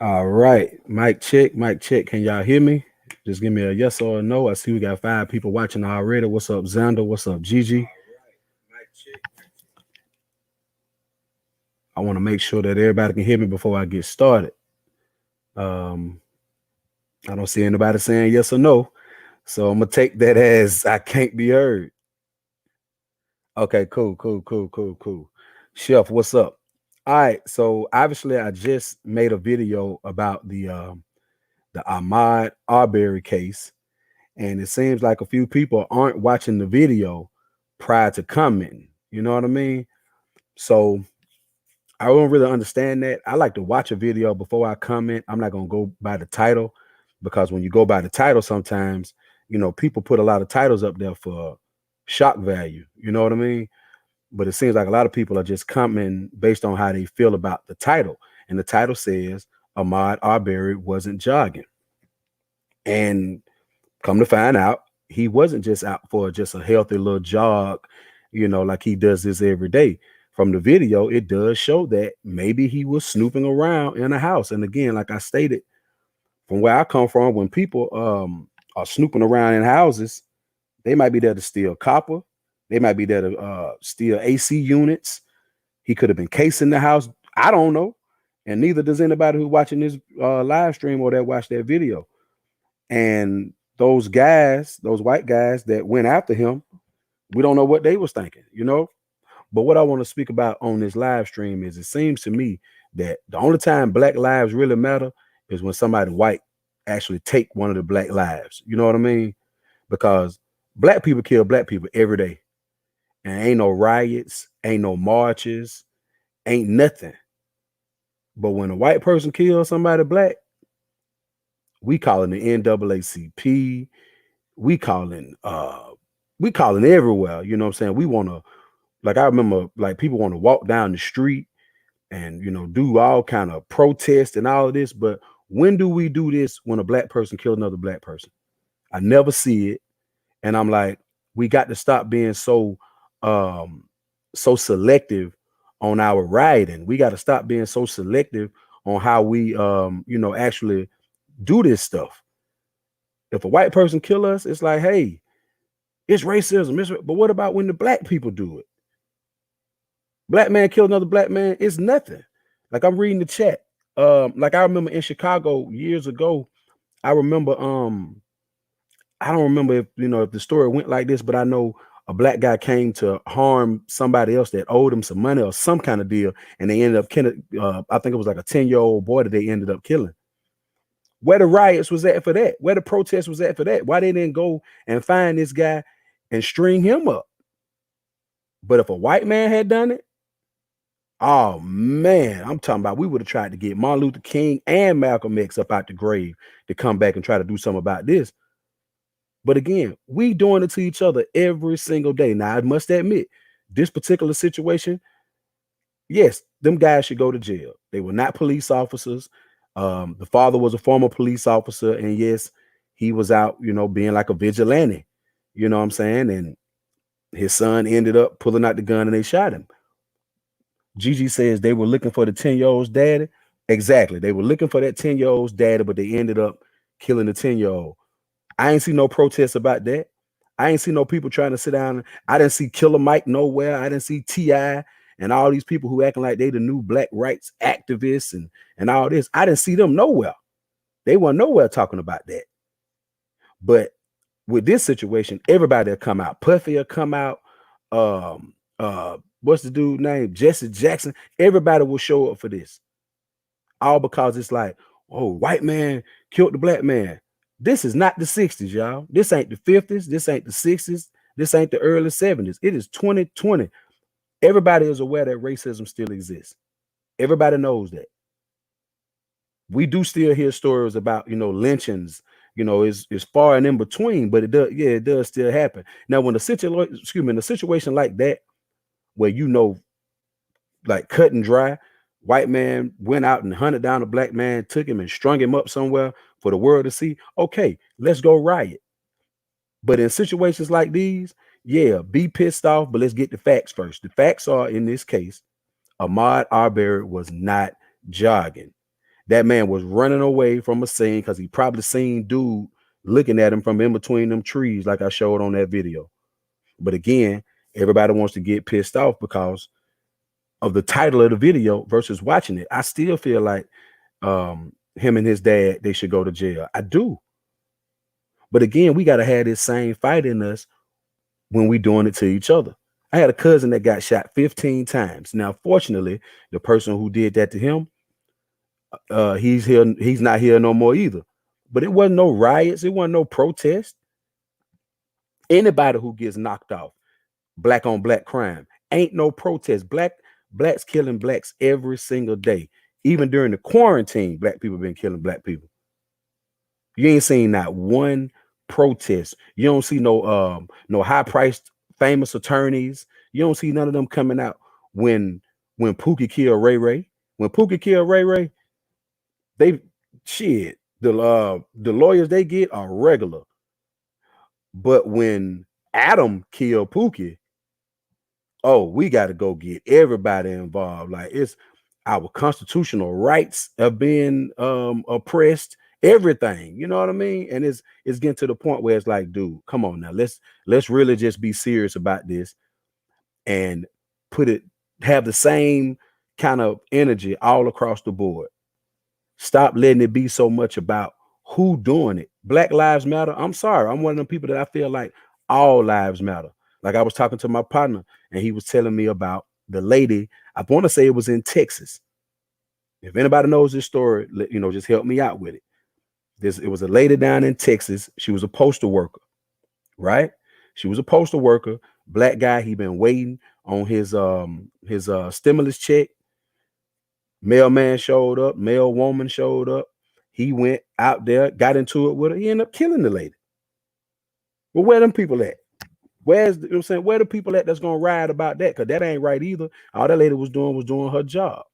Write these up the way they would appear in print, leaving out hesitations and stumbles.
All right, mic check, mic check. Can y'all hear me? Just give me a yes or a no. I see we got 5 people watching already. What's up, Xander? What's up, Gigi? I want to make sure that everybody can hear me before I get started. Um, I don't see anybody saying yes or no, so I'm gonna take that as I can't be heard. Okay, cool, cool, cool, cool, cool. Chef, what's up? All right, so obviously I just made a video about the Ahmad Arbery case. And it seems like a few people aren't watching the video prior to commenting. You know what I mean? So I don't really understand that. I like to watch a video before I comment. I'm not gonna go by the title because when you go by the title, sometimes people put a lot of titles up there for shock value. You know what I mean? But it seems like a lot of people are just commenting based on how they feel about the title. And the title says Ahmad Arbery wasn't jogging. And come to find out, he wasn't just out for just a healthy little jog, like he does this every day. From the video, it does show that maybe he was snooping around in a house. And again, like I stated, from where I come from, when people are snooping around in houses, they might be there to steal copper. They might be there to steal AC units. He could have been casing the house. I don't know. And neither does anybody who's watching this live stream or that watched that video. And those guys, those white guys that went after him, we don't know what they was thinking. But what I want to speak about on this live stream is it seems to me that the only time black lives really matter is when somebody white actually take one of the black lives. You know what I mean? Because black people kill black people every day. And ain't no riots, ain't no marches, ain't nothing. But when a white person kills somebody black, we calling the NAACP, we calling everywhere. You know what I'm saying? We want to, like, I remember like people want to walk down the street and do all kind of protest and all of this. But when do we do this when a black person kills another black person? I never see it. And I'm like, we got to stop being um so selective on our rioting. We got to stop being so selective on how we actually do this stuff. If a white person kill us, it's like, hey, it's racism. But what about when the black people do it? Black man kill another black man, it's nothing. Like I'm reading the chat. Like I remember in Chicago years ago, I remember I don't remember if the story went like this, but I know a black guy came to harm somebody else that owed him some money or some kind of deal, and they ended up killing. I think it was like a 10-year-old boy that they ended up killing. Where the riots was at for that? Where the protest was at for that? Why they didn't go and find this guy and string him up? But if a white man had done it, oh man, I'm talking about we would have tried to get Martin Luther King and Malcolm X up out the grave to come back and try to do something about this. But again, we doing it to each other every single day. Now, I must admit, this particular situation, yes, them guys should go to jail. They were not police officers. The father was a former police officer, and yes, he was out, being like a vigilante. You know what I'm saying? And his son ended up pulling out the gun and they shot him. Gigi says they were looking for the 10-year-old's daddy. Exactly. They were looking for that 10-year-old's daddy, but they ended up killing the 10-year-old. I ain't see no protests about that. I ain't see no people trying to sit down. I didn't see Killer Mike nowhere. I didn't see T.I. and all these people who acting like they the new black rights activists and all this. I didn't see them nowhere. They weren't nowhere talking about that. But with this situation, everybody will come out. Puffy will come out. What's the dude name? Jesse Jackson. Everybody will show up for this. All because it's like, oh, white man killed the black man. This is not the 60s, y'all. This ain't the 50s. This ain't the 60s. This ain't the early 70s. It is 2020. Everybody is aware that racism still exists. Everybody knows that. We do still hear stories about, lynchings, is far and in between, but it does still happen. Now, when the situation like that, where like cut and dry, white man went out and hunted down a black man, took him and strung him up somewhere for the world to see. Okay, let's go riot. But in situations like these, yeah, be pissed off, but let's get the facts first. The facts are, in this case, Ahmaud Arbery was not jogging. That man was running away from a scene because he probably seen dude looking at him from in between them trees, like I showed on that video. But again, everybody wants to get pissed off because of the title of the video versus watching it. I still feel like him and his dad, they should go to jail. I do. But again, we got to have this same fight in us when we doing it to each other. I had a cousin that got shot 15 times. Now, fortunately, the person who did that to him, he's not here no more either. But it wasn't no riots, it wasn't no protest. Anybody who gets knocked off, black on black crime, ain't no protest. Blacks killing blacks every single day. Even during the quarantine, black people been killing black people. You ain't seen not one protest. You don't see no high-priced famous attorneys. You don't see none of them coming out when Pookie killed Ray Ray. When Pookie killed Ray Ray, the lawyers they get are regular. But when Adam killed Pookie, oh, we got to go get everybody involved. Like, it's our constitutional rights are being oppressed, everything, you know what I mean? And it's getting to the point where it's like, dude, come on now, let's really just be serious about this and have the same kind of energy all across the board. Stop letting it be so much about who doing it. Black lives matter. I'm sorry, I'm one of them people that I feel like all lives matter. Like, I was talking to my partner and he was telling me about the lady, I want to say it was in Texas. If anybody knows this story, just help me out with it. It was a lady down in Texas. She was a postal worker, right? She was a postal worker, black guy. He been waiting on his stimulus check. Mailman showed up, mail woman showed up. He went out there, got into it with her. He ended up killing the lady. Well, where them people at? Where the people at that's gonna ride about that? Because that ain't right either. All that lady was doing her job.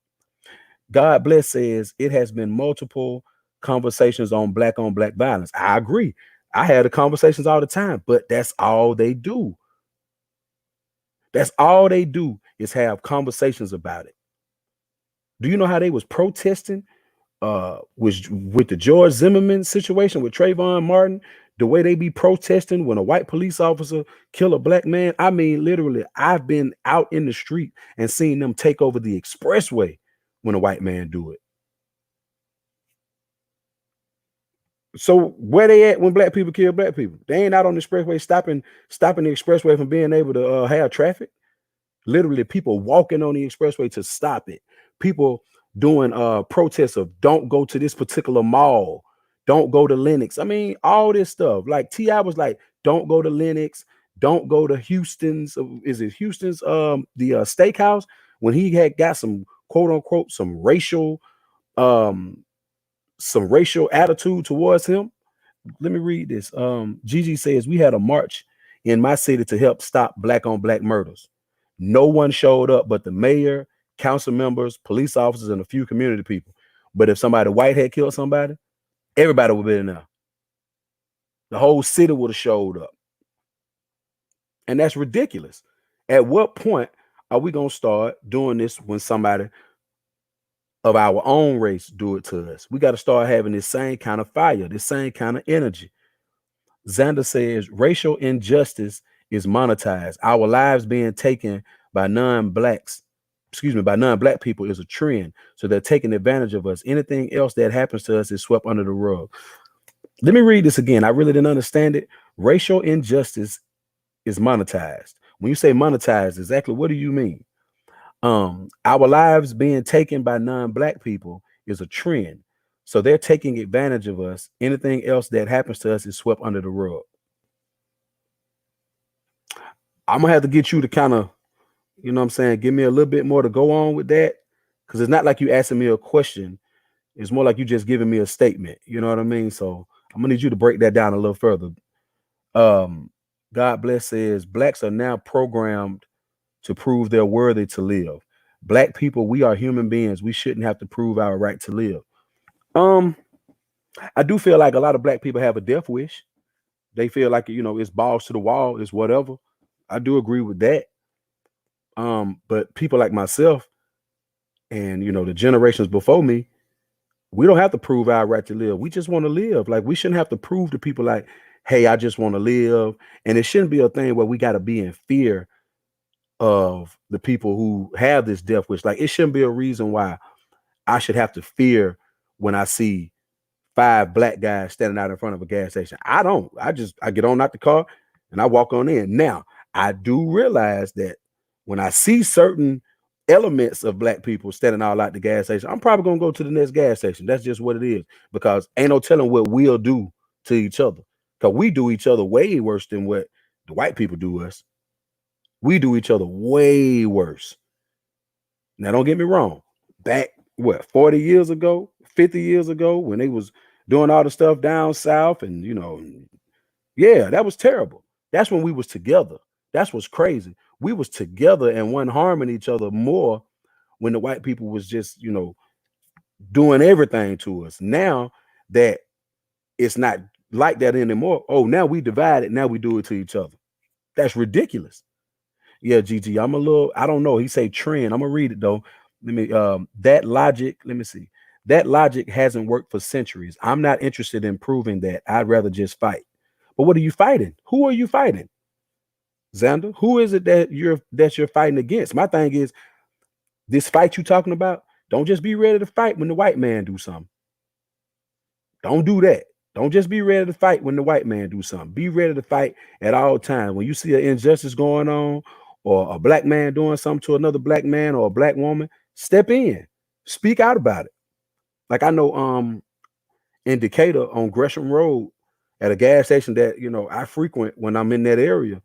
God Bless says it has been multiple conversations on black violence. I agree. I had the conversations all the time, but that's all they do. That's all they do is have conversations about it. Do you know how they was protesting with the George Zimmerman situation with Trayvon Martin? The way they be protesting when a white police officer kill a black man. I mean, literally, I've been out in the street and seen them take over the expressway when a white man do it. So where they at when black people kill black people? They ain't out on the expressway stopping the expressway from being able to have traffic. Literally, people walking on the expressway to stop it. People doing protests of don't go to this particular mall, don't go to Lenox. I mean, all this stuff. Like T.I. was like, don't go to Lenox, don't go to Houston's. Is it Houston's the steakhouse? When he had got some quote unquote some racial attitude towards him. Let me read this. Gigi says, we had a march in my city to help stop black on black murders. No one showed up but the mayor, council members, police officers, and a few community people. But if somebody white had killed somebody, everybody would be in there. The whole city would have showed up. And that's ridiculous. At what point are we going to start doing this when somebody of our own race do it to us? We got to start having this same kind of fire, this same kind of energy. Xander says racial injustice is monetized. Our lives being taken by non-black people is a trend. So they're taking advantage of us. Anything else that happens to us is swept under the rug. Let me read this again. I really didn't understand it. Racial injustice is monetized. When you say monetized, exactly what do you mean? Our lives being taken by non-black people is a trend. So they're taking advantage of us. Anything else that happens to us is swept under the rug. I'm gonna have to get you to kind of, you know what I'm saying, give me a little bit more to go on with that. Because it's not like you asking me a question. It's more like you just giving me a statement. You know what I mean? So I'm gonna need you to break that down a little further. God Bless says blacks are now programmed to prove they're worthy to live. Black people, we are human beings. We shouldn't have to prove our right to live. I do feel like a lot of black people have a death wish. They feel like, it's balls to the wall, it's whatever. I do agree with that. But people like myself and, the generations before me, We don't have to prove our right to live. We just want to live. Like, we shouldn't have to prove to people like, hey, I just want to live. And it shouldn't be a thing where we got to be in fear of the people who have this death wish. Like, it shouldn't be a reason why I should have to fear when I see 5 black guys standing out in front of a gas station. I don't. I get on out the car and I walk on in. Now, I do realize that when I see certain elements of black people standing all out the gas station, I'm probably gonna go to the next gas station. That's just what it is, because ain't no telling what we'll do to each other. Because we do each other way worse than what the white people do us. We do each other way worse. Now, don't get me wrong. Back, 40 years ago, 50 years ago, when they was doing all the stuff down south, and yeah, that was terrible. That's when we was together. That's what's crazy. We was together and wasn't harming each other more when the white people was just, doing everything to us. Now that it's not like that anymore. Oh, now we divided. Now we do it to each other. That's ridiculous. Yeah, GG. I don't know. He say trend. I'm gonna read it though. Let me that logic. Let me see. That logic hasn't worked for centuries. I'm not interested in proving that. I'd rather just fight. But what are you fighting? Who are you fighting? Xander, who is it that you're fighting against? My thing is, this fight you talking about, don't just be ready to fight when the white man do something. Don't do that. Don't just be ready to fight when the white man do something. Be ready to fight at all times. When you see an injustice going on, or a black man doing something to another black man or a black woman, step in, speak out about it. Like, I know in Decatur on Gresham Road at a gas station that I frequent when I'm in that area.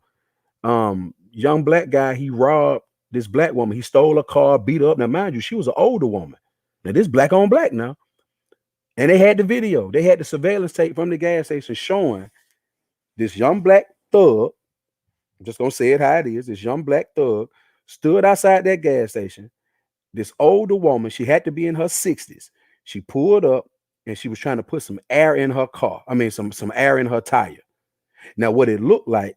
Young black guy, he robbed this black woman. He stole a car, beat her up. Now, mind you, she was an older woman. Now, this black on black now. And they had the video. They had the surveillance tape from the gas station showing this young black thug. I'm just gonna say it how it is. This young black thug stood outside that gas station. This older woman, she had to be in her 60s. She pulled up and she was trying to put some air in her car. I mean, some air in her tire. Now, what it looked like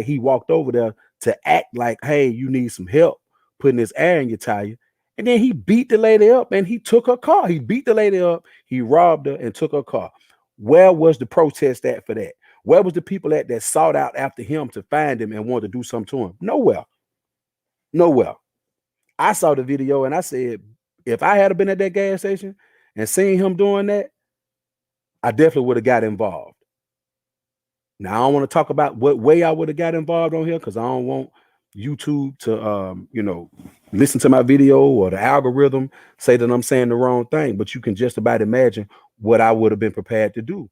he walked over there to act like, hey, you need some help putting this air in your tire. And then he beat the lady up and he took her car. He beat the lady up, he robbed her and took her car. Where was the protest at for that? Where was the people at that sought out after him to find him and wanted to do something to him? Nowhere. Nowhere. I saw the video and I said, if I had been at that gas station and seen him doing that, I definitely would have got involved. Now, I don't want to talk about what way I would have got involved on here, because I don't want YouTube to, listen to my video or the algorithm say that I'm saying the wrong thing. But you can just about imagine what I would have been prepared to do.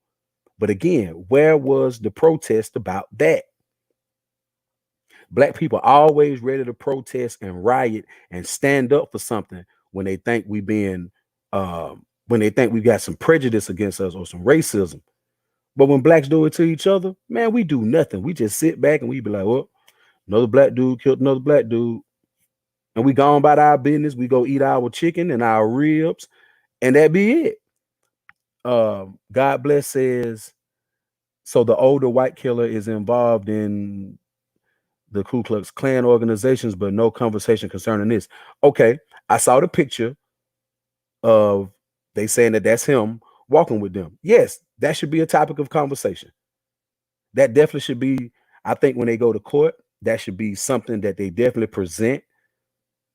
But again, where was the protest about that? Black people are always ready to protest and riot and stand up for something when they think we got some prejudice against us or some racism. But when blacks do it to each other, man, we do nothing. We just sit back and we be like, well, another black dude killed another black dude. And we go on about our business. We go eat our chicken and our ribs, and that be it. God Bless says, so the older white killer is involved in the Ku Klux Klan organizations, but no conversation concerning this. Okay, I saw the picture of they saying that that's him walking with them. Yes, that should be a topic of conversation. That definitely should be, I think when they go to court, that should be something that they definitely present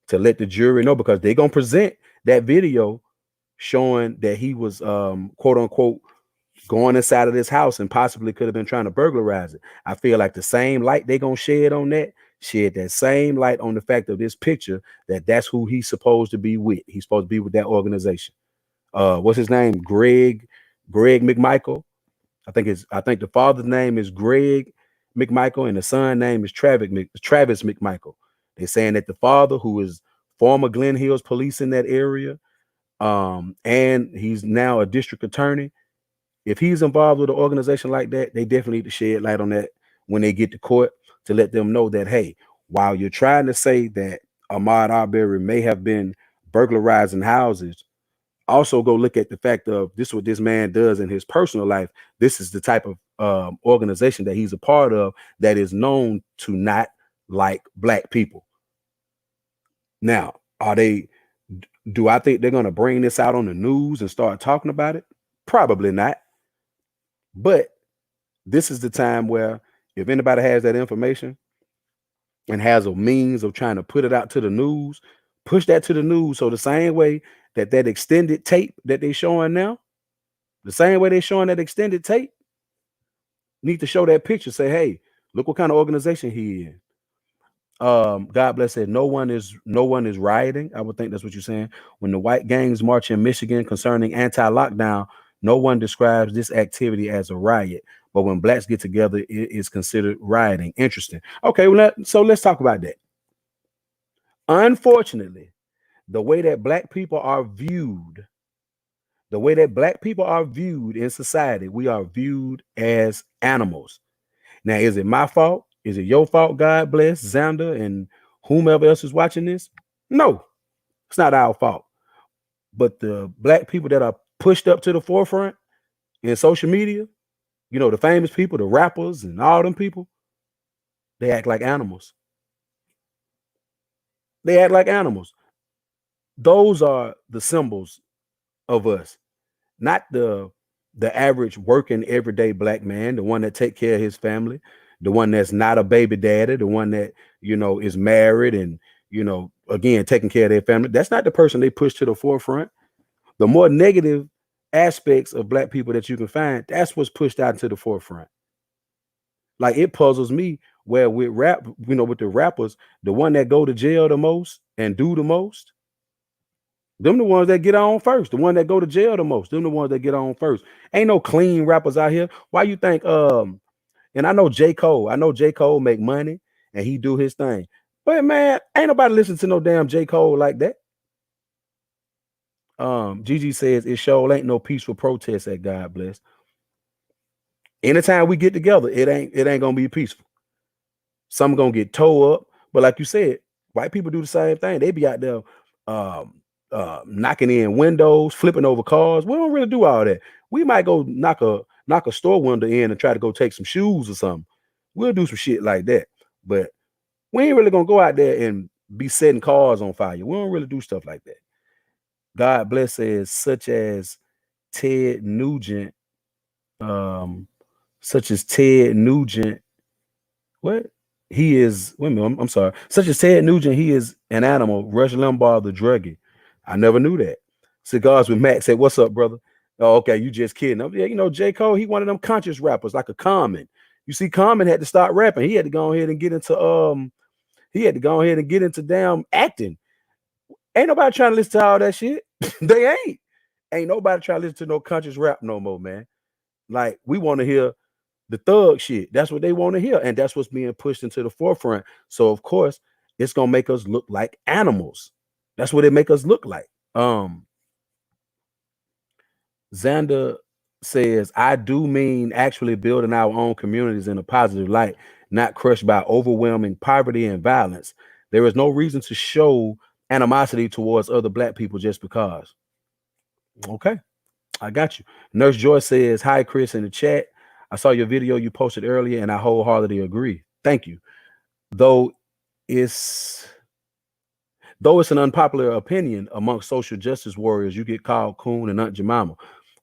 to let the jury know, because they're going to present that video showing that he was, quote unquote, going inside of this house and possibly could have been trying to burglarize it. I feel like the same light they're going to shed on that, shed that same light on the fact of this picture, that's who he's supposed to be with. He's supposed to be with that organization. What's his name? Greg McMichael. I think the father's name is Greg McMichael and the son name is Travis McMichael. They're saying that the father, who is former Glen Hills police in that area, and he's now a district attorney, if he's involved with an organization like that, they definitely need to shed light on that when they get to court, to let them know that, hey, while you're trying to say that Ahmaud Arbery may have been burglarizing houses, also go look at the fact of this is what this man does in his personal life. This is the type of organization that he's a part of that is known to not like black people. Now, are they Do I think they're going to bring this out on the news and start talking about it? Probably not. But this is the time where if anybody has that information and has a means of trying to put it out to the news, push that to the news. So the same way that extended tape that they're showing now, the same way they're showing that extended tape, need to show that picture. Say, hey, look what kind of organization he in. God bless it. No one is rioting. I would think that's what you're saying. When the white gangs march in Michigan concerning anti-lockdown, no one describes this activity as a riot. But when blacks get together, it is considered rioting. Interesting. Okay, well, so let's talk about that. Unfortunately, the way that black people are viewed in society, we are viewed as animals. Now, is it my fault? Is it your fault? God bless Xander and whomever else is watching this. No, it's not our fault. But the black people that are pushed up to the forefront in social media, you know, the famous people, the rappers and all them people, they act like animals. They act like animals. Those are the symbols of us, not the average working everyday black man, the one that take care of his family, the one that's not a baby daddy, the one that, you know, is married and, you know, again, taking care of their family. That's not the person they push to the forefront. The more negative aspects of black people that you can find, that's what's pushed out to the forefront. Like, it puzzles me where with rap, you know, with the rappers, the one that go to jail the most and do the most, them the ones that get on first. The one that go to jail the most, them the ones that get on first. Ain't no clean rappers out here. Why you think and I know J. Cole make money and he do his thing. But man, ain't nobody listen to no damn J. Cole like that. Gigi says it sure ain't no peaceful protest at God Bless. Anytime we get together, it ain't gonna be peaceful. Some gonna get towed up, but like you said, white people do the same thing. They be out there knocking in windows, flipping over cars. We don't really do all that. We might go knock a store window in and try to go take some shoes or something. We'll do some shit like that, but we ain't really gonna go out there and be setting cars on fire. We don't really do stuff like that. God Bless says, such as Ted Nugent, what? He is, wait a minute, I'm sorry. Such as Ted Nugent, he is an animal. Rush Limbaugh, the druggie. I never knew that. Cigars with Max said, what's up, brother? Oh, okay, you just kidding. Yeah, you know, J. Cole, he one of them conscious rappers, like a Common. You see, Common had to start rapping. He had to go ahead and get into damn acting. Ain't nobody trying to listen to all that shit. They ain't. Ain't nobody trying to listen to no conscious rap no more, man. Like, we want to hear the thug shit. That's what they want to hear. And that's what's being pushed into the forefront. So of course, it's gonna make us look like animals. That's what it make us look like. Xander says, I do mean actually building our own communities in a positive light, not crushed by overwhelming poverty and violence. There is no reason to show animosity towards other black people just because. Okay, I got you. Nurse Joy says, hi, Chris, in the chat. I saw your video you posted earlier and I wholeheartedly agree. Thank you. Though it's an unpopular opinion amongst social justice warriors, you get called coon and Aunt Jemima.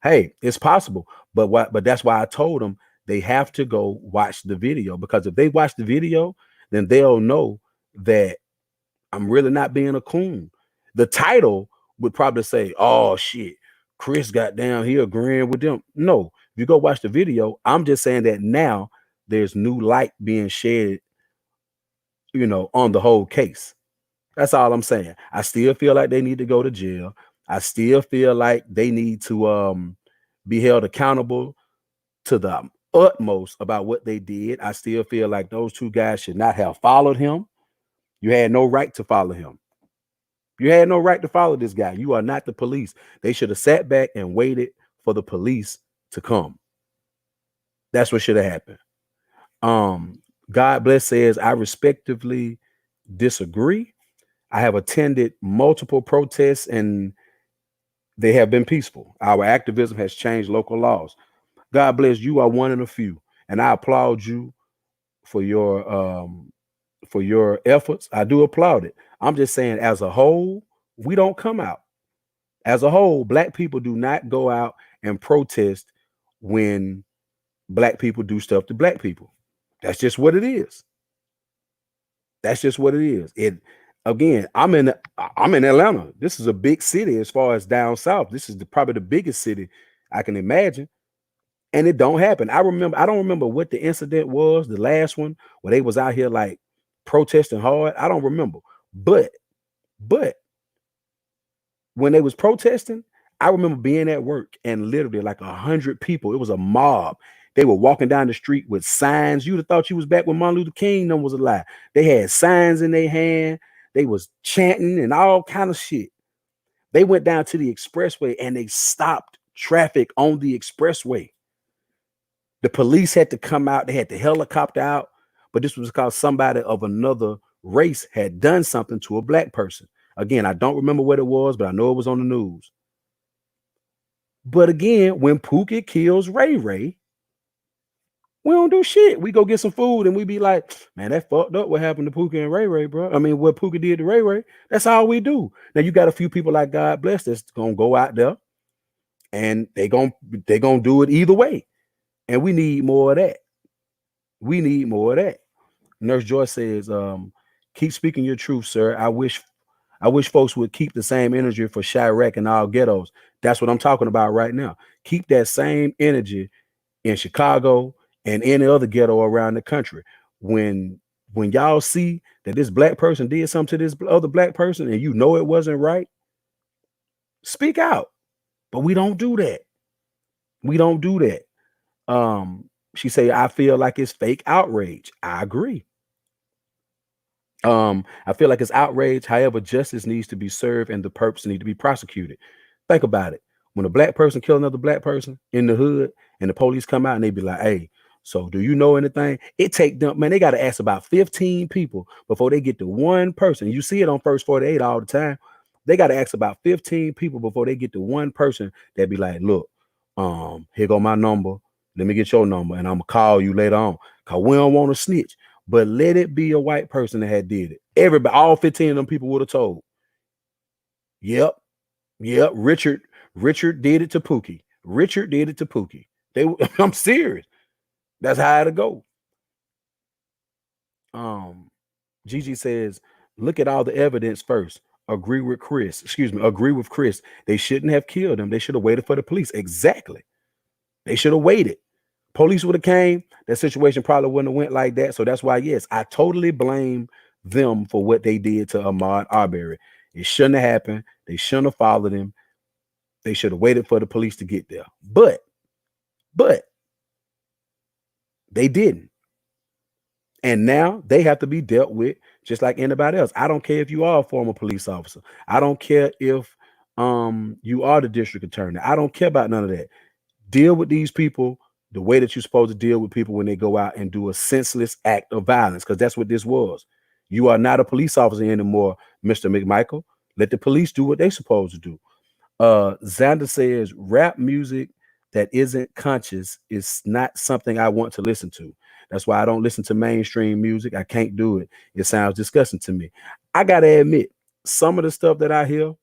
Hey, it's possible, but that's why I told them they have to go watch the video, because if they watch the video, then they'll know that I'm really not being a coon. The title would probably say, oh shit, Chris got down here agreeing with them. No, if you go watch the video, I'm just saying that now there's new light being shed, you know, on the whole case. That's all I'm saying. I still feel like they need to go to jail. I still feel like they need to be held accountable to the utmost about what they did. I still feel like those two guys should not have followed him. You had no right to follow him. You had no right to follow this guy. You are not the police. They should have sat back and waited for the police to come. That's what should have happened. God Bless says, I respectively disagree. I have attended multiple protests and they have been peaceful. Our activism has changed local laws. God bless, you are one in a few, and I applaud you for your efforts. I do applaud it. I'm just saying, as a whole, We don't come out. As a whole, black people do not go out and protest when black people do stuff to black people. That's just what it is. That's just what it is. It again, I'm in Atlanta. This is a big city as far as down south. This is probably the biggest city I can imagine. And it don't happen. I don't remember what the incident was, the last one, where they was out here like protesting hard. I don't remember. But when they was protesting, I remember being at work and literally like 100 people. It was a mob. They were walking down the street with signs. You'd have thought you was back when Martin Luther King was alive. They had signs in their hand. They was chanting and all kind of shit. They went down to the expressway and they stopped traffic on the expressway. The police had to come out. They had the helicopter out. But this was because somebody of another race had done something to a black person. Again, I don't remember what it was, but I know it was on the news. But again, when Pookie kills Ray Ray, we don't do shit. We go get some food and we be like, man, that fucked up what happened to Pookie and Ray Ray, bro. I mean, what Pookie did to Ray Ray, that's all we do. Now you got a few people like God bless that's gonna go out there and they gonna do it either way. And we need more of that. We need more of that. Nurse Joy says, keep speaking your truth, sir. I wish folks would keep the same energy for Chiraq and all ghettos. That's what I'm talking about right now. Keep that same energy in Chicago and any other ghetto around the country. When y'all see that this black person did something to this other black person and you know it wasn't right, speak out. But we don't do that. We don't do that. She say, I feel like it's fake outrage. I agree. I feel like it's outrage. However, justice needs to be served and the perps need to be prosecuted. Think about it. When a black person kill another black person in the hood and the police come out and they be like, hey, so do you know anything? It take them, man, they got to ask about 15 people before they get to one person. You see it on First 48 all the time. They got to ask about 15 people before they get to one person that be like, look, here go my number. Let me get your number and I'm gonna call you later on. Cause we don't want to snitch. But let it be a white person that had did it. Everybody, all 15 of them people would have told. Yep. Richard did it to Pookie. Richard did it to Pookie. I'm serious. That's how it'll go. Gigi says, look at all the evidence first. Agree with Chris. They shouldn't have killed him. They should have waited for the police. Exactly. They should have waited. Police would have came, that situation probably wouldn't have went like that. So that's why, yes, I totally blame them for what they did to Ahmaud Arbery. It shouldn't have happened. They shouldn't have followed him. They should have waited for the police to get there. But they didn't. And now they have to be dealt with just like anybody else. I don't care if you are a former police officer. I don't care if you are the district attorney. I don't care about none of that. Deal with these people the way that you're supposed to deal with people when they go out and do a senseless act of violence, because that's what this was. You are not a police officer anymore, Mr. McMichael. Let the police do what they're supposed to do. Xander says, rap music that isn't conscious is not something I want to listen to. That's why I don't listen to mainstream music. I can't do it. It sounds disgusting to me. I got to admit, some of the stuff that I hear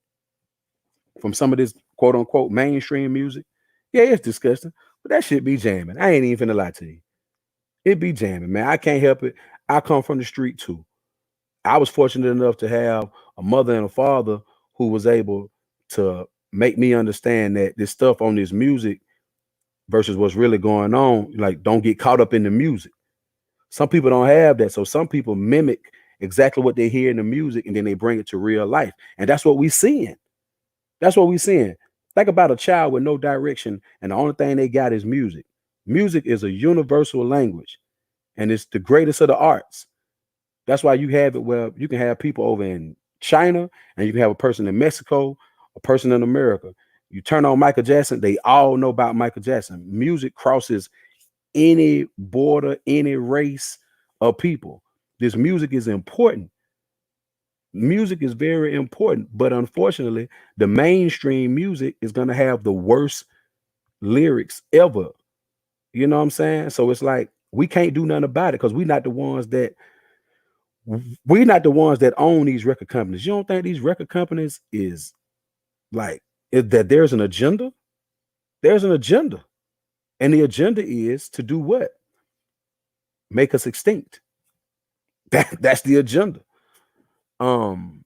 from some of this quote unquote mainstream music, yeah, it's disgusting. But that shit be jamming. I ain't even finna lie to you. It be jamming, man. I can't help it. I come from the street too. I was fortunate enough to have a mother and a father who was able to make me understand that this stuff on this music versus what's really going on, like, don't get caught up in the music. Some people don't have that. So some people mimic exactly what they hear in the music and then they bring it to real life. And that's what we're seeing. That's what we're seeing. Think about a child with no direction, and the only thing they got is music. Music is a universal language, and it's the greatest of the arts. That's why you have it where you can have people over in China, and you can have a person in Mexico, a person in America. You turn on Michael Jackson, they all know about Michael Jackson. Music crosses any border, any race of people. This music is important. Music is very important, but unfortunately, the mainstream music is going to have the worst lyrics ever. You know what I'm saying? So it's like we can't do nothing about it because we're not the ones that We're not the ones that own these record companies. You don't think these record companies is like that there's an agenda? There's an agenda. And the agenda is to do what? Make us extinct. That's the agenda. Um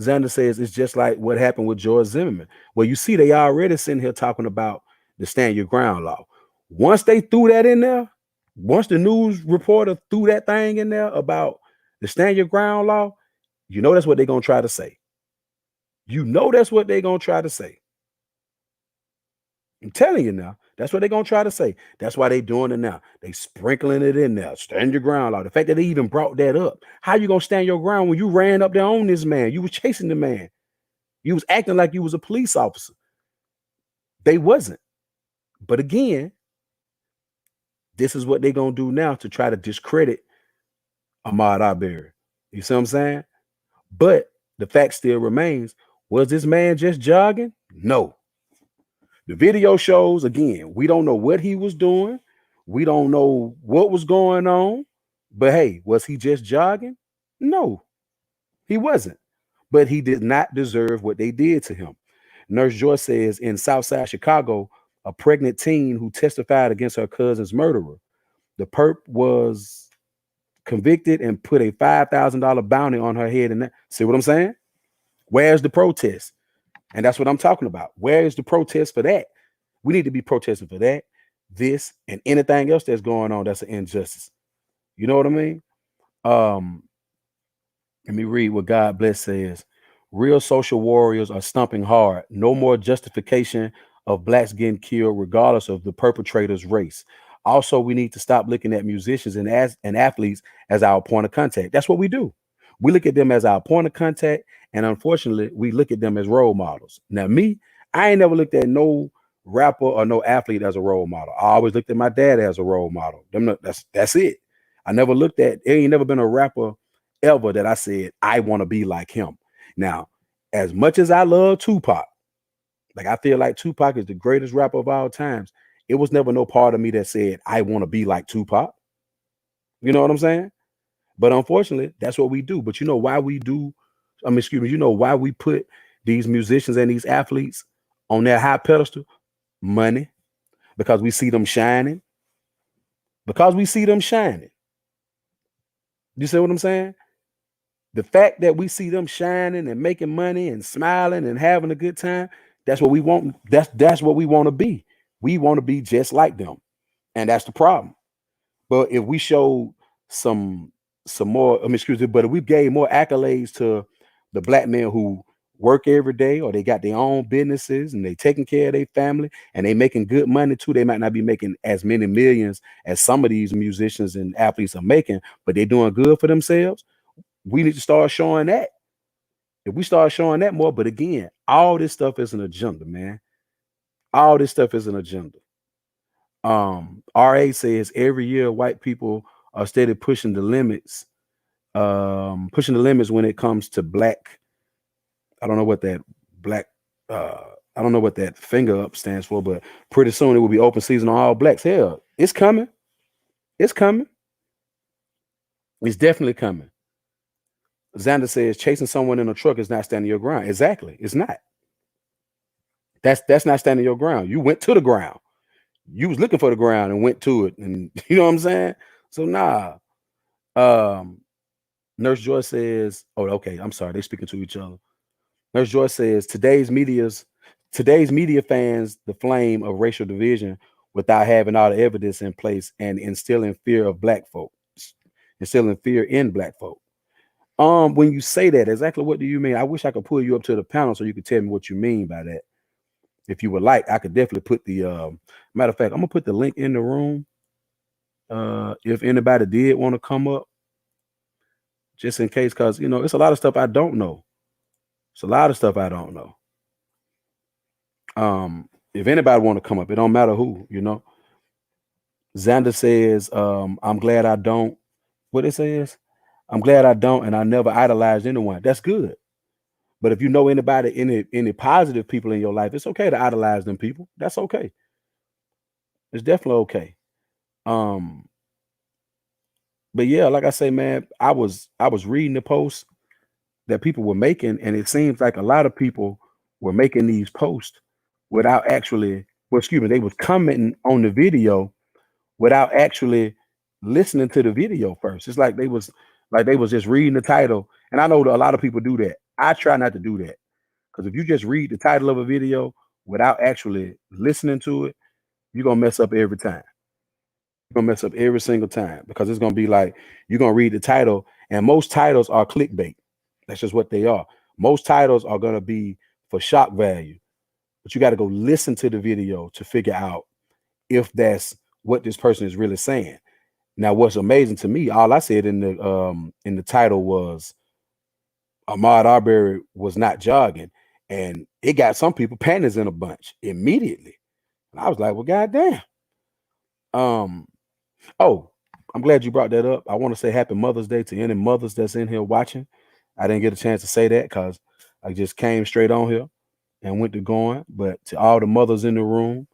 Xander says it's just like what happened with George Zimmerman. Well, you see, they already sitting here talking about the stand your ground law. Once they threw that in there, once the news reporter threw that thing in there about the stand your ground law, you know that's what they're gonna try to say. You know that's what they're gonna try to say. I'm telling you now, that's what they're gonna try to say. That's why they doing it now. They sprinkling it in there. Stand your ground law. The fact that they even brought that up. How you gonna stand your ground when you ran up there on this man? You was chasing the man. You was acting like you was a police officer. They wasn't. But again, this is what they're gonna do now to try to discredit Ahmaud Arbery. You see what I'm saying? But the fact still remains: was this man just jogging? No. The video shows again. We don't know what he was doing. We don't know what was going on. But hey, was he just jogging? No, he wasn't. But he did not deserve what they did to him. Nurse Joy says in Southside Chicago, a pregnant teen who testified against her cousin's murderer. The perp was convicted and put a $5,000 bounty on her head. And see what I'm saying? Where's the protest? And that's what I'm talking about. Where is the protest for that? We need to be protesting for that, this, and anything else that's going on that's an injustice. You know what I mean? Let me read what God Bless says. Real social warriors are stumping hard. No more justification of blacks getting killed, regardless of the perpetrator's race. Also, we need to stop looking at musicians and athletes as our point of contact. That's what we do. We look at them as our point of contact, and unfortunately, we look at them as role models. Now, me, I ain't never looked at no rapper or no athlete as a role model. I always looked at my dad as a role model. That's it. I never looked at, it ain't never been a rapper ever that I said, I want to be like him. Now, as much as I love Tupac, like I feel like Tupac is the greatest rapper of all times, it was never no part of me that said, I want to be like Tupac. You know what I'm saying? But unfortunately, that's what we do. But you know why we do, excuse me, you know why we put these musicians and these athletes on that high pedestal? Money. Because we see them shining. Because we see them shining. You see what I'm saying? The fact that we see them shining and making money and smiling and having a good time, that's what we want. That's what we want to be. We want to be just like them. And that's the problem. But if we show some more, excuse me, but if we gave more accolades to the black men who work every day, or they got their own businesses and they taking care of their family and they making good money too. They might not be making as many millions as some of these musicians and athletes are making, but they're doing good for themselves. We need to start showing that. If we start showing that more, but again, all this stuff is an agenda, man. All this stuff is an agenda. RA says every year white people are steady pushing the limits, when it comes to black. I don't know what that black, I don't know what that finger up stands for, but pretty soon it will be open season on all blacks. Hell, it's coming. It's coming. It's definitely coming. Xander says chasing someone in a truck is not standing your ground. Exactly. It's not. That's not standing your ground. You went to the ground. You was looking for the ground and went to it. And you know what I'm saying? So nah. Nurse Joy says, oh, okay. I'm sorry. They're speaking to each other. Nurse Joy says today's media fans the flame of racial division without having all the evidence in place and instilling fear of black folks, instilling fear in black folk. When you say that, exactly what do you mean? I wish I could pull you up to the panel so you could tell me what you mean by that. If you would like, I could definitely put the matter of fact, I'm gonna put the link in the room. If anybody did want to come up, just in case, because you know, it's a lot of stuff I don't know. It's a lot of stuff I don't know. If anybody want to come up, it don't matter who, you know. Xander says, I'm glad I don't. What it says? I'm glad I don't, and I never idolized anyone. That's good. But if you know anybody, any positive people in your life, it's okay to idolize them people. That's okay. It's definitely okay. But yeah, like I say, man, I was reading the posts that people were making, and it seems like a lot of people were making these posts without actually, well, excuse me, they was commenting on the video without actually listening to the video first. It's like they was just reading the title. And I know that a lot of people do that. I try not to do that. Because if you just read the title of a video without actually listening to it, you're gonna mess up every time. You're gonna mess up every single time because it's gonna be like you're gonna read the title, and most titles are clickbait. That's just what they are. Most titles are gonna be for shock value, but you got to go listen to the video to figure out if that's what this person is really saying. Now, what's amazing to me, all I said in the title was Ahmaud Arbery was not jogging, and it got some people panties in a bunch immediately. And I was like, well, goddamn. Um, oh, I'm glad you brought that up. I want to say Happy Mother's Day to any mothers that's in here watching. I didn't get a chance to say that because I just came straight on here and went to going. But to all the mothers in the room,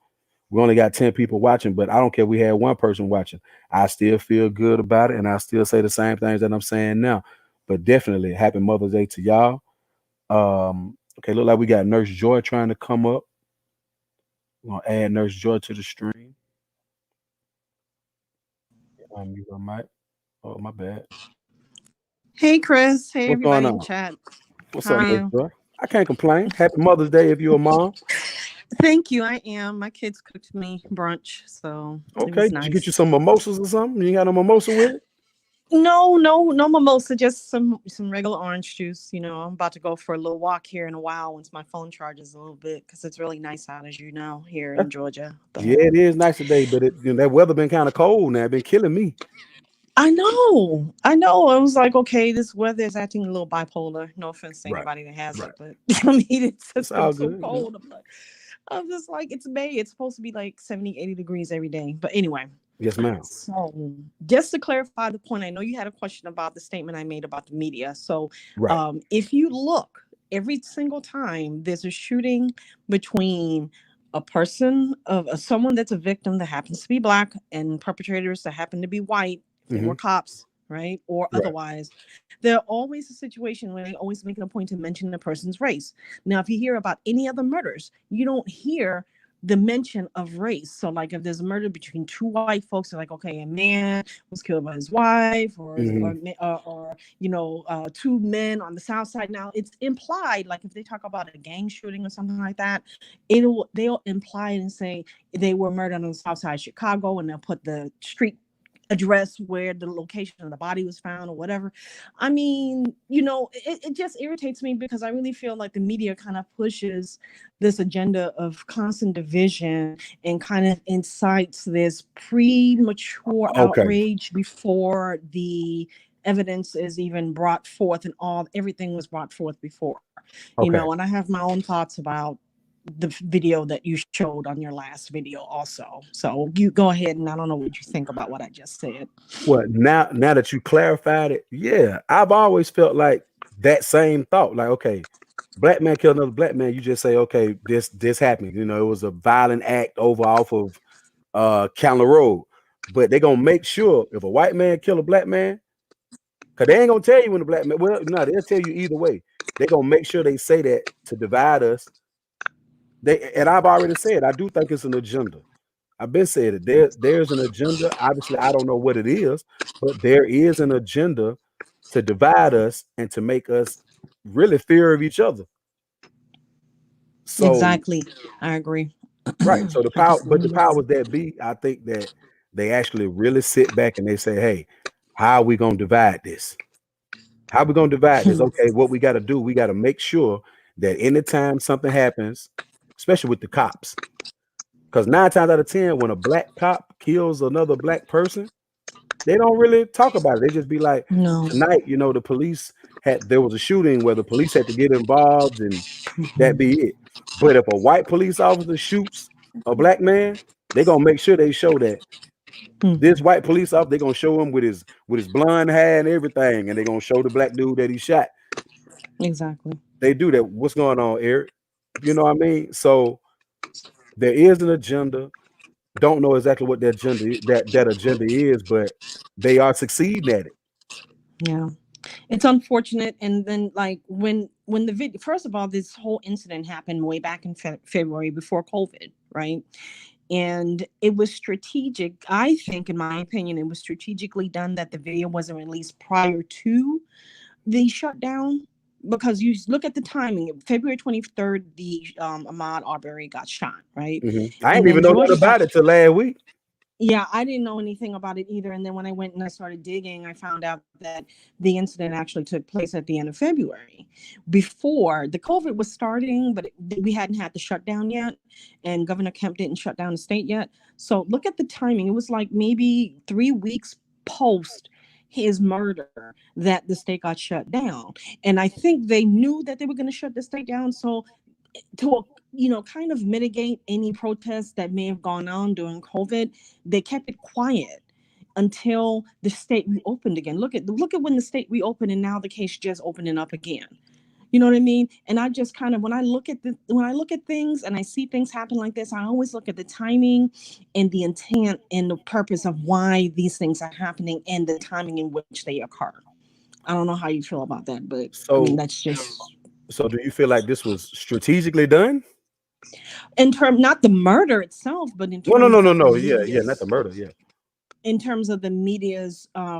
we only got 10 people watching, but I don't care. We had one person watching. I still feel good about it, and I still say the same things that I'm saying now. But definitely, Happy Mother's Day to y'all. Okay, look like we got Nurse Joy trying to come up. We're gonna add Nurse Joy to the stream. Unmute my mic. Oh, my bad. Hey, Chris. Hey, What's going everybody in on? chat. What's How up, are Nurse you? Joy? I can't complain. Happy Mother's Day if you're a mom. Thank you. I am. My kids cooked me brunch, so it Okay, was did you get you nice. some mimosas or something? You got a mimosa with it? No, no, no mimosa. Just some regular orange juice. I'm about to go for a little walk here in a while once my phone charges a little bit because it's really nice out, as you know, here in Georgia. Yeah, But it is nice today, but that weather been kind of cold now. It been killing me. I know, I know. I was like, okay, this weather is acting a little bipolar. No offense to Right, anybody that has right. it, but I mean, it's It's just been all so good. cold. I'm just like, it's May. It's supposed to be like 70, 80 degrees every day. But anyway, Yes, ma'am. so just to clarify the point, I know you had a question about the statement I made about the media. So Right. if you look, every single time there's a shooting between a person of someone that's a victim that happens to be black and perpetrators that happen to be white, if they Hmm. were cops, right, or Right. otherwise, there's always a situation where they always making a point to mention the person's race. Now, if you hear about any other murders, you don't hear the mention of race. So, like, if there's a murder between two white folks, they're like, okay, a man was killed by his wife, Hmm. or two men on the south side. Now, it's implied, like if they talk about a gang shooting or something like that, they'll imply it and say they were murdered on the south side of Chicago, and they'll put the street address where the location of the body was found or whatever. I mean, it just irritates me because I really feel like the media kind of pushes this agenda of constant division and kind of incites this premature Okay. outrage before the evidence is even brought forth, and everything was brought forth before. Okay. And I have my own thoughts about the video that you showed on your last video also. So you go ahead, and I don't know what you think about what I just said. Well, now that you clarified it, yeah, I've always felt like that same thought. Like, okay, black man killed another black man. You just say, okay, this happened. It was a violent act over off of County Road. But they're gonna make sure if a white man kill a black man, because they ain't gonna tell you when the black man, well, no, they'll tell you either way. They're gonna make sure they say that to divide us. And I've already said I do think it's an agenda. I've been saying it. There's an agenda. Obviously, I don't know what it is, but there is an agenda to divide us and to make us really fear of each other. So Exactly. I agree. right. So the I power, just but the wanted to- powers that be, I think that they actually really sit back and they say, hey, how are we gonna divide this? How are we gonna divide this? Okay, what we gotta do, we gotta make sure that anytime something happens, especially with the cops, because 9 times out of 10, when a black cop kills another black person, they don't really talk about it. They just be like, No. tonight, the police there was a shooting where the police had to get involved and that Mhm. be it. But if a white police officer shoots a black man, they're gonna make sure they show that this Mhm. white police officer, they're gonna show him with his blonde hair and everything, and they're gonna show the black dude that he shot. Exactly. They do that. What's going on, Eric? You know what I mean? So there is an agenda. don't know exactly what that agenda is, but they are succeeding at it. Yeah. It's unfortunate. And then, like, when the video, first of all, this whole incident happened way back in February before COVID, right? And it was strategic. I think, in my opinion, it was strategically done that the video wasn't released prior to the shutdown, because you look at the timing. February 23rd, the Ahmaud Arbery got shot, right? I And didn't then even know Georgia nothing about it till last week. Yeah, I didn't know anything about it either. And then when I went and I started digging, I found out that the incident actually took place at the end of February, before the COVID was starting, but we hadn't had the shutdown yet. And Governor Kemp didn't shut down the state yet. So look at the timing. It was like maybe 3 weeks post his murder that the state got shut down. And I think they knew that they were going to shut the state down. So to kind of mitigate any protests that may have gone on during COVID, they kept it quiet until the state reopened again. Look at when the state reopened, and now the case just opening up again. You know what I mean? And I just kind of, when I look at things and I see things happen like this, I always look at the timing and the intent and the purpose of why these things are happening and the timing in which they occur. I don't know how you feel about that, but I mean, So, that's just so do you feel like this was strategically done? in term not the murder itself, but in No, no, terms no, no, of the no. Yeah, not the media's murder. Yeah.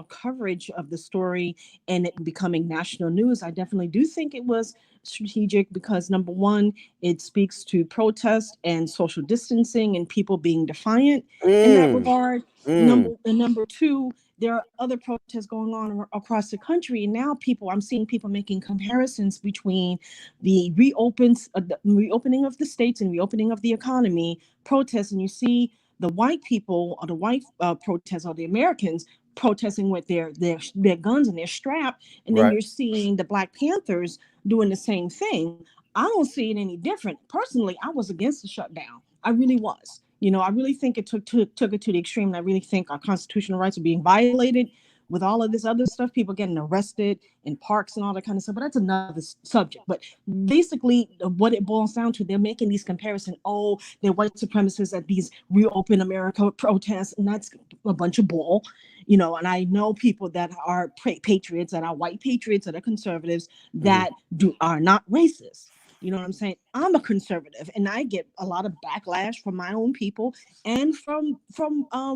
coverage of the story and it becoming national news. I definitely do think it was strategic because, number one, it speaks to protest and social distancing and people being defiant in that Mm, regard. mm. Number two, there are other protests going on across the country, and now I'm seeing people making comparisons between the reopening of the states and reopening of the economy protests, and you see the white people or the white protests or the Americans protesting with their guns and their strap, and then Right. you're seeing the Black Panthers doing the same thing. I don't see it any different. Personally, I was against the shutdown. I really was. I really think it took it to the extreme. And I really think our constitutional rights are being violated with all of this other stuff, people getting arrested in parks and all that kind of stuff. But that's another subject. But basically, what it boils down to, they're making these comparisons. Oh, they're white supremacists at these reopen America protests, and that's a bunch of bull. And I know people that are patriots, that are white patriots, that are conservatives, Mhm. that are not racist. You know what I'm saying? I'm a conservative, and I get a lot of backlash from my own people and from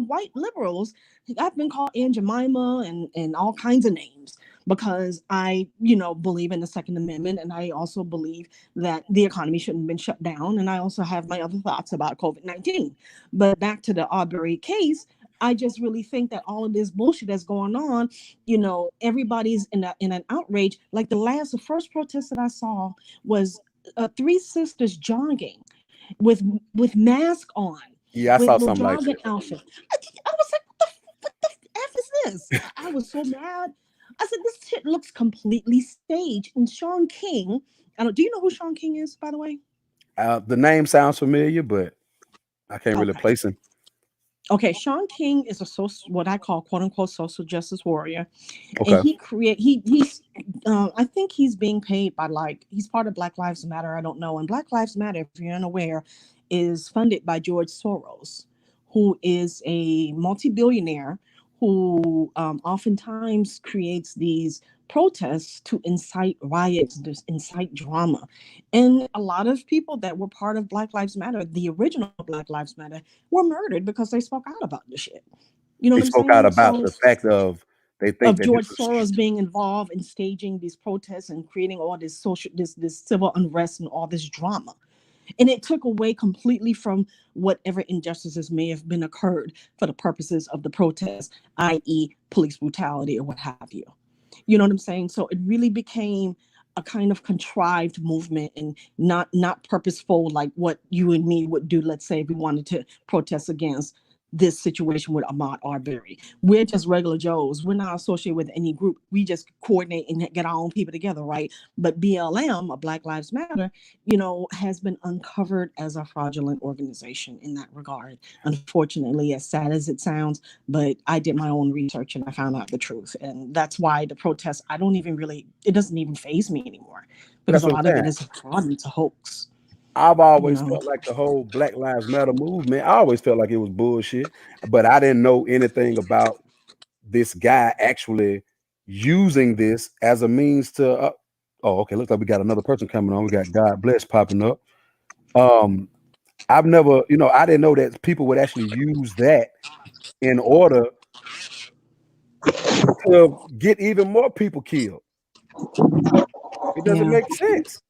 white liberals. I've been called Aunt Jemima and all kinds of names because I, believe in the Second Amendment, and I also believe that the economy shouldn't have been shut down. And I also have my other thoughts about COVID-19. But back to the Arbery case, I just really think that all of this bullshit that's going on, everybody's in an outrage. Like the first protest that I saw was three sisters jogging with mask on, Yeah, I with saw little something like jogging that. outfit. I was like, what the F is this? I was so mad. I said, this shit looks completely staged. And Sean King, do you know who Sean King is, by the way? The name sounds familiar, but I can't really Okay. place him. Okay, Sean King is what I call quote unquote social justice warrior, and Okay. he's I think he's being paid by, like, he's part of Black Lives Matter. I don't know, and Black Lives Matter, if you're unaware, is funded by George Soros, who is a multi-billionaire who oftentimes creates these protests to incite riots, to incite drama, and a lot of people that were part of Black Lives Matter, the original Black Lives Matter, were murdered because they spoke out about this shit. You know They what I'm spoke out saying? about So, the fact of they think of that this George was Soros being involved in staging these protests and creating all this this civil unrest and all this drama. And it took away completely from whatever injustices may have been occurred for the purposes of the protest, i.e., police brutality or what have you. You know what I'm saying? So it really became a kind of contrived movement and not purposeful, like what you and me would do. Let's say if we wanted to protest against this situation with Ahmaud Arbery. We're just regular Joes. We're not associated with any group. We just coordinate and get our own people together, right? But BLM, or Black Lives Matter, has been uncovered as a fraudulent organization in that regard. Unfortunately, as sad as it sounds, but I did my own research and I found out the truth. And that's why the protests, it doesn't even faze me anymore because that's a what I'm lot of saying. it is a fraud, it's a hoax. I've you always know. felt like the whole Black Lives Matter movement, I always felt like it was bullshit, but I didn't know anything about this guy actually using this as a means to. Oh, okay. Looks like we got another person coming on. We got God Bless popping up. Um, I've never, I didn't know that people would actually use that in order to get even more people killed. It doesn't Yeah, make sense.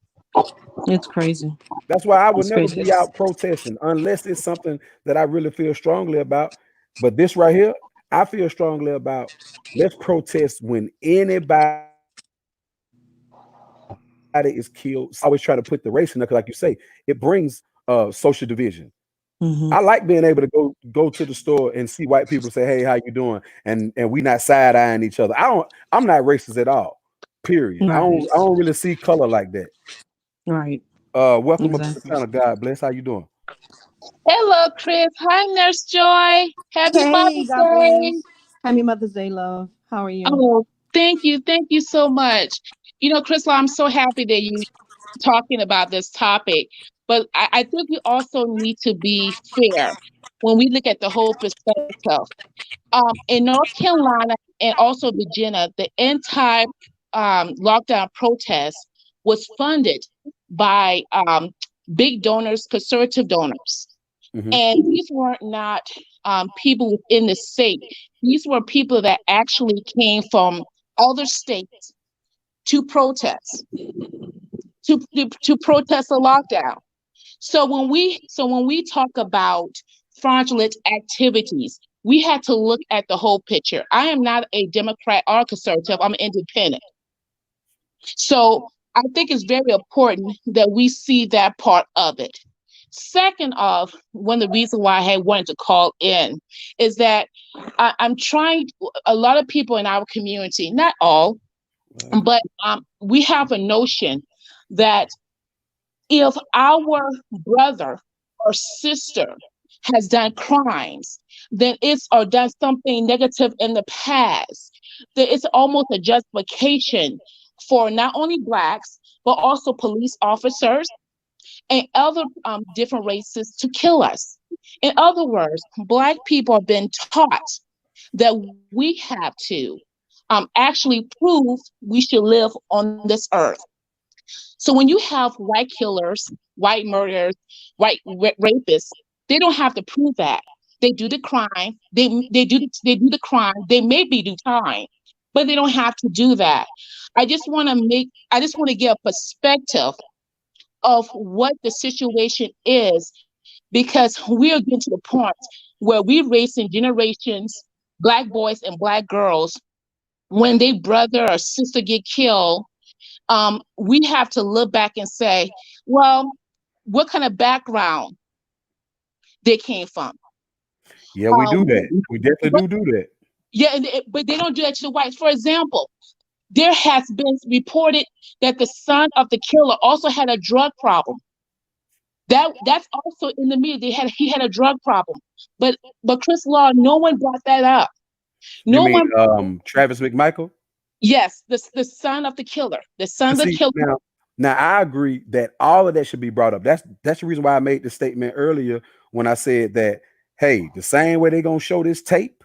it's crazy. That's why I would It's never crazy. be out protesting unless it's something that I really feel strongly about. But this right here, I feel strongly about. Let's protest when anybody is killed. Always try to put the race in there, 'cause like you say, it brings social division. Hmm. I like being able to go to the store and see white people say, "Hey, how you doing?" and we not side eyeing each other. I'm not racist at all. Period. Right. I don't really see color like that. Right. Welcome up to the Exactly. panel. God bless. How you doing? Hello, Chris. Hi, Nurse Joy. Happy Hey, Mother's God Day. bless. Happy Mother's Day, love. How are you? Oh, thank you. Thank you so much. Chris, I'm so happy that you talking about this topic. But I think we also need to be fair when we look at the whole perspective. In North Carolina and also Virginia, the anti lockdown protest was funded by big donors, conservative donors. Hmm. And these were not people within the state. These were people that actually came from other states to protest, to protest a lockdown. So when we talk about fraudulent activities, we had to look at the whole picture. I am not a Democrat or conservative. I'm independent. So I think it's very important that we see that part of it. Second of one of the reasons why I had wanted to call in is that I'm trying. A lot of people in our community, not all, but we have a notion that if our brother or sister has done crimes, then it's or done something negative in the past, that it's almost a justification for not only blacks but also police officers and other different races to kill us. In other words, black people have been taught that we have to actually prove we should live on this earth. So when you have white killers, white murderers, white rapists, they don't have to prove that. They do the crime. They do the crime. They maybe do time, but they don't have to do that. I just want to give a perspective of what the situation is because we are getting to the point where we're raising generations, black boys and black girls, when their brother or sister get killed, we have to look back and say, well, what kind of background they came from. Yeah, we do Um, that. We definitely but do that. yeah, but they don't do that to the whites. For example, there has been reported that the son of the killer also had a drug problem. That's also in the media. He had a drug problem, but Chris Law, no one brought that up. You No mean one. Travis McMichael? Yes, the son of the killer, the son But of the see killer. now I agree that all of that should be brought up. That's the reason why I made the statement earlier when I said that, hey, the same way they're gonna show this tape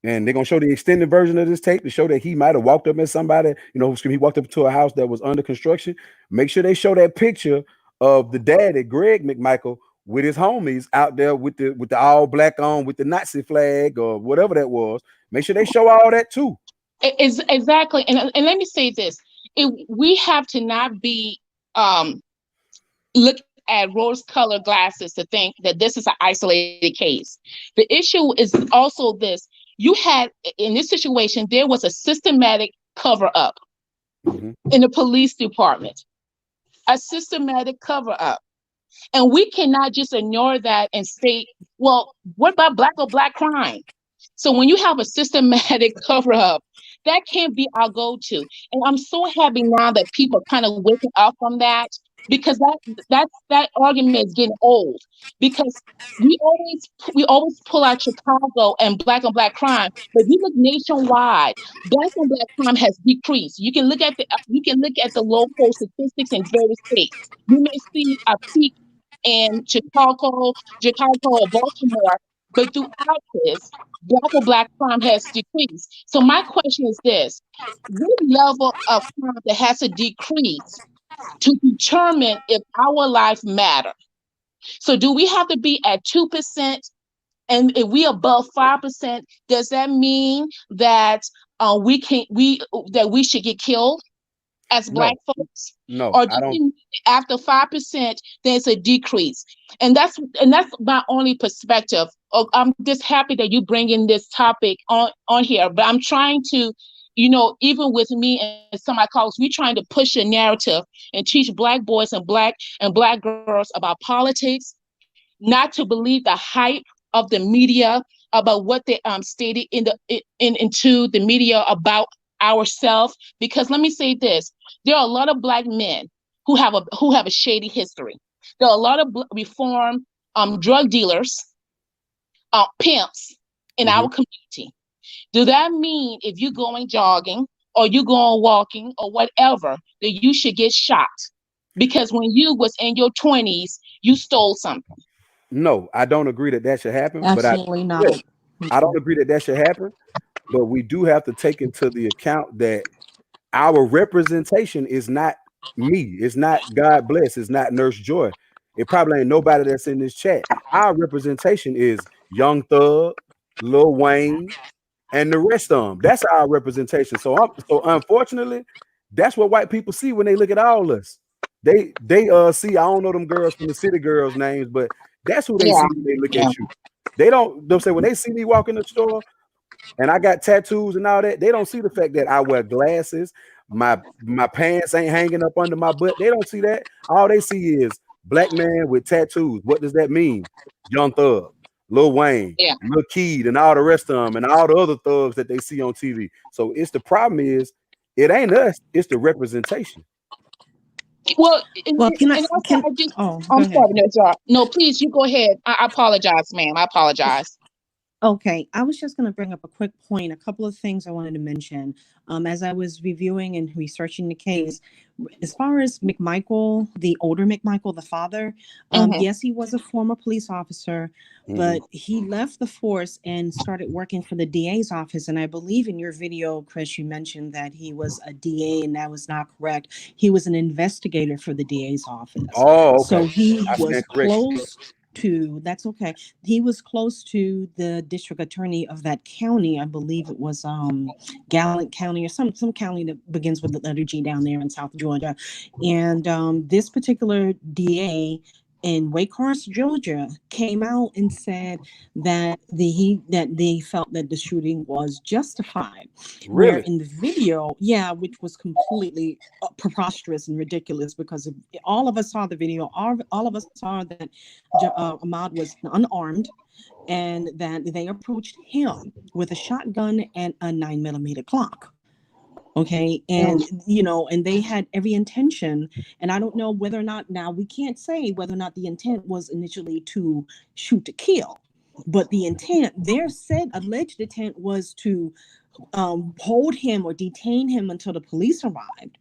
and they're gonna show the extended version of this tape to show that he might have walked up at somebody, he walked up to a house that was under construction. Make sure they show that picture of the daddy, Greg McMichael, with his homies out there with the all black on with the Nazi flag or whatever that was. Make sure they show all that too. Is exactly, and let me say this: we have to not be look at rose-colored glasses to think that this is an isolated case. The issue is also this: you had in this situation there was a systematic cover-up Mhm. in the police department, a systematic cover-up. And we cannot just ignore that and state, well, what about black or black crime? So when you have a systematic cover up, that can't be our go to. And I'm so happy now that people are kind of waking up from that. because that argument is getting old. Because we always pull out Chicago and black crime, but if you look nationwide, black on black crime has decreased. You can look at the local statistics in various states. You may see a peak in Chicago or Baltimore, but throughout this, black crime has decreased. So my question is this: what level of crime that has to decrease to determine if our life matter? So do we have to be at 2%? And if we above 5%, does that mean that we should get killed as Black No, folks? no, Or do I don't. you, after 5%, there's a decrease? And that's my only perspective. I'm just happy that you bring in this topic on here, but I'm trying to, even with me and some of my colleagues, we're trying to push a narrative and teach Black boys and black girls about politics, not to believe the hype of the media about what they stated into the media about ourselves. Because let me say this: there are a lot of Black men who have a shady history. There are a lot of reformed drug dealers, pimps in our community. Do that mean if you're going jogging or you going walking or whatever, that you should get shot because when you was in your 20s, you stole something? No, I don't agree that should happen. Absolutely not. Yeah, I don't agree that should happen. But we do have to take into the account that our representation is not me. It's not God bless. It's not Nurse Joy. It probably ain't nobody that's in this chat. Our representation is Young Thug, Lil Wayne, and the rest of them. That's our representation. So unfortunately, that's what white people see when they look at all us. They see, I don't know them girls from the city girls names, but that's who they see when they look at you. They'll say when they see me walk in the store and I got tattoos and all that, they don't see the fact that I wear glasses, my pants ain't hanging up under my butt. They don't see that. All they see is Black man with tattoos. What does that mean? Young Thug, Lil Wayne, Lil Keed, and all the rest of them, and all the other thugs that they see on TV. So the problem is, it ain't us, it's the representation. Well, can I? I'm sorry, no, please, you go ahead. I apologize, ma'am. I apologize. Okay, I was just going to bring up a quick point, a couple of things I wanted to mention. As I was reviewing and researching the case, as far as McMichael, the older McMichael, the father, yes, he was a former police officer, but he left the force and started working for the DA's office. And I believe in your video, Chris, you mentioned that he was a DA, and that was not correct. He was an investigator for the DA's office. Oh, okay. So he was close to, that's okay. He was close to the district attorney of that county. I believe it was Gallant County or some county that begins with the letter G down there in South Georgia. And this particular DA in Waycross, Georgia, came out and said that they felt that the shooting was justified. Really? Where in the video, which was completely preposterous and ridiculous, because all of us saw the video. All of us saw that Ahmaud was unarmed, and that they approached him with a shotgun and a 9mm Glock. Okay. And, and they had every intention. And I don't know whether or not, now we can't say whether or not the intent was initially to shoot to kill, but the intent, their alleged intent was to hold him or detain him until the police arrived.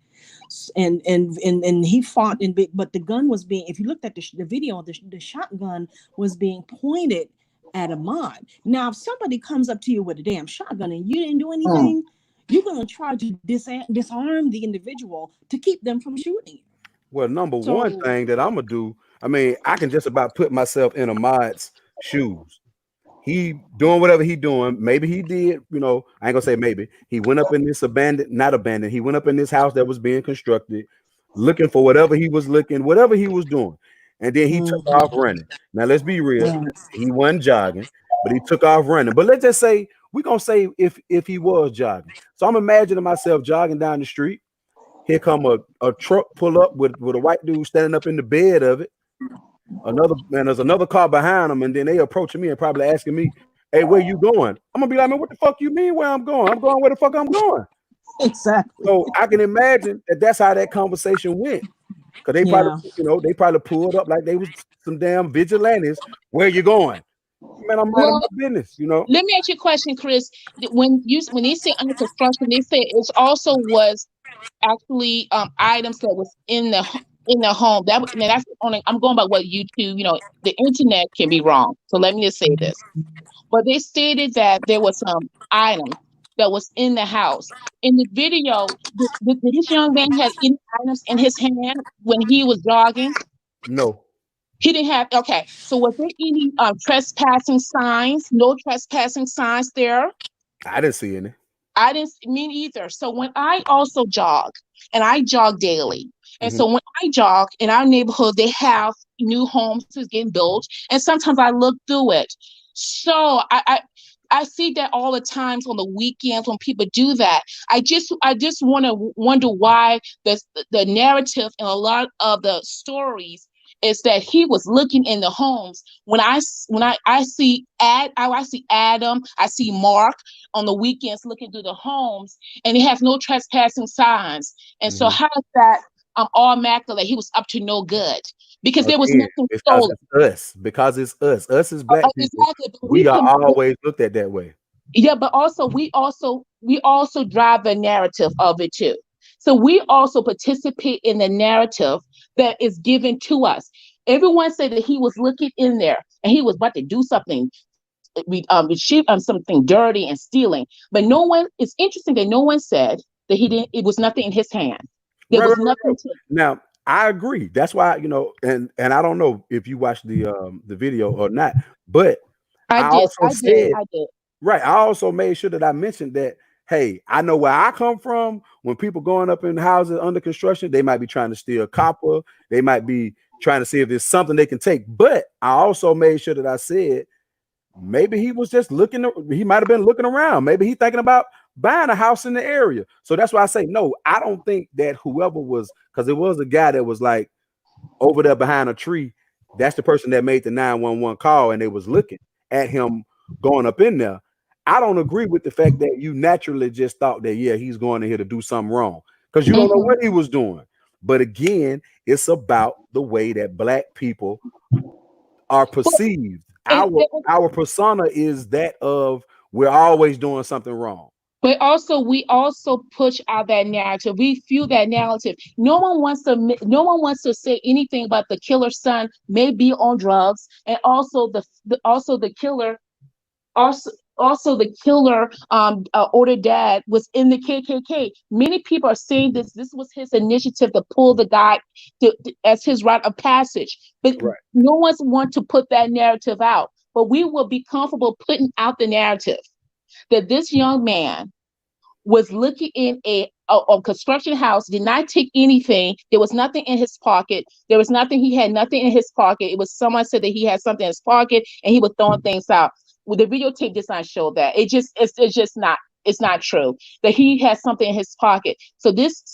And he fought, but the gun was being, if you looked at the video, the shotgun was being pointed at Ahmaud. Now, if somebody comes up to you with a damn shotgun and you didn't do anything, you're going to try to disarm the individual to keep them from shooting you. Well, one thing that I'm going to do, I mean, I can just about put myself in Ahmaud's shoes. He doing whatever he doing. Maybe he did, I ain't going to say maybe. He went up in this he went up in this house that was being constructed, looking for whatever he was doing. And then he took off running. Now, let's be real. He wasn't jogging, but he took off running. But let's just say, we're going to say if he was jogging. So I'm imagining myself jogging down the street. Here come a truck pull up with a white dude standing up in the bed of it. There's another car behind him, and then they approaching me and probably asking me, "Hey, where you going?" I'm gonna be like, "Man, what the fuck you mean where I'm going? I'm going where the fuck I'm going." Exactly. So I can imagine that's how that conversation went. Cause they Yeah. probably, they probably pulled up like they was some damn vigilantes. Where you going? Man, I'm minding Well, my business, let me ask you a question, Chris. When they say under construction, they say it also was actually items that was in the home. Now that's only I'm going by what YouTube. The internet can be wrong. So let me just say this. But they stated that there was some item that was in the house. In the video, did this young man have any items in his hand when he was jogging? No, He didn't have. Okay, so was there any trespassing signs? No trespassing signs there. I didn't see any. I didn't mean either. So when I also jog, and I jog daily, and Mhm. so when I jog in our neighborhood, they have new homes that's getting built, and sometimes I look through it. So I see that all the times on the weekends when people do that. I just want to wonder why the narrative in a lot of the stories is that he was looking in the homes. When I see I see Adam, I see Mark on the weekends looking through the homes, and he has no trespassing signs. And so Mhm. how is that automatically that he was up to no good? Because there was Again, nothing because stolen. it's us. Because it's us. Us as black people, Exactly. But we are always looked at that way. yeah, but also we also drive the narrative of it too. So we also participate in the narrative that is given to us. Everyone said that he was looking in there and he was about to do something, something dirty and stealing. But no one. It's interesting that no one said that he didn't. It was nothing in his hand. There Right, right, was right, nothing right. to. Now, I agree. That's why, and I don't know if you watched the video or not, but I I did. also I did. said, I did. right, I also made sure that I mentioned that, hey, I know where I come from. When people going up in houses under construction, they might be trying to steal copper. They might be trying to see if there's something they can take. But I also made sure that I said maybe he was just looking, he might have been looking around. Maybe he thinking about buying a house in the area. So that's why I say no, I don't think that whoever was, because it was a guy that was like over there behind a tree. That's the person that made the 911 call, and they was looking at him going up in there. I don't agree with the fact that you naturally just thought that, yeah, he's going in here to do something wrong, because you don't know Mhm. what he was doing. But again, it's about the way that black people are But perceived. and, Our persona is that of we're always doing something wrong. But also, we also push out that narrative. We fuel that narrative. No one wants to say anything about the killer's son may be on drugs, and also the killer also the killer older dad was in the KKK. Many people are saying this was his initiative to pull the guy as his rite of passage, but Right. no one's want to put that narrative out. But we will be comfortable putting out the narrative that this young man was looking in a construction house, did not take anything. There was nothing in his pocket. There was nothing. He had nothing in his pocket. It was someone said that he had something in his pocket and he was throwing things out. Well, the videotape does not show that. It's just not. It's not true that he has something in his pocket. So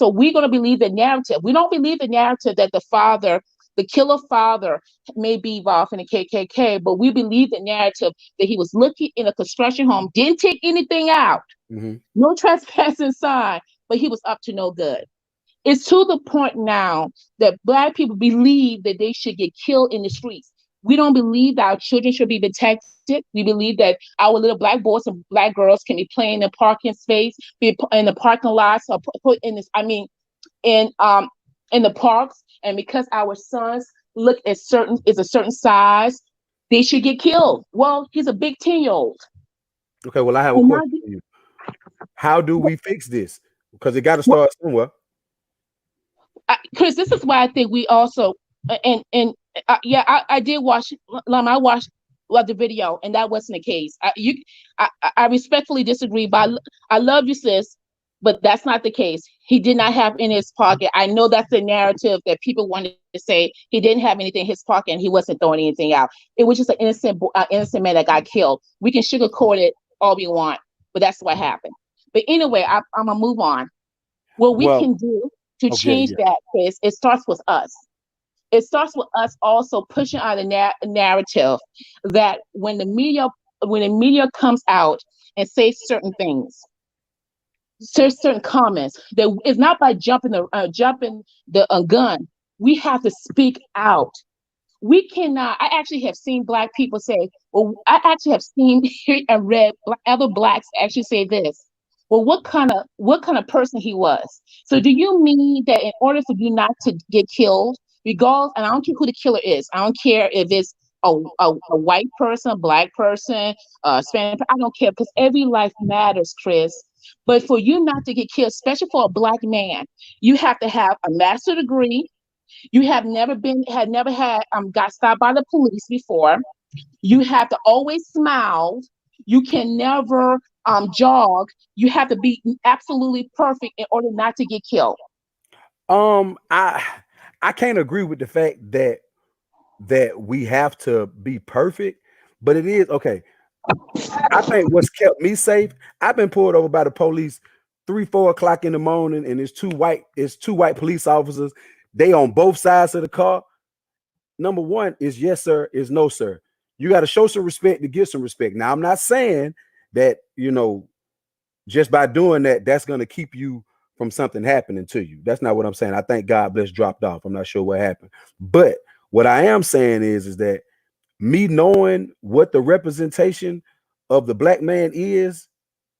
we're going to believe the narrative. We don't believe the narrative that the killer father, may be involved in the KKK, but we believe the narrative that he was looking in a construction home, didn't take anything out, Mm-hmm. no trespassing sign, but he was up to no good. It's to the point now that black people believe that they should get killed in the streets. We don't believe that our children should be protected. We believe that our little black boys and black girls can be playing in the parking space, be in the parking lots, or put in this. I mean, in the parks. And because our sons look at a certain size, they should get killed. Well, he's a big 10-year-old. Okay, well, I have a And now, question for you. How do we fix this? Because it got to start somewhere. Chris, this is why I think we also and yeah, I did watch. I watched the video, and that wasn't the case. I respectfully disagree, but I love you, sis, but that's not the case. He did not have in his pocket. I know that's the narrative that people wanted to say. He didn't have anything in his pocket, and he wasn't throwing anything out. It was just an innocent man that got killed. We can sugarcoat it all we want, but that's what happened. But anyway, I'm gonna move on. What we Well, can do to okay, change yeah. that, Chris, it starts with us. It starts with us also pushing out a narrative that when the media comes out and says certain things, says certain comments, that it's not by jumping the gun. We have to speak out. We cannot. I actually have seen Black people say, well, I actually have seen and read other Blacks actually say this. Well, what kind of person he was. So do you mean that in order for you not to get killed, regardless, and I don't care who the killer is, I don't care if it's a white person, a Black person, Spanish, I don't care, because every life matters, Chris. But for you not to get killed, especially for a Black man, you have to have a master's degree. You have never had got stopped by the police before. You have to always smile. You can never jog. You have to be absolutely perfect in order not to get killed. I can't agree with the fact that we have to be perfect, but it is okay. I think what's kept me safe, I've been pulled over by the police 3-4 o'clock in the morning, and it's two white police officers. They on both sides of the car. Number one is yes, sir, is no, sir. You got to show some respect to get some respect. Now, I'm not saying that, just by doing that, that's going to keep you from something happening to you. That's not what I'm saying. I think God bless dropped off. I'm not sure what happened. But what I am saying is that me knowing what the representation of the Black man is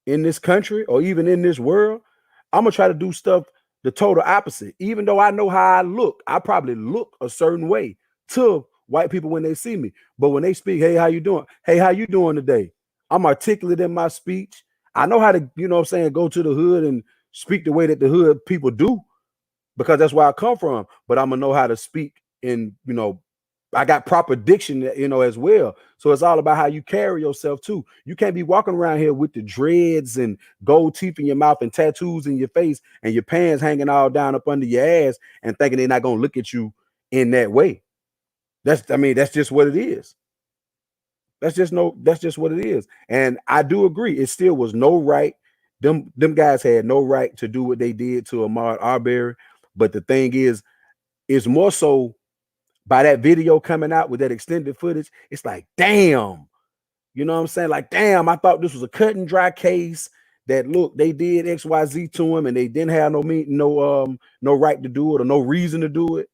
in this country or even in this world, I'm going to try to do stuff the total opposite. Even though I know how I look, I probably look a certain way to white people when they see me. But when they speak, hey, how you doing? Hey, how you doing today? I'm articulate in my speech. I know how to, go to the hood and speak the way that the hood people do, because that's where I come from. But I'm gonna know how to speak in, I got proper diction, as well. So it's all about how you carry yourself too. You can't be walking around here with the dreads and gold teeth in your mouth and tattoos in your face and your pants hanging all down up under your ass and thinking they're not gonna look at you in that way. That's just what it is. That's just what it is. And I do agree, it still was no right. Them guys had no right to do what they did to Ahmaud Arbery. But the thing is more so by that video coming out with that extended footage, it's like, damn, you know what I'm saying? Like, damn, I thought this was a cut and dry case that, look, they did XYZ to him and they didn't have no right to do it or no reason to do it.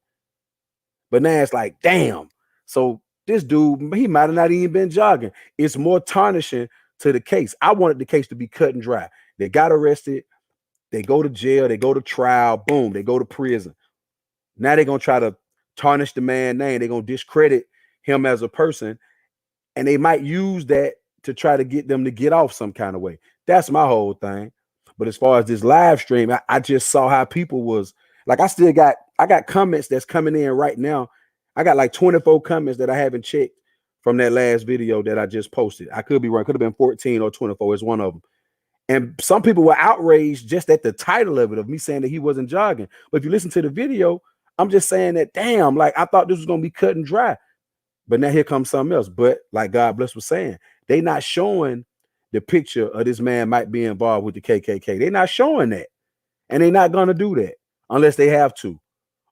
But now it's like, damn. So this dude, he might have not even been jogging. It's more tarnishing to the case. I wanted the case to be cut and dry. They got arrested, they go to jail, they go to trial, boom, they go to prison. Now they're gonna try to tarnish the man's name. They're gonna discredit him as a person, and they might use that to try to get them to get off some kind of way. That's my whole thing. But as far as this live stream, I just saw how people was like, I got comments that's coming in right now. I got like 24 comments that I haven't checked from that last video that I just posted. I could be wrong. Could have been 14 or 24. It's one of them. And some people were outraged just at the title of it, of me saying that he wasn't jogging. But if you listen to the video, I'm just saying that, damn, like I thought this was going to be cut and dry. But now here comes something else. But like God bless was saying, they not showing the picture of this man might be involved with the KKK. They're not showing that. And they're not going to do that unless they have to.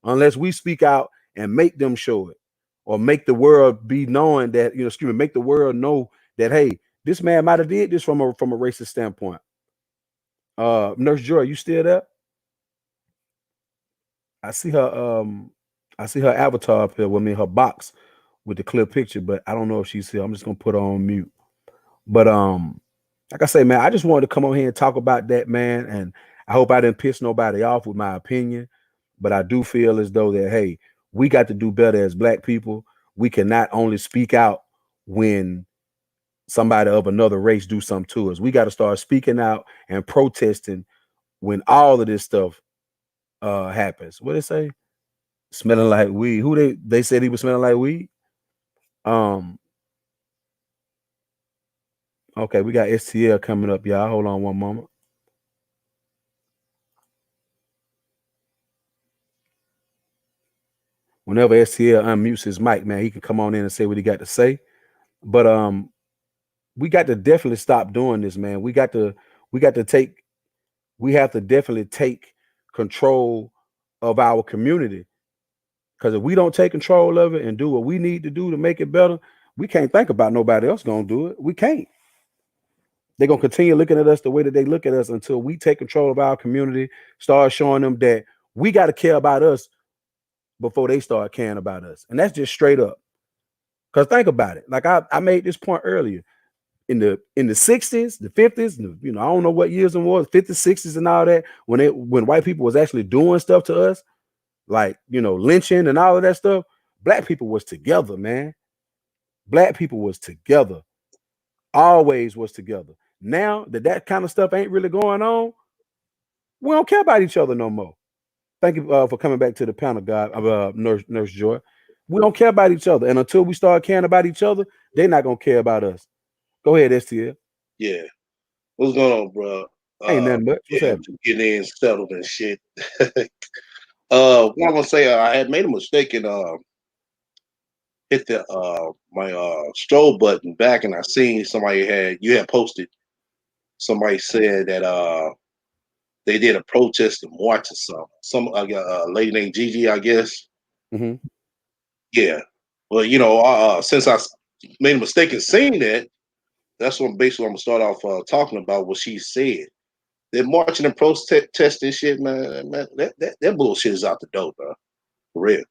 Unless we speak out and make them show it, or make the world be knowing that, make the world know that, hey, this man might have did this from a racist standpoint. Nurse Joy, you still there? I see her avatar up here with me, her box with the clear picture, but I don't know if she's here. I'm just gonna put her on mute. But like I say, man, I just wanted to come on here and talk about that, man. And I hope I didn't piss nobody off with my opinion. But I do feel as though that, hey, we got to do better as Black people. We can not only speak out when somebody of another race do something to us. We got to start speaking out and protesting when all of this stuff happens. What they say? Smelling like weed. Who they said he was smelling like weed? Okay, we got STL coming up, y'all. Hold on one moment. Whenever STL unmutes his mic, man, he can come on in and say what he got to say. But we got to definitely stop doing this, man. We have to definitely take control of our community. Because if we don't take control of it and do what we need to do to make it better, we can't think about nobody else gonna do it. We can't. They're gonna continue looking at us the way that they look at us until we take control of our community, start showing them that we got to care about us before they start caring about us. And that's just straight up. Because think about it. Like I made this point earlier. In the 60s, the 50s, you know, I don't know what years it was, 50s, 60s, and all that, when white people was actually doing stuff to us, like, you know, lynching and all of that stuff, black people was together, man. Black people was together. Always was together. Now that kind of stuff ain't really going on, we don't care about each other no more. Thank you for coming back to the panel, God, Nurse Joy. We don't care about each other. And until we start caring about each other, they're not going to care about us. Go ahead, STL. Yeah. What's going on, bro? Ain't nothing much. What's happening? Getting in settled and shit. What I'm gonna say, I had made a mistake and hit the my stroll button back, and I seen you had posted. Somebody said that they did a protest and march or something. Some lady named Gigi, I guess. Mm-hmm. Yeah. Well, you know, since I made a mistake in saying that, that's what basically I'm gonna start off talking about what she said. They're marching and protesting shit, man. That bullshit is out the door, bro. For real.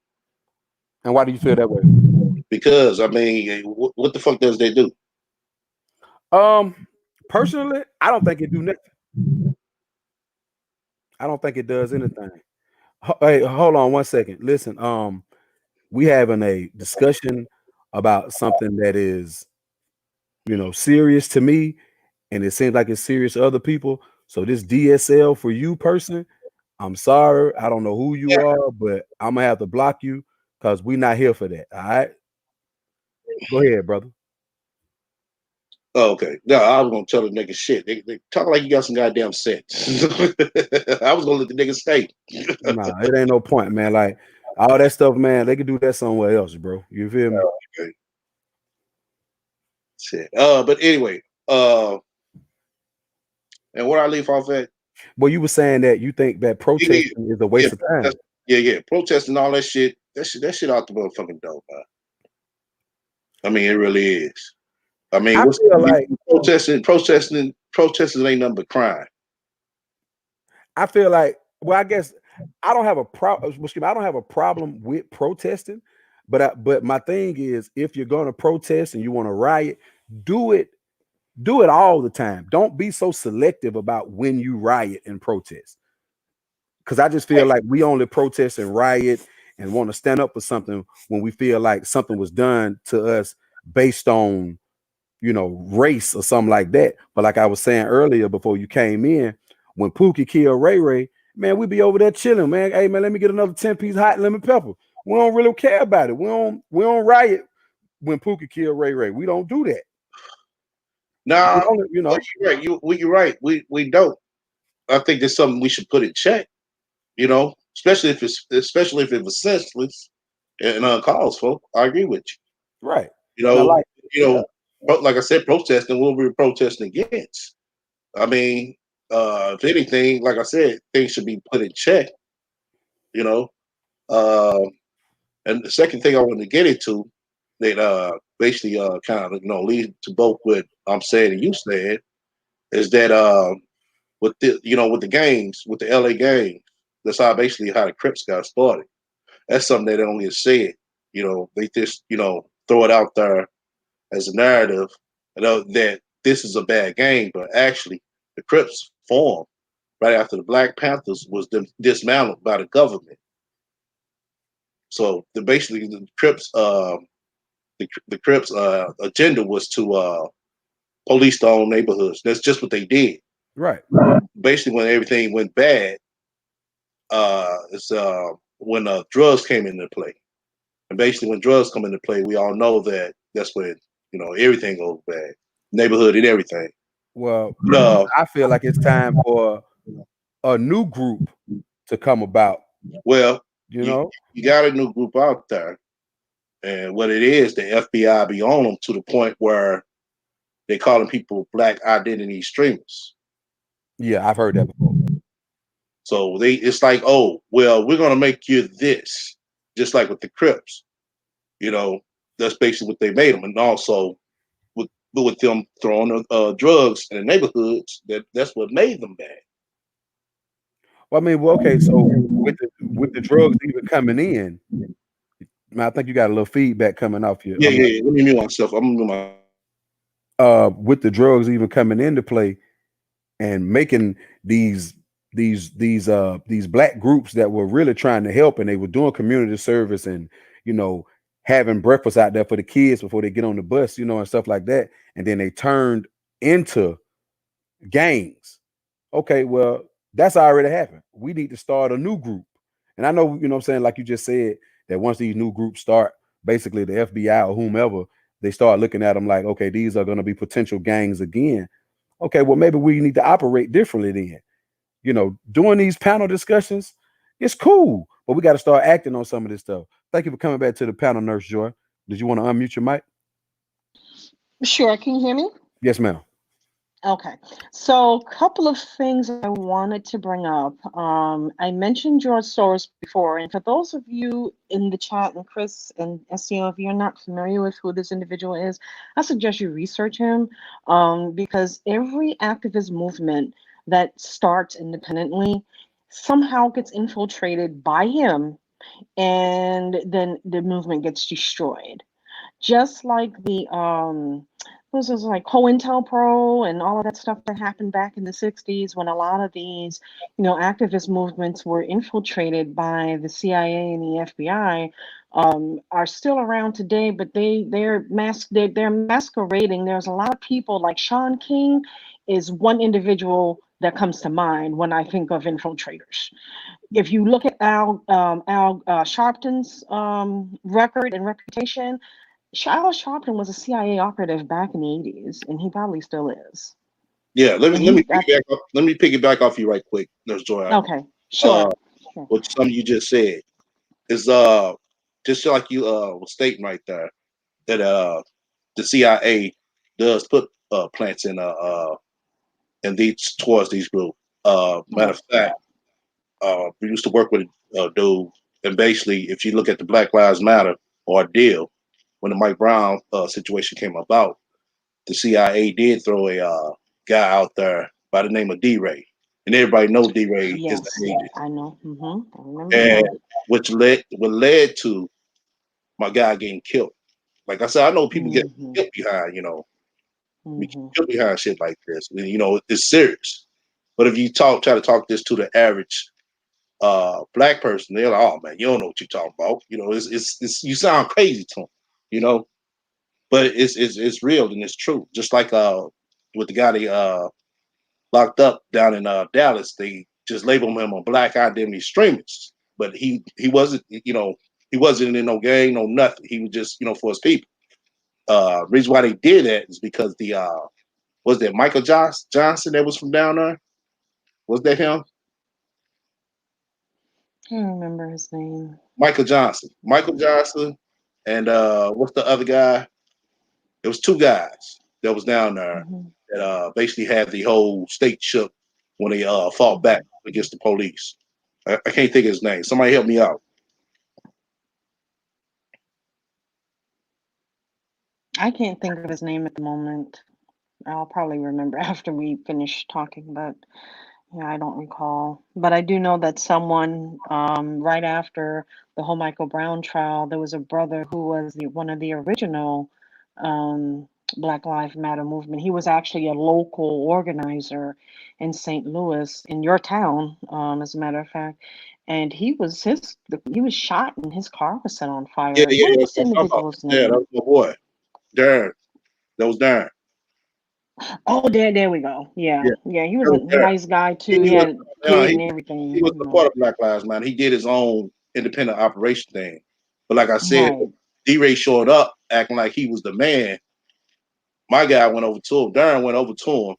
And why do you feel that way? Because I mean, what the fuck does they do? Personally, I don't think it do nothing. I don't think it does anything. Hey, hold on one second. Listen, we having a discussion about something that is, you know, serious to me, and it seems like it's serious to other people. So this DSL for you person, I'm sorry, I don't know who you are, but I'm gonna have to block you because we're not here for that. All right. Go ahead, brother. Oh, okay. No, I was gonna tell the nigga shit. They talk like you got some goddamn sense. I was gonna let the nigga stay. Nah, it ain't no point, man. Like all that stuff, man, they could do that somewhere else, bro. You feel me? Okay. Shit. But anyway, and where I leave off at. Well, you were saying that you think that protesting is a waste of time. Yeah. Protesting all that shit. That shit out the motherfucking door, man. I mean, it really is. I mean, I feel like protesting ain't nothing but crime. I feel like, well, I guess I don't have a problem. I don't have a problem with protesting, but my thing is, if you're going to protest and you want to riot, do it all the time. Don't be so selective about when you riot and protest. Because I just feel like we only protest and riot and want to stand up for something when we feel like something was done to us based on, you know, race or something like that. But like I was saying earlier before you came in, when Pookie killed Ray Ray, man, we be over there chilling, man. Hey, man, let me get another 10-piece hot lemon pepper. We don't really care about it. We don't riot when Pookie killed Ray Ray. We don't do that. Nah, you know, you're right. You're right. We don't. I think there's something we should put in check. You know, especially if it was senseless and uncalled for. I agree with you. Right. You know, like I said, protesting what we're protesting against. I mean, if anything, like I said, things should be put in check. You know, and the second thing I want to get into that basically kind of lead to both what I'm saying and you said is that with the games, with the LA games, that's how the Crips got started. That's something that only is said. You know, they just throw it out there as a narrative, that this is a bad game, but actually the Crips formed right after the Black Panthers was dismantled by the government. So the Crips, the Crips agenda was to police their own neighborhoods. That's just what they did. Right. Basically, when everything went bad, it's when drugs came into play. And basically, when drugs come into play, we all know that that's when everything goes bad, neighborhood and everything. Well, I feel like it's time for a new group to come about. Well, you got a new group out there, and what it is, the FBI be on them to the point where they calling people black identity extremists. Yeah, I've heard that before. So it's like, oh, well, we're gonna make you this, just like with the Crips. That's basically what they made them, and also with them throwing drugs in the neighborhoods, that's what made them bad. Well, I mean, well, okay, so with the drugs even coming in, man, I think you got a little feedback coming off you. Yeah, yeah, yeah. Let me mute myself. I'm gonna mute With the drugs even coming into play and making these these black groups that were really trying to help, and they were doing community service, and you know, having breakfast out there for the kids before they get on the bus, you know, and stuff like that, and then they turned into gangs. Okay, well, that's already happened. We need to start a new group. And I know, you know what I'm saying, like you just said, that once these new groups start, basically the FBI or whomever, they start looking at them like, okay, these are going to be potential gangs again. Okay, well, maybe we need to operate differently then. You know, doing these panel discussions, it's cool, but we got to start acting on some of this stuff. Thank you for coming back to the panel, Nurse Joy. Did you want to unmute your mic? Sure, can you hear me? Yes, ma'am. Okay, so a couple of things I wanted to bring up. I mentioned George Soros before, and for those of you in the chat, and Chris and SEO, if you're not familiar with who this individual is, I suggest you research him, because every activist movement that starts independently somehow gets infiltrated by him, and then the movement gets destroyed. Just like the this is like COINTELPRO and all of that stuff that happened back in the 60s, when a lot of these, activist movements were infiltrated by the CIA and the FBI, are still around today, but they're masquerading. There's a lot of people like Sean King is one individual that comes to mind when I think of infiltrators. If you look at Al Sharpton's record and reputation, Al Sharpton was a CIA operative back in the 80s, and he probably still is. Yeah, let me piggyback off you right quick, Nurse Joy. Okay, sure. What something you just said is just like you was stating right there, that the CIA does put plants in these towards these groups. Matter of fact, we used to work with a dude, and basically, if you look at the Black Lives Matter ordeal, when the Mike Brown situation came about, the CIA did throw a guy out there by the name of D-Ray, and everybody knows D-Ray is the agent. I know. I remember And that. what led to my guy getting killed. Like I said, I know people get killed behind, we get killed behind shit like this. It's serious. But if you try to talk this to the average black person, they're like, "Oh man, you don't know what you're talking about." It's you sound crazy to them, but it's real and it's true. Just like with the guy they locked up down in Dallas, they just labeled him a black identity extremist, but he wasn't, he wasn't in no gang, no nothing. He was just, for his people. Reason why they did that is because the was that Michael Johnson that was from down there? Was that him? I can't remember his name. Michael Johnson, and what's the other guy? It was two guys that was down there that basically had the whole state shook when they fought back against the police. I can't think of his name. Somebody help me out. I can't think of his name at the moment. I'll probably remember after we finish talking, but yeah, I don't recall. But I do know that someone, right after the whole Michael Brown trial, there was a brother who was one of the original Black Lives Matter movement. He was actually a local organizer in St. Louis, in your town, as a matter of fact. And he was shot and his car was set on fire. Yeah, What was the individual's name? Yeah, that was my boy. Darren. That was Darren. Oh, there we go. Yeah. He was a nice guy too. He had kid and everything. He was a part of Black Lives Matter. He did his own independent operation thing. But like I said, D-Ray showed up acting like he was the man. My guy went over to him. Darren went over to him,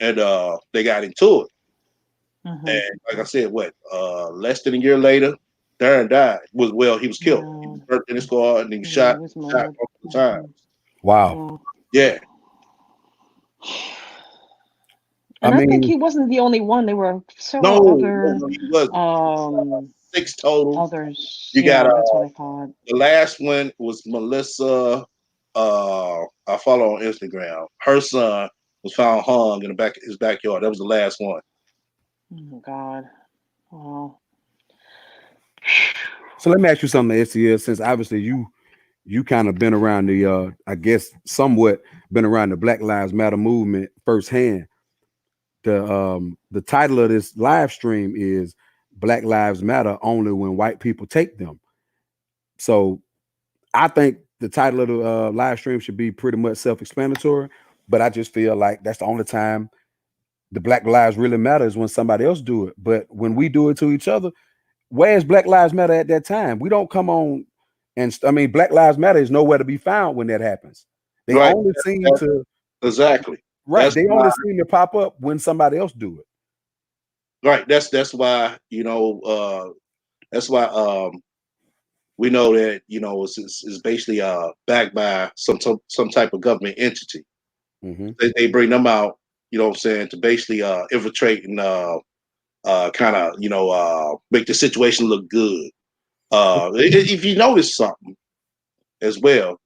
and they got into it. And like I said, less than a year later, Darren died. He was killed. He was hurt in his car and he shot multiple times. Wow. Yeah. And I think he wasn't the only one. There were several other he wasn't. 6 total. Others. You got that's what I thought. The last one was Melissa. I follow on Instagram. Her son was found hung in his backyard. That was the last one. Oh my God. Oh. So let me ask you something, STL, since obviously you kind of been around the I guess somewhat been around the Black Lives Matter movement firsthand. The title of this live stream is Black Lives Matter only when white people take them. So I think the title of the live stream should be pretty much self-explanatory, but I just feel like that's the only time the Black Lives really matter is when somebody else do it. But when we do it to each other, where's Black Lives Matter at that time? We don't come on and I mean, Black Lives Matter is nowhere to be found when that happens. They Right. only seem to Exactly. right. That's They why, only seem to pop up when somebody else do it. right. That's why, that's why we know that, it's basically backed by some type of government entity. Mm-hmm. They bring them out, you know what I'm saying, to basically infiltrate and kind of, make the situation look good. If you notice something as well,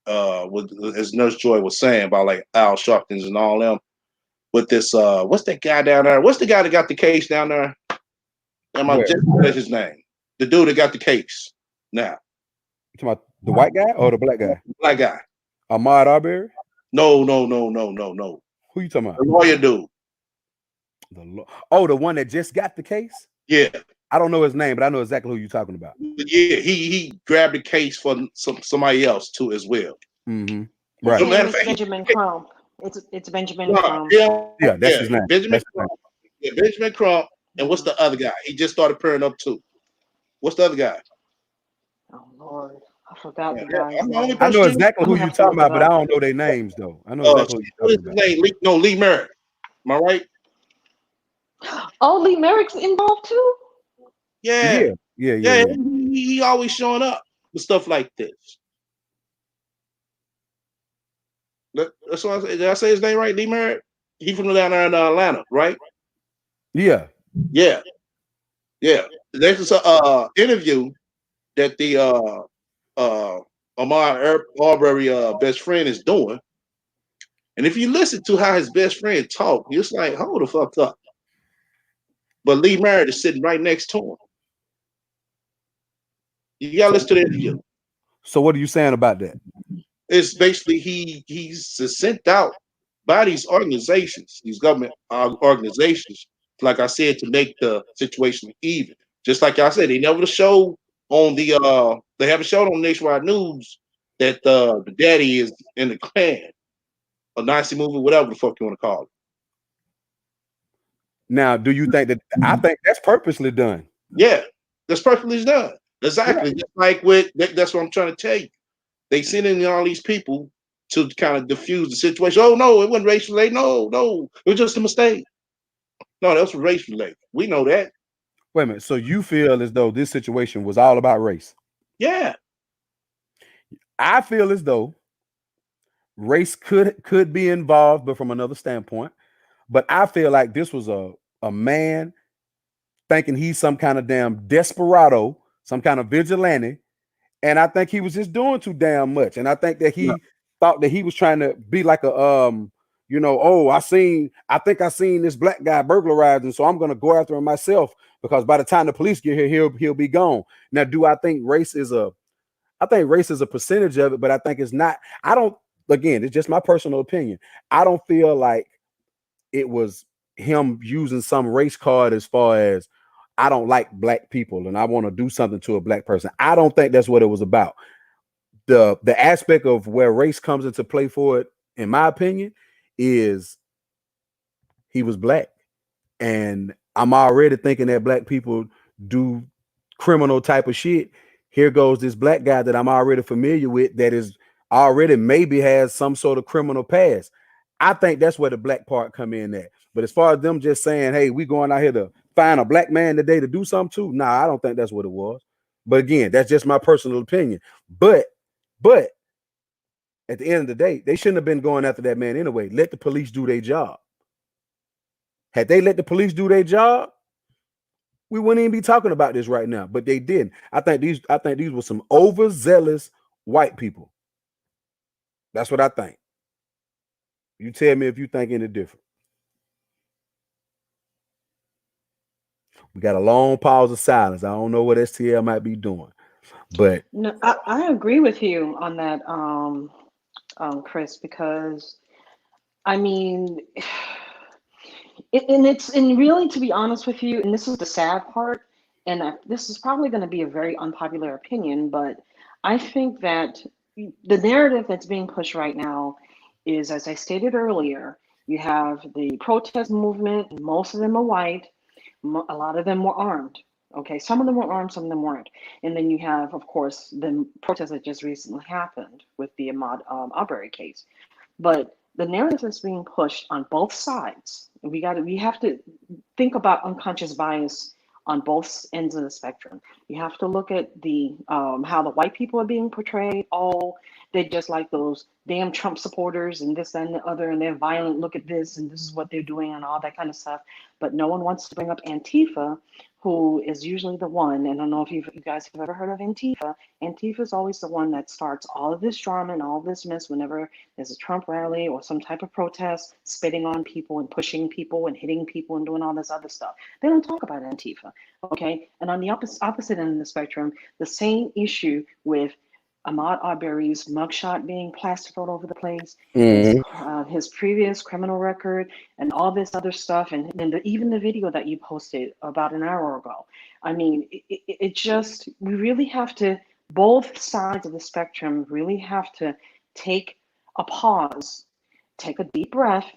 as Nurse Joy was saying about like Al Sharptons and all them, with this, what's that guy down there? What's the guy that got the case down there? And my Where? what's his name? The dude that got the case now. You talking about the white guy or the black guy? Black guy. Ahmaud Arbery? No. Who you talking about? The lawyer dude. The one that just got the case? Yeah. I don't know his name, but I know exactly who you're talking about. But yeah, he grabbed the case for somebody else too as well. Mm-hmm. His Right. name is Benjamin Crump. It's Benjamin Crump. Yeah, that's his name. Benjamin That's his Crump. Yeah, Benjamin Crump. And what's the other guy? He just started pairing up too. What's the other guy? Oh Lord, I forgot the Yeah, guy's I'm the only name. I know person- exactly who I'm you're gonna have to talking look it about, but I up. don't know their names though. I know exactly who What you're is talking his about. name? Lee Merritt. Am I right? Oh, Lee Merrick's involved too? Yeah. Yeah. He always showing up with stuff like this. That's what I say. Did I say his name right? Lee Merritt? He from down there in Atlanta, right? Yeah. Yeah. There's this interview that the Ahmaud Arbery best friend is doing. And if you listen to how his best friend talk, you're just like, hold the fuck up. But Lee Merritt is sitting right next to him. You gotta listen to the interview. So what are you saying about that? It's basically he's sent out by these organizations, these government organizations, like I said, to make the situation even. Just like I said, they never show on the they haven't showed on Nationwide News that the daddy is in the Klan, a Nazi movie, whatever the fuck you want to call it. Now, do you think that I think that's purposely done? Yeah, that's perfectly done. Exactly. Yeah. Just like that's what I'm trying to tell you. They send in all these people to kind of diffuse the situation. Oh no, it wasn't race related. No, it was just a mistake. No, that was race related. We know that. Wait a minute. So you feel as though this situation was all about race? Yeah. I feel as though race could be involved, but from another standpoint. But I feel like this was a man thinking he's some kind of damn desperado, some kind of vigilante. And I think he was just doing too damn much. And I think that he thought that he was trying to be like a I think I seen this black guy burglarizing, so I'm gonna go after him myself because by the time the police get here, he'll be gone. Now, do I think race is a percentage of it, but I think it's not. Again, it's just my personal opinion. I don't feel like it was him using some race card as far as I don't like black people and I want to do something to a black person. I don't think that's what it was about. The aspect of where race comes into play for it, in my opinion, is he was black. And I'm already thinking that black people do criminal type of shit. Here goes this black guy that I'm already familiar with that is already maybe has some sort of criminal past. I think that's where the black part come in at. But as far as them just saying, hey, we going out here to find a black man today to do something too, nah, I don't think that's what it was. But again, that's just my personal opinion. But at the end of the day, they shouldn't have been going after that man anyway. Let the police do their job. Had they let the police do their job, we wouldn't even be talking about this right now. But they didn't. I think these were some overzealous white people. That's what I think. You tell me if you think any different. We got a long pause of silence. I don't know what STL might be doing, but No, I agree with you on that, Chris, because I mean, and really, to be honest with you, and this is the sad part, and this is probably going to be a very unpopular opinion, but I think that the narrative that's being pushed right now is, as I stated earlier, you have the protest movement, and most of them are white, a lot of them were armed. Okay, some of them were armed, some of them weren't. And then you have, of course, the protest that just recently happened with the Ahmaud Arbery case. But the narrative that's being pushed on both sides, and we have to think about unconscious bias on both ends of the spectrum. You have to look at the how the white people are being portrayed. Oh, they're just like those damn Trump supporters and this that, and the other, and they're violent. Look at this, and this is what they're doing, and all that kind of stuff. But no one wants to bring up Antifa, who is usually the one. And I don't know if you guys have ever heard of Antifa. Antifa is always the one that starts all of this drama and all of this mess whenever there's a Trump rally or some type of protest, spitting on people and pushing people and hitting people and doing all this other stuff. They don't talk about Antifa, okay? And on the opposite end of the spectrum, the same issue with Ahmaud Arbery's mugshot being plastered all over the place, his previous criminal record, and all this other stuff, and even the video that you posted about an hour ago. I mean, it just, we really have to, both sides of the spectrum really have to take a pause, take a deep breath,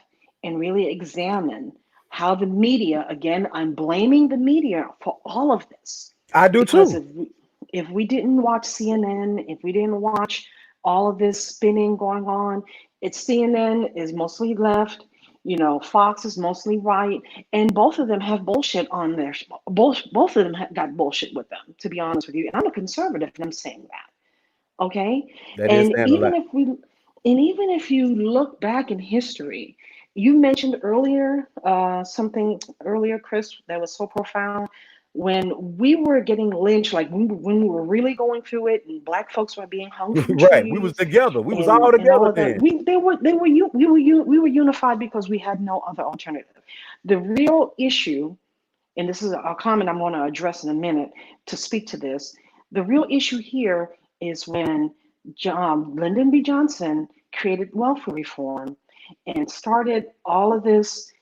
and really examine how the media, again, I'm blaming the media for all of this. I do Because too. if we didn't watch CNN, if we didn't watch all of this spinning going on, it's CNN is mostly left, you know, Fox is mostly right, and both of them have bullshit on their, both of them got bullshit with them, to be honest with you. And I'm a conservative and I'm saying that, okay? That is And saying a lot. even if you look back in history, you mentioned earlier something earlier, Chris, that was so profound. When we were getting lynched, like when we were really going through it, and black folks were being hung from Right. We was trees, together. We was all and all together of that, then. we were unified because we had no other alternative. The real issue, and this is a comment I'm going to address in a minute to speak to this. The real issue here is when Lyndon B. Johnson created welfare reform and started all of this.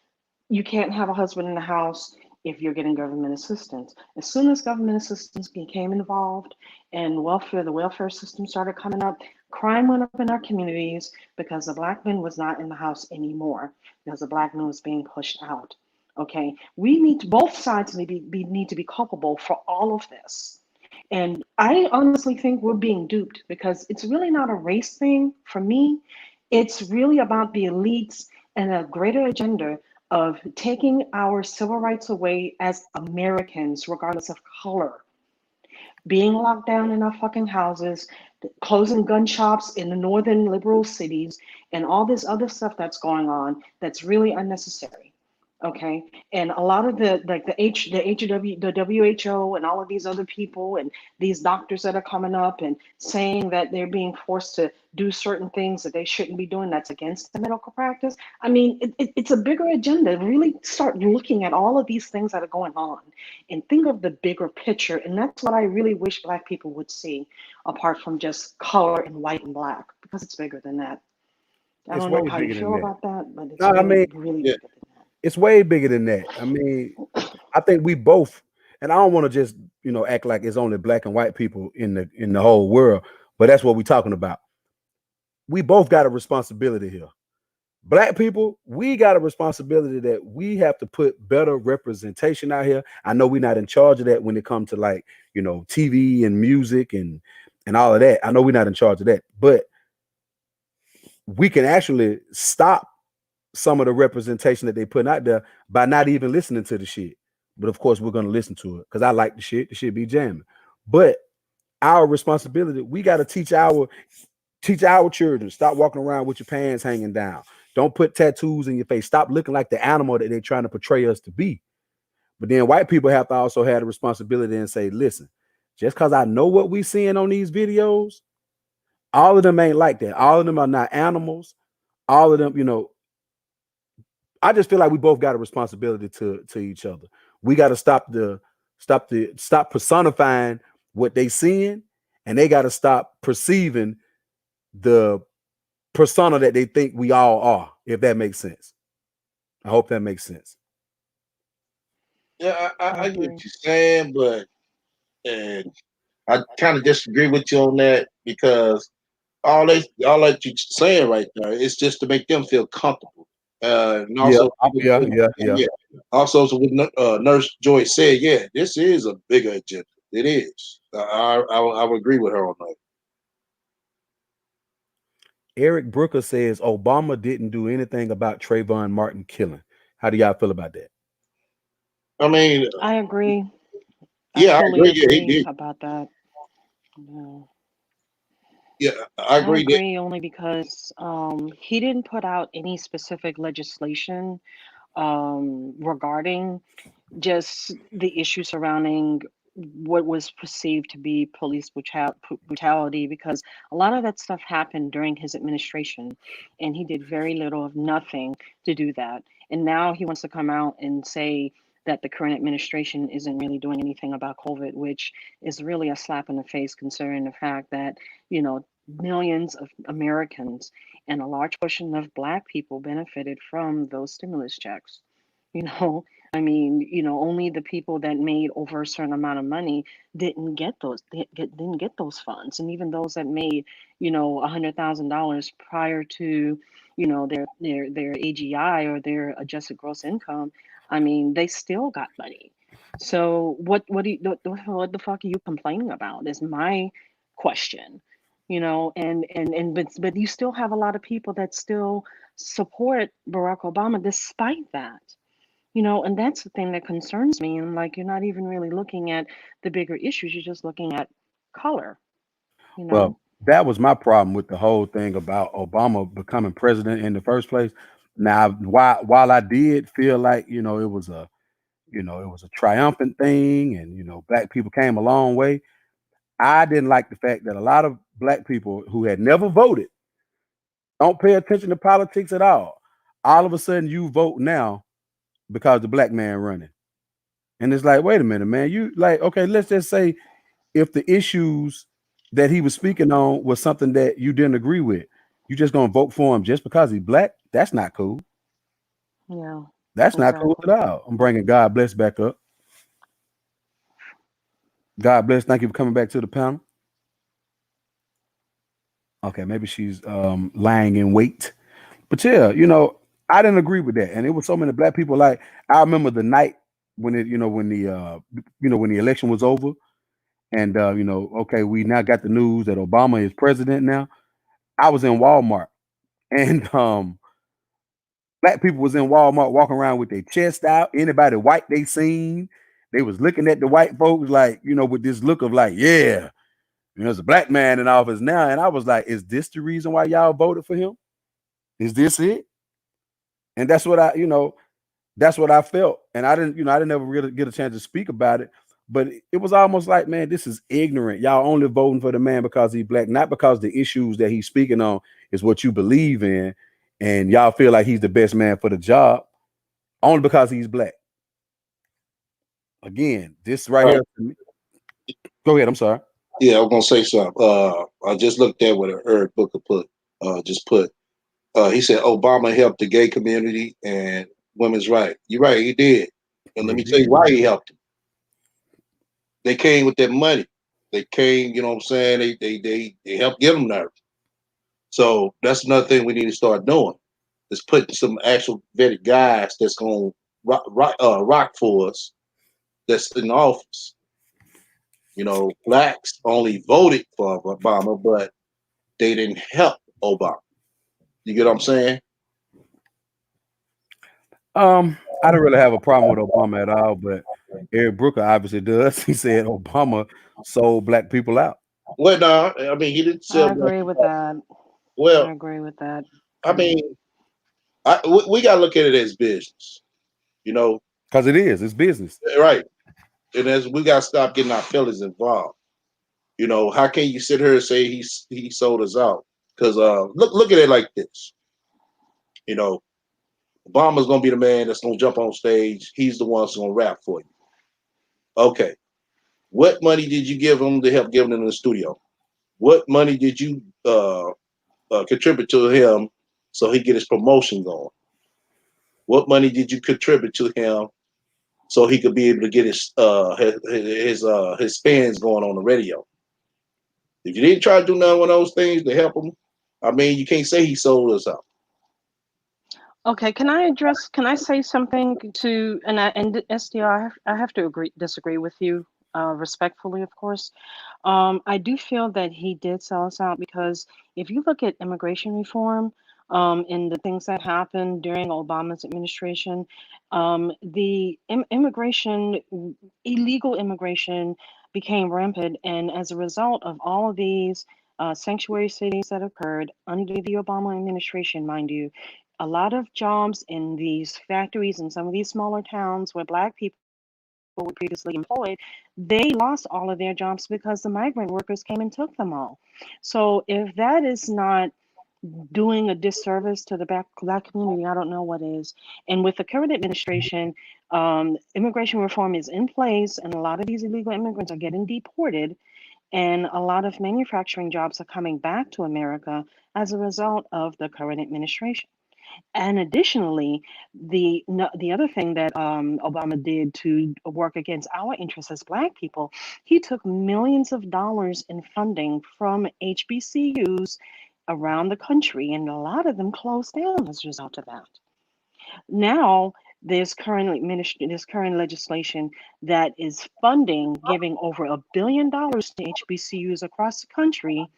You can't have a husband in the house if you're getting government assistance. As soon as government assistance became involved and the welfare system started coming up, crime went up in our communities because the black man was not in the house anymore, because the black man was being pushed out. Okay, we need to, both sides need to be culpable for all of this. And I honestly think we're being duped because it's really not a race thing for me. It's really about the elites and a greater agenda of taking our civil rights away as Americans, regardless of color. Being locked down in our fucking houses, closing gun shops in the northern liberal cities, and all this other stuff that's going on that's really unnecessary. Okay, and a lot of the WHO and all of these other people and these doctors that are coming up and saying that they're being forced to do certain things that they shouldn't be doing, that's against the medical practice. I mean, it's a bigger agenda. Really start looking at all of these things that are going on and think of the bigger picture. And that's what I really wish Black people would see, apart from just color and white and black, because it's bigger than that. I It's don't way know how you bigger than feel that. about that, but it's No, I mean, really Yeah. bigger than that. it's way bigger than that. I mean, I think we both, and I don't want to just, act like it's only black and white people in the whole world, but that's what we're talking about. We both got a responsibility here. Black people, we got a responsibility that we have to put better representation out here. I know we're not in charge of that when it comes to TV and music and all of that. I know we're not in charge of that, but we can actually stop some of the representation that they put out there by not even listening to the shit. But of course, we're going to listen to it because I like the shit. The shit be jamming. But our responsibility, we got to teach our children. Stop walking around with your pants hanging down. Don't put tattoos in your face. Stop looking like the animal that they're trying to portray us to be. But then white people have to also have the responsibility and say, listen, just because I know what we seeing on these videos, all of them ain't like that. All of them are not animals. All of them, I just feel like we both got a responsibility to each other. We got to stop personifying what they seeing, and they got to stop perceiving the persona that they think we all are, if that makes sense. I hope that makes sense. Yeah, I get what agree. you're saying, but and I kind of disagree with you on that because all that you're saying right there is just to make them feel comfortable. And Yeah, also, yeah. yeah, also so with Nurse Joy said, yeah, this is a bigger agenda. It is. I would agree with her on that. Eric Brooker says Obama didn't do anything about Trayvon Martin killing. How do y'all feel about that? I mean, I agree. I yeah, I fully agree. Yeah, he agree did. about that. Yeah. Yeah, I I agree that. agree only because he didn't put out any specific legislation regarding just the issue surrounding what was perceived to be police brutality, because a lot of that stuff happened during his administration and he did very little of nothing to do that. And now he wants to come out and say that the current administration isn't really doing anything about COVID, which is really a slap in the face considering the fact that, millions of Americans and a large portion of Black people benefited from those stimulus checks. You know, I mean, only the people that made over a certain amount of money didn't get those funds, and even those that made, $100,000 prior to, their AGI or their adjusted gross income. I mean, they still got money. So what the fuck are you complaining about? Is my question. But you still have a lot of people that still support Barack Obama despite that. And that's the thing that concerns me. And like, you're not even really looking at the bigger issues. You're just looking at color, you Well, know? that was my problem with the whole thing about Obama becoming president in the first place. Now, while I did feel like, it was a triumphant thing, and Black people came a long way, I didn't like the fact that a lot of Black people who had never voted don't pay attention to politics at all. All of a sudden, you vote now because the Black man running, and it's like, wait a minute, man, you like, okay, let's just say if the issues that he was speaking on was something that you didn't agree with, you just gonna vote for him just because he's Black? That's not cool. Yeah, That's not cool at exactly. all. I'm bringing God bless back up. God bless. Thank you for coming back to the panel. Okay, maybe she's lying in wait. But yeah, I didn't agree with that. And it was so many Black people. Like, I remember the night when when the election was over, and okay, we now got the news that Obama is president now. I was in Walmart, and Black people was in Walmart walking around with their chest out. Anybody white they seen, they was looking at the white folks like, with this look of like, yeah, there's a Black man in office now. And I was like, is this the reason why y'all voted for him? Is this it? And that's what that's what I felt. And I didn't ever really get a chance to speak about it. But it was almost like, man, this is ignorant. Y'all only voting for the man because he's Black, not because the issues that he's speaking on is what you believe in, and y'all feel like he's the best man for the job, only because he's Black. Again, this right here. Go ahead. I'm sorry. Yeah, I was gonna say something. I just looked at what Eric Booker put. He said Obama helped the gay community and women's rights. You're right, he did. And let Yeah, me he tell you did. why he helped them. They came with their money. They came, you know what I'm saying? They helped get them there. So that's another thing we need to start doing. Is putting some actual vetted guys that's gonna rock for us. That's in office. Blacks only voted for Obama, but they didn't help Obama. You get what I'm saying? I don't really have a problem with Obama at all, but Eric Brooker obviously does. He said Obama sold Black people out. Well, no, I mean he didn't sell I black agree with people. that. Well, I agree with that. I mean, we gotta look at it as business, you know, Because it's business. right? And as we gotta stop getting our feelings involved. How can you sit here and say he sold us out? Because look at it like this. You know, Obama's gonna be the man that's gonna jump on stage. He's the one that's gonna rap for you. Okay. What money did you give him to help give him in the studio? What money did you contribute to him so he get his promotion going? What money did you contribute to him so he could be able to get his fans going on the radio? If you didn't try to do none of those things to help him, I mean, you can't say he sold us out. Okay, can I say something to, and SDR, I have to disagree with you, respectfully, of course. I do feel that he did sell us out because if you look at immigration reform, and the things that happened during Obama's administration, the illegal immigration became rampant, and as a result of all of these sanctuary cities that occurred under the Obama administration, mind you, a lot of jobs in these factories in some of these smaller towns where Black people were previously employed, they lost all of their jobs because the migrant workers came and took them all. So if that is not doing a disservice to the black community, I don't know what is. And with the current administration, immigration reform is in place, and a lot of these illegal immigrants are getting deported, and a lot of manufacturing jobs are coming back to America as a result of the current administration. And additionally, the other thing that Obama did to work against our interests as Black people, he took millions of dollars in funding from HBCUs around the country, and a lot of them closed down as a result of that. Now, there's current legislation that is funding, giving over $1 billion to HBCUs across the country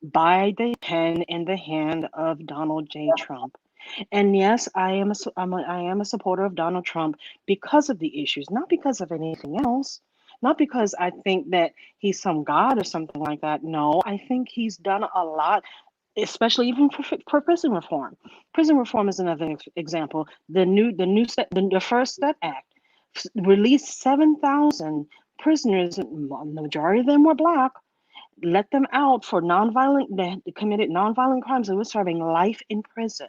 by the pen and the hand of Donald J. Trump. And yes, I am a supporter of Donald Trump because of the issues, not because of anything else. Not because I think that he's some god or something like that. No, I think he's done a lot, especially even for prison reform. Prison reform is another example. The First Step Act released 7,000 prisoners. The majority of them were Black. Let them out for they committed nonviolent crimes. They were serving life in prison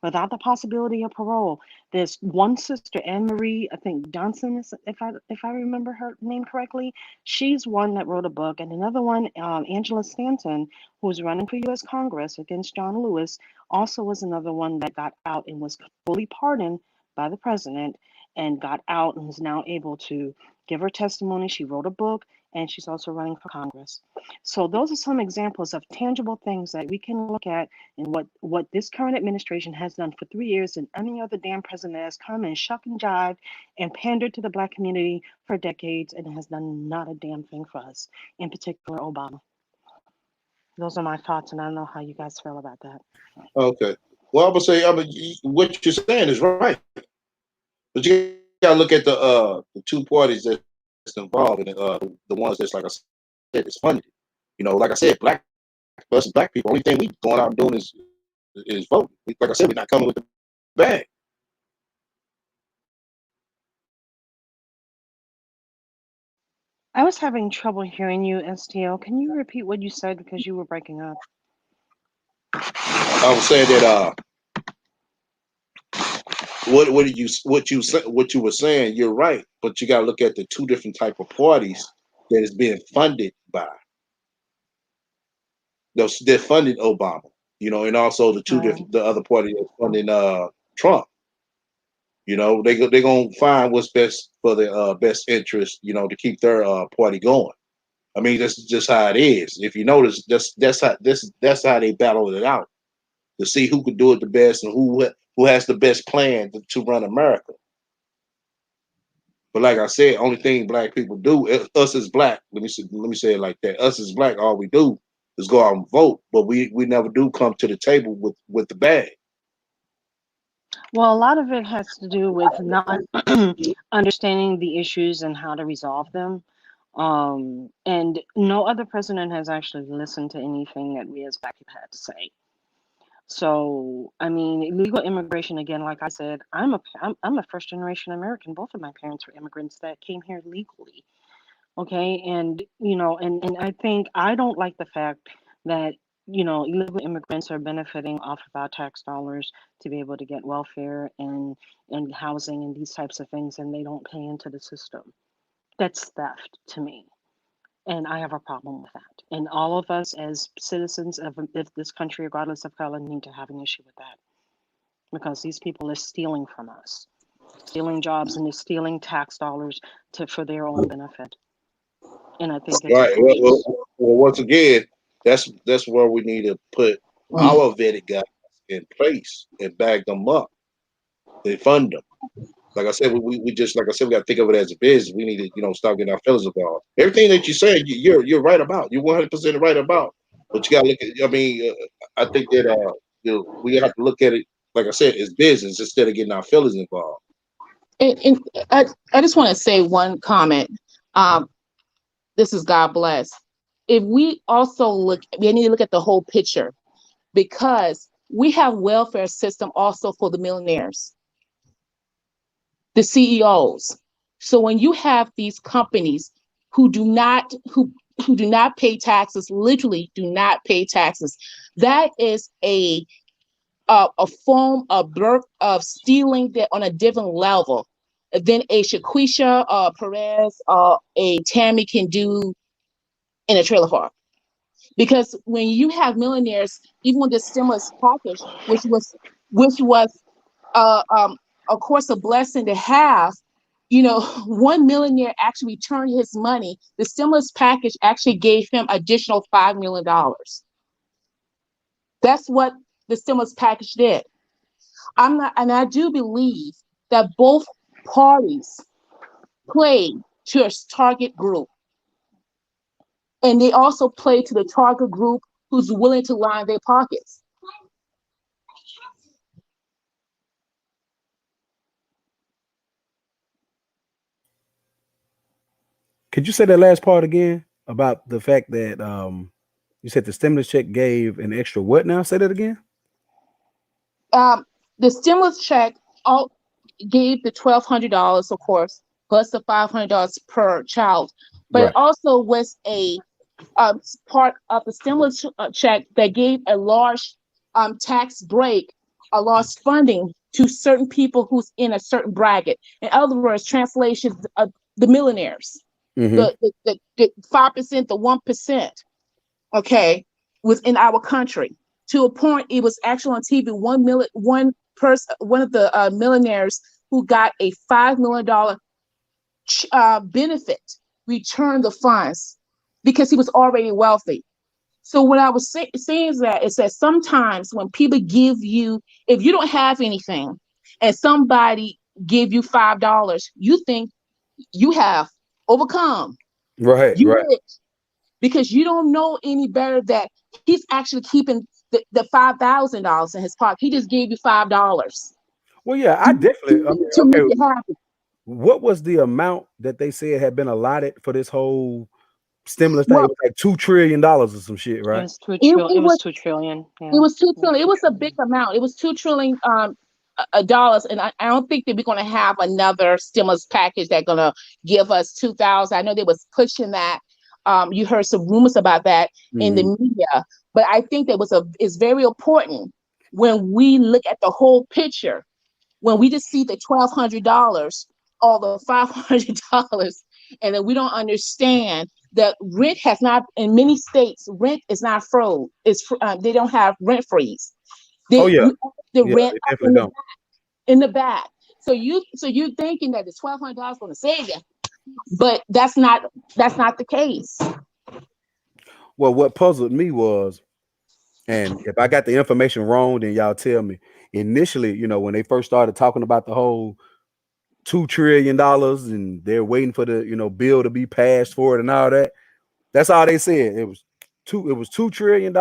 without the possibility of parole. There's one sister, Anne Marie, I think Johnson, if I remember her name correctly. She's one that wrote a book, and another one, Angela Stanton, who's running for U.S. Congress against John Lewis, also was another one that got out and was fully pardoned by the president and got out and is now able to give her testimony. She wrote a book, and she's also running for Congress. So those are some examples of tangible things that we can look at and what this current administration has done for 3 years, and any other damn president has come and shuck and jive and pandered to the Black community for decades and has done not a damn thing for us, in particular Obama. Those are my thoughts, and I don't know how you guys feel about that. Okay. Well, I'm gonna say, what you're saying is right, but you gotta look at the two parties that's involved in it, the ones that's, like I said, is funded. You know, like I said, Black people, only thing we going out and doing is voting. Like I said, we're not coming with the bag. I was having trouble hearing you, STL. Can you repeat what you said because you were breaking up? I was saying that what you were saying, you're right, but you got to look at the two different type of parties that is being funded by. They're funding Obama, you know, and also the other party that's funding Trump. You know, they're gonna find what's best for the best interest, you know, to keep their party going. I mean, that's just how it is. If you notice, that's how they battle it out to see who could do it the best and who has the best plan to run America. But like I said, only thing Black people do, us as Black, let me say it like that. Us as Black, all we do is go out and vote, but we never do come to the table with the bag. Well, a lot of it has to do with not understanding the issues and how to resolve them. And no other president has actually listened to anything that we as Black people had to say. So, I mean, illegal immigration, again, like I said, I'm a first generation American. Both of my parents were immigrants that came here legally. Okay. And, and I think I don't like the fact that, illegal immigrants are benefiting off of our tax dollars to be able to get welfare and housing and these types of things, and they don't pay into the system. That's theft to me. And I have a problem with that. And all of us as citizens of this country, regardless of color, need to have an issue with that. Because these people are stealing from us, stealing jobs, and they're stealing tax dollars for their own benefit. And I think it's Right. Well, once again, that's where we need to put our vetted guys in place and back them up. They fund them. Like I said, we just like I said, we got to think of it as a business. We need to stop getting our feelings involved. Everything that you said, you're right about. You're 100% right about. But you got to look at. I mean, I think that we have to look at it like I said, as business instead of getting our feelings involved. And I just want to say one comment. This is God bless. If we also we need to look at the whole picture, because we have welfare system also for the millionaires, the CEOs. So when you have these companies who do not pay taxes, literally do not pay taxes, that is a form of birth of stealing that on a different level than a Shaquisha Perez or a Tammy can do in a trailer park. Because when you have millionaires, even with the stimulus package, which was of course a blessing to have, one millionaire actually returned his money. The stimulus package actually gave him additional $5 million. That's what the stimulus package did. I do believe that both parties play to a target group. And they also play to the target group who's willing to line their pockets. Could you say that last part again about the fact that you said the stimulus check gave an extra what now? Say that again. The stimulus check gave the $1,200, of course, plus the $500 per child, but Right. it also was a part of the stimulus check that gave a large tax break, a large funding to certain people who's in a certain bracket. In other words, translation, the millionaires, Mm-hmm. the 5%, the 1%, okay, within our country. To a point, it was actually on TV. One of the millionaires who got a $5 million benefit returned the funds because he was already wealthy. So what I was saying is that sometimes when people give you, if you don't have anything and somebody give you $5, you think you have overcome. Right. You Right. rich, because you don't know any better that he's actually keeping the $5,000 in his pocket. He just gave you $5 Well, yeah, I definitely. to make it happen. What was the amount that they said had been allotted for this whole stimulus thing? It was like $2 trillion or some shit, It right? was $2 trillion. Yeah. It was $2 trillion. It was a big amount. It was $2 trillion dollars, and I don't think that we're going to have another stimulus package that's going to give us 2,000. I know they was pushing that. You heard some rumors about that in the media, but I think that is very important when we look at the whole picture. When we just see the $1,200 or the $500, and then we don't understand that rent has not, in many states, rent is not froze. They don't have rent freeze. The rent they definitely don't. in the back. So you're thinking that the $1,200 is going to save you, but that's not the case. Well, what puzzled me was, and if I got the information wrong, then y'all tell me. Initially, when they first started talking about the whole $2 trillion and they're waiting for the bill to be passed for it and all that, that's all they said. It was $2 trillion.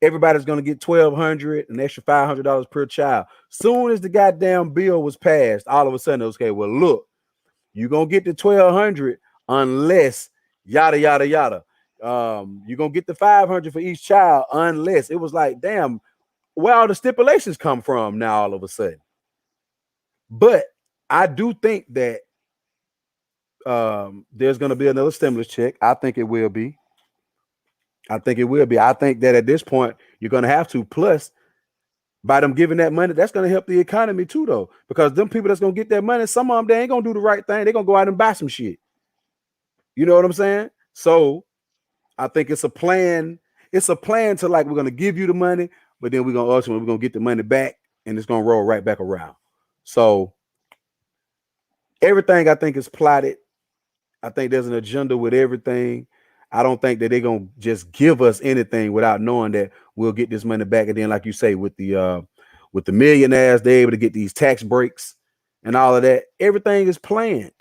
Everybody's gonna get $1,200, an extra $500 per child. Soon as the goddamn bill was passed, all of a sudden it was okay. Well, look, you're gonna get the $1,200 unless yada yada yada. You're gonna get the $500 for each child unless. It was like, damn, where all the stipulations come from now all of a sudden. But I do think that there's gonna be another stimulus check. I think it will be. I think that at this point you're gonna have to. Plus, by them giving that money, that's gonna help the economy too, though, because them people that's gonna get that money, some of them they ain't gonna do the right thing. They're gonna go out and buy some shit. You know what I'm saying? So I think it's a plan. It's a plan to, like, we're gonna give you the money, but then we're gonna get the money back, and it's gonna roll right back around. So everything I think is plotted. I think there's an agenda with everything. I don't think that they're gonna just give us anything without knowing that we'll get this money back. And then, like you say, with the millionaires, they're able to get these tax breaks and all of that. Everything is planned.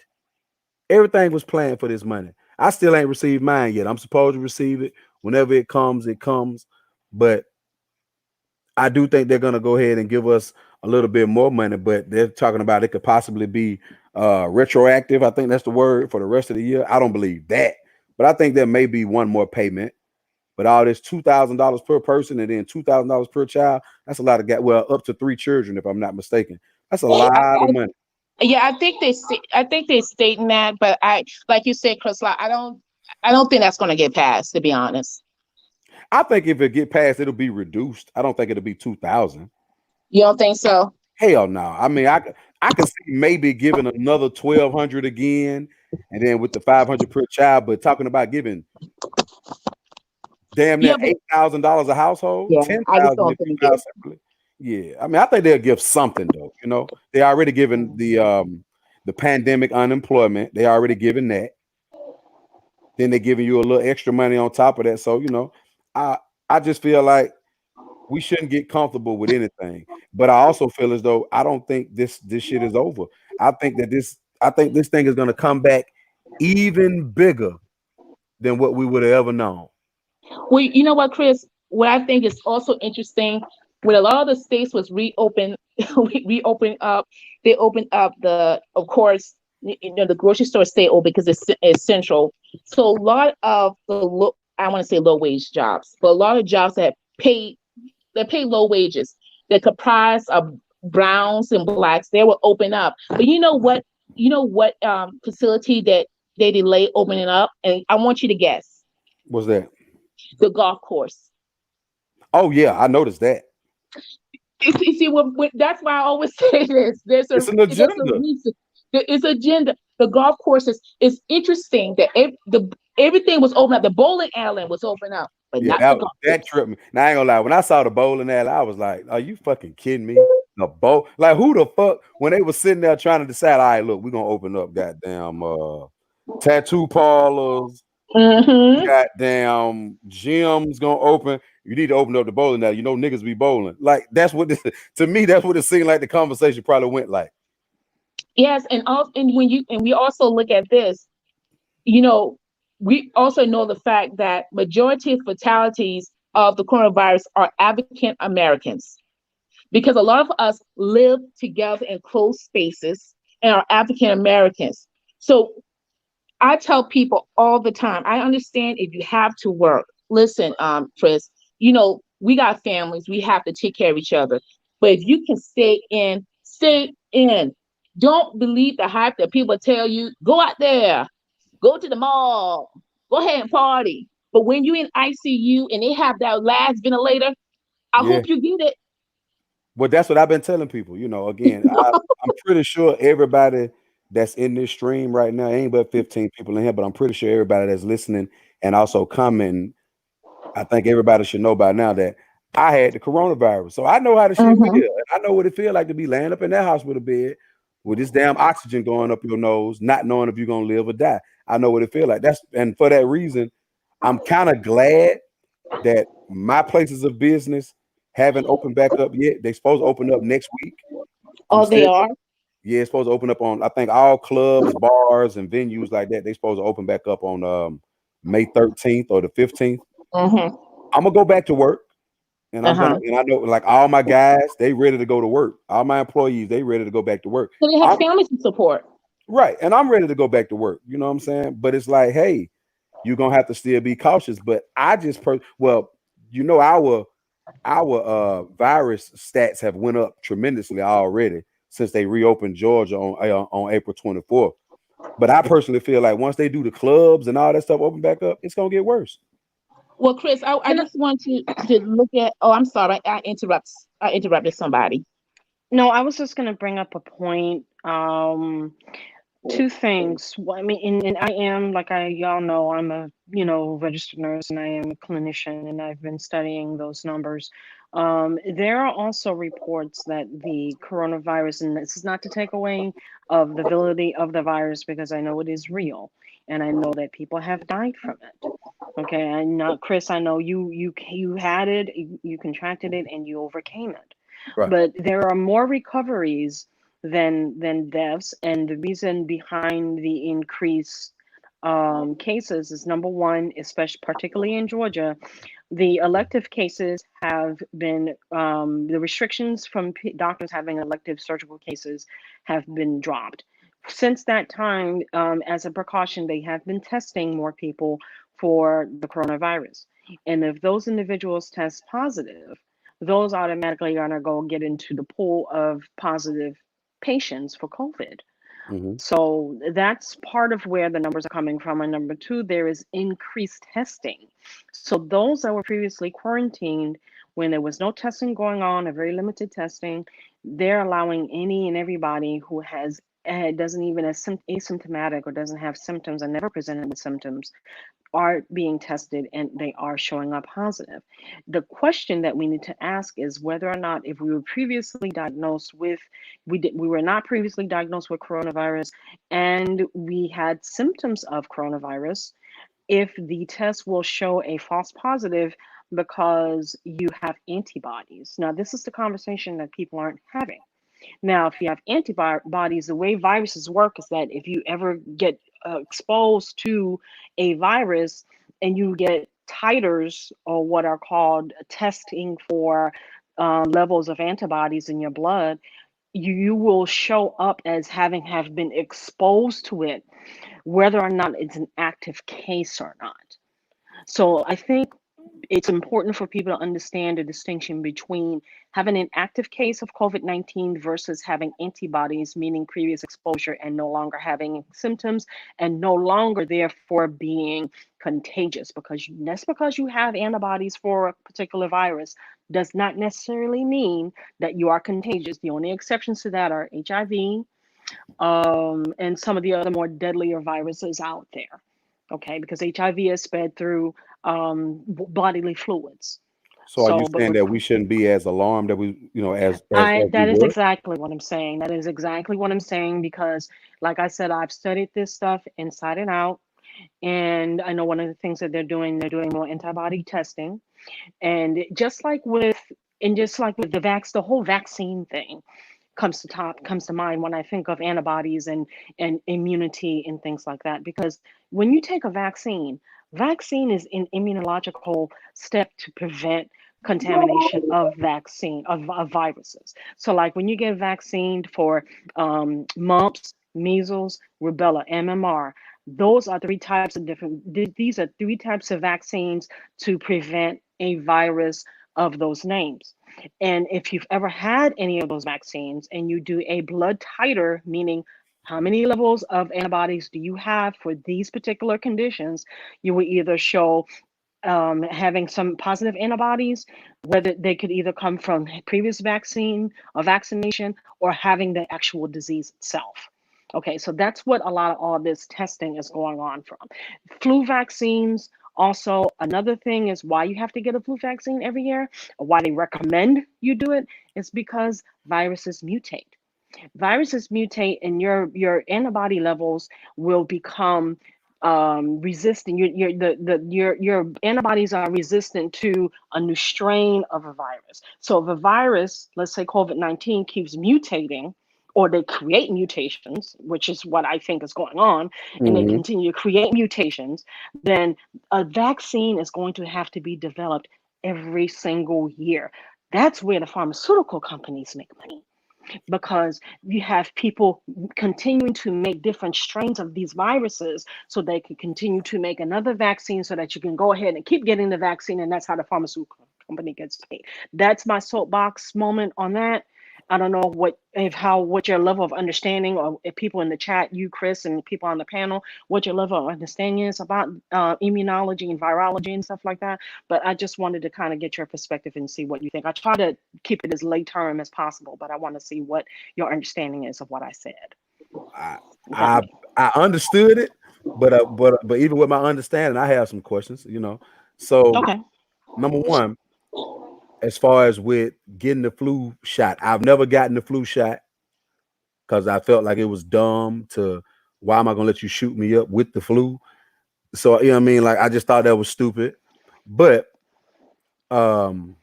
Everything was planned for this money. I still ain't received mine yet. I'm supposed to receive it whenever it comes. It comes, but I do think they're gonna go ahead and give us a little bit more money. But they're talking about it could possibly be retroactive. I think that's the word, for the rest of the year. I don't believe that, but I think there may be one more payment. But all this $2,000 per person and then $2,000 per child, that's a lot of up to 3 children, if I'm not mistaken. That's a lot of money. Yeah, I think they're stating that, but like you said, Chris, like, I don't think that's going to get passed, to be honest. I think if it get passed, it'll be reduced. I don't think it'll be 2,000. You don't think so? Hell no. I mean, I can see maybe giving another 1,200 again, and then with the 500 per child. But talking about giving damn near $8,000 a household, Yeah, 10,000 separately. Yeah, I mean, I think they'll give something though. You know, they already given the pandemic unemployment. They already given that. Then they're giving you a little extra money on top of that. So, you know, I just feel like we shouldn't get comfortable with anything. But I also feel as though I don't think this shit is over. I think this thing is gonna come back even bigger than what we would have ever known. Well, you know what, Chris? What I think is also interesting, when a lot of the states was reopened up, they opened up of course, the grocery store stay open because it's essential. So a lot of I want to say low wage jobs, but a lot of jobs that pay low wages, that comprise of browns and blacks, they will open up. But you know what facility that they delay opening up? And I want you to guess. What's that? The golf course. Oh yeah, I noticed that. You see, that's why I always say this. It's an agenda. It's agenda. The golf course is interesting that everything was open up. The bowling alley was open up, but not the golf that tripped me. Now I ain't gonna lie. When I saw the bowling alley, I was like, "Are you fucking kidding me?" The bowl, like, who the fuck? When they were sitting there trying to decide, all right, look, we're gonna open up goddamn tattoo parlors. Goddamn gyms gonna open. You need to open up the bowling alley. You know, niggas be bowling. Like, that's what this, to me, that's what it seemed like the conversation probably went like. Yes, and we also look at this, you know, we also know the fact that majority of fatalities of the coronavirus are African Americans, because a lot of us live together in closed spaces and are African Americans. So I tell people all the time, I understand if you have to work. Listen, Chris, you know, we got families, we have to take care of each other. But if you can stay in, stay in. Don't believe the hype that people tell you, go out there, go to the mall, go ahead and party. But when you're in ICU and they have that last ventilator, I hope you get it. Well, that's what I've been telling people. You know, again, I'm pretty sure everybody that's in this stream right now, ain't but 15 people in here, but I'm pretty sure everybody that's listening and also commenting, I think everybody should know by now that I had the coronavirus. So I know how the shit feel. And I know what it feel like to be laying up in that hospital bed with this damn oxygen going up your nose, not knowing if you're gonna live or die. I know what it feel like. And for that reason, I'm kind of glad that my places of business haven't opened back up yet. They're supposed to open up next week. They are? Yeah, it's supposed to open up on, I think, all clubs, bars, and venues like that. They're supposed to open back up on May 13th or the 15th. I'm gonna go back to work. And I know, like, all my guys, they ready to go to work. All my employees, they ready to go back to work. So they have families to support. Right. And I'm ready to go back to work. You know what I'm saying? But it's like, hey, you're gonna have to still be cautious. But I just you know, our virus stats have went up tremendously already since they reopened Georgia on April 24th. But I personally feel like once they do the clubs and all that stuff open back up, it's gonna get worse. Well, Chris, I just want you to look at. Oh, I'm sorry, I interrupted somebody. No, I was just going to bring up a point. Two things. Well, I mean, and I am, like y'all know, I'm a, registered nurse and I am a clinician and I've been studying those numbers. There are also reports that the coronavirus, and this is not to take away of the validity of the virus because I know it is real and I know that people have died from it. Okay, and Chris, I know you had it, you contracted it, and you overcame it. Right. But there are more recoveries than deaths, and the reason behind the increased cases is number one, especially particularly in Georgia, the elective cases have been the restrictions from doctors having elective surgical cases have been dropped. Since that time, as a precaution, they have been testing more people for the coronavirus. And if those individuals test positive, those automatically are going to go get into the pool of positive patients for COVID. Mhm. So that's part of where the numbers are coming from. And number two, there is increased testing. So those that were previously quarantined, when there was no testing going on, or very limited testing, they're allowing any and everybody who has doesn't even asymptomatic or doesn't have symptoms and never presented with symptoms are being tested and they are showing up positive. The question that we need to ask is whether or not if we were previously diagnosed with, we were not previously diagnosed with coronavirus and we had symptoms of coronavirus, if the test will show a false positive because you have antibodies. Now, this is the conversation that people aren't having. Now, if you have antibodies, the way viruses work is that if you ever get exposed to a virus and you get titers or what are called testing for levels of antibodies in your blood, you will show up as having have been exposed to it, whether or not it's an active case or not. So I think it's important for people to understand the distinction between having an active case of COVID-19 versus having antibodies, meaning previous exposure and no longer having symptoms and no longer therefore being contagious. Because just because you have antibodies for a particular virus does not necessarily mean that you are contagious. The only exceptions to that are HIV and some of the other more deadlier viruses out there. Okay, because HIV is spread through bodily fluids. So are you So, but saying with that we shouldn't be as alarmed that we, as we that is were? exactly what I'm saying. That is exactly what I'm saying because, like I said, I've studied this stuff inside and out, and I know one of the things that they're doing more antibody testing, and just like with the whole vaccine thing comes to mind when I think of antibodies and immunity and things like that. Because when you take a vaccine is an immunological step to prevent contamination of viruses. So like when you get vaccinated for mumps, measles, rubella, MMR, those are these are three types of vaccines to prevent a virus of those names. And if you've ever had any of those vaccines and you do a blood titer, meaning how many levels of antibodies do you have for these particular conditions, you will either show having some positive antibodies, whether they could either come from previous vaccine or vaccination or having the actual disease itself. Okay, so that's what a lot of all this testing is going on from. Flu vaccines, also another thing is why you have to get a flu vaccine every year, or why they recommend you do it, is because viruses mutate. Viruses mutate and your antibody levels will become resistant. Your antibodies are resistant to a new strain of a virus. So if a virus, let's say COVID-19, keeps mutating, or they create mutations, which is what I think is going on, and they Mhm. continue to create mutations, then a vaccine is going to have to be developed every single year. That's where the pharmaceutical companies make money, because you have people continuing to make different strains of these viruses so they can continue to make another vaccine so that you can go ahead and keep getting the vaccine, and that's how the pharmaceutical company gets paid. That's my soapbox moment on that. I don't know what your level of understanding, or if people in the chat, you Chris and people on the panel, what your level of understanding is about immunology and virology and stuff like that. But I just wanted to kind of get your perspective and see what you think. I try to keep it as late term as possible, but I want to see what your understanding is of what I said. I I, Okay. I understood it, but even with my understanding, I have some questions. So Okay. number one, as far as with getting the flu shot, I've never gotten the flu shot because I felt like it was dumb to. Why am I gonna let you shoot me up with the flu? So you know what I mean? Like I just thought that was stupid. But um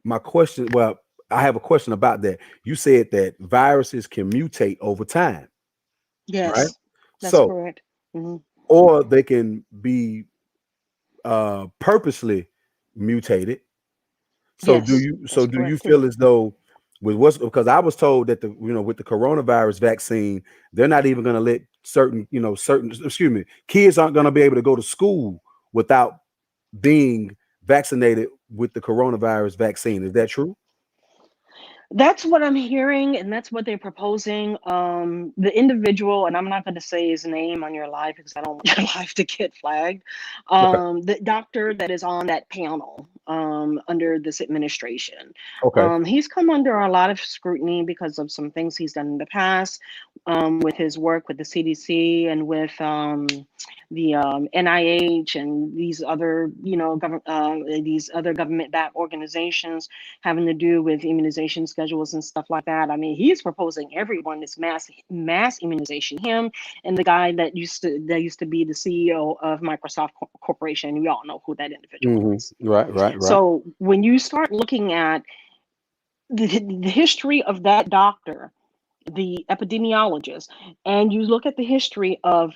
my question, well, I have a question about that. You said that viruses can mutate over time, right? Yes, that's So, correct. Hmm. or they can be purposely mutated. So Yes, that's do you correct too. feel as though with what's because I was told that with the coronavirus vaccine, they're not even going to let certain kids aren't going to be able to go to school without being vaccinated with the coronavirus vaccine. Is that true? That's what I'm hearing, and that's what they're proposing. The individual, and I'm not going to say his name on your live because I don't want your live to get flagged. Okay. The doctor that is on that panel under this administration, Okay. he's come under a lot of scrutiny because of some things he's done in the past, with his work with the CDC and with the NIH and these other, these other government-backed organizations having to do with immunization schedules and stuff like that. I mean, he's proposing everyone this mass immunization. Him and the guy that used to be the CEO of Microsoft Corporation. We all know who that individual is. Right. Right. So when you start looking at the history of that doctor, the epidemiologist, and you look at the history of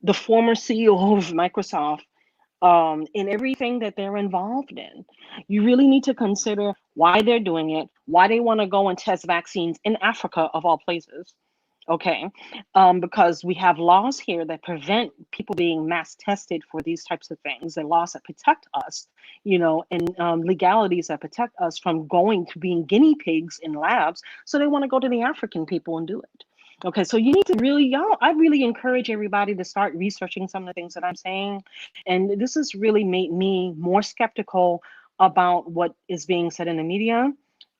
the former CEO of Microsoft, in everything that they're involved in, you really need to consider why they're doing it, why they want to go and test vaccines in Africa, of all places. Okay, because we have laws here that prevent people being mass tested for these types of things, the laws that protect us, and legalities that protect us from going to being guinea pigs in labs. So they want to go to the African people and do it. Okay, so you need to I really encourage everybody to start researching some of the things that I'm saying. And this has really made me more skeptical about what is being said in the media,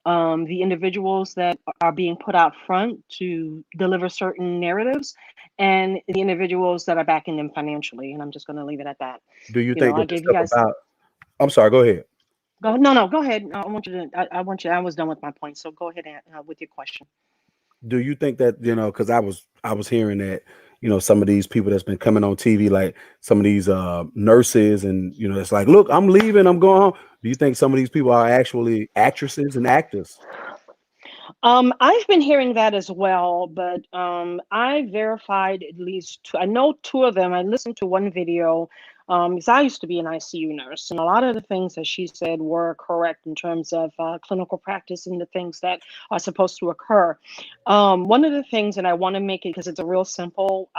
the individuals that are being put out front to deliver certain narratives, and the individuals that are backing them financially. And I'm just going to leave it at that. Do you think I that the gave you stuff guys. about? I'm sorry. Go ahead. No, go ahead. I want you to. I want you. I was done with my point, so go ahead and, with your question. Do you think that because I was hearing that some of these people that's been coming on TV, like some of these nurses, and it's like, look, I'm leaving, I'm going home. Do you think some of these people are actually actresses and actors? I've been hearing that as well, but I verified at least two. I know two of them. I listened to one video, because I used to be an ICU nurse, and a lot of the things that she said were correct in terms of clinical practice and the things that are supposed to occur. One of the things, and I want to make it because it's a real simple,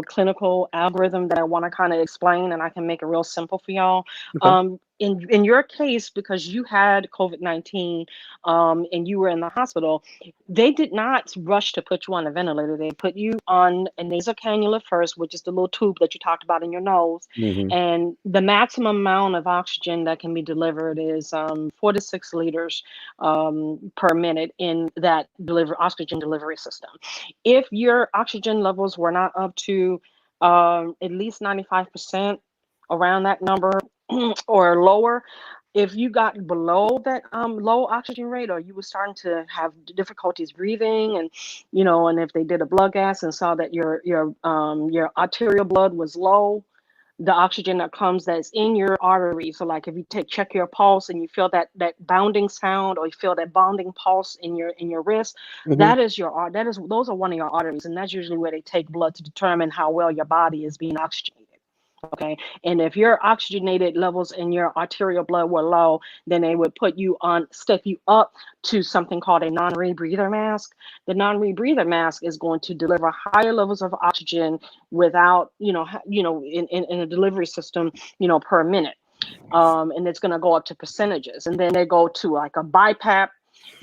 clinical algorithm that I want to kind of explain, and I can make it real simple for y'all. Okay. In your case, because you had COVID-19, and you were in the hospital, they did not rush to put you on a ventilator. They put you on a nasal cannula first, which is the little tube that you talked about in your nose. Mm-hmm. And the maximum amount of oxygen that can be delivered is 4 to 6 liters per minute in that oxygen delivery system. If your oxygen levels were not up to at least 95%, around that number, or lower, if you got below that low oxygen rate, or you were starting to have difficulties breathing, and and if they did a blood gas and saw that your arterial blood was low, the oxygen that's in your artery. So like if you check your pulse and you feel that bounding sound, or you feel that bounding pulse in your wrist, Mm-hmm. those are one of your arteries, and that's usually where they take blood to determine how well your body is being oxygenated. Okay. And if your oxygenated levels in your arterial blood were low, then they would step you up to something called a non-rebreather mask. The non-rebreather mask is going to deliver higher levels of oxygen without, in a delivery system, per minute. And it's going to go up to percentages. And then they go to like a BiPAP.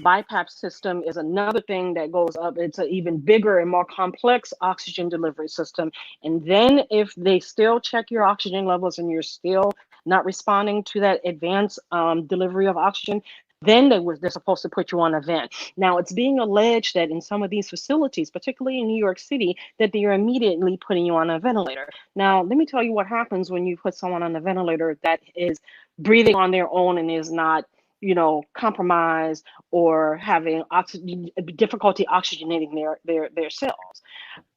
BiPAP system is another thing that goes up. It's an even bigger and more complex oxygen delivery system. And then if they still check your oxygen levels and you're still not responding to that advanced delivery of oxygen, Then they're supposed to put you on a vent. Now it's being alleged that in some of these facilities, particularly in New York City, that they are immediately putting you on a ventilator. Now, let me tell you what happens when you put someone on a ventilator that is breathing on their own and is not, compromised or having difficulty oxygenating their cells.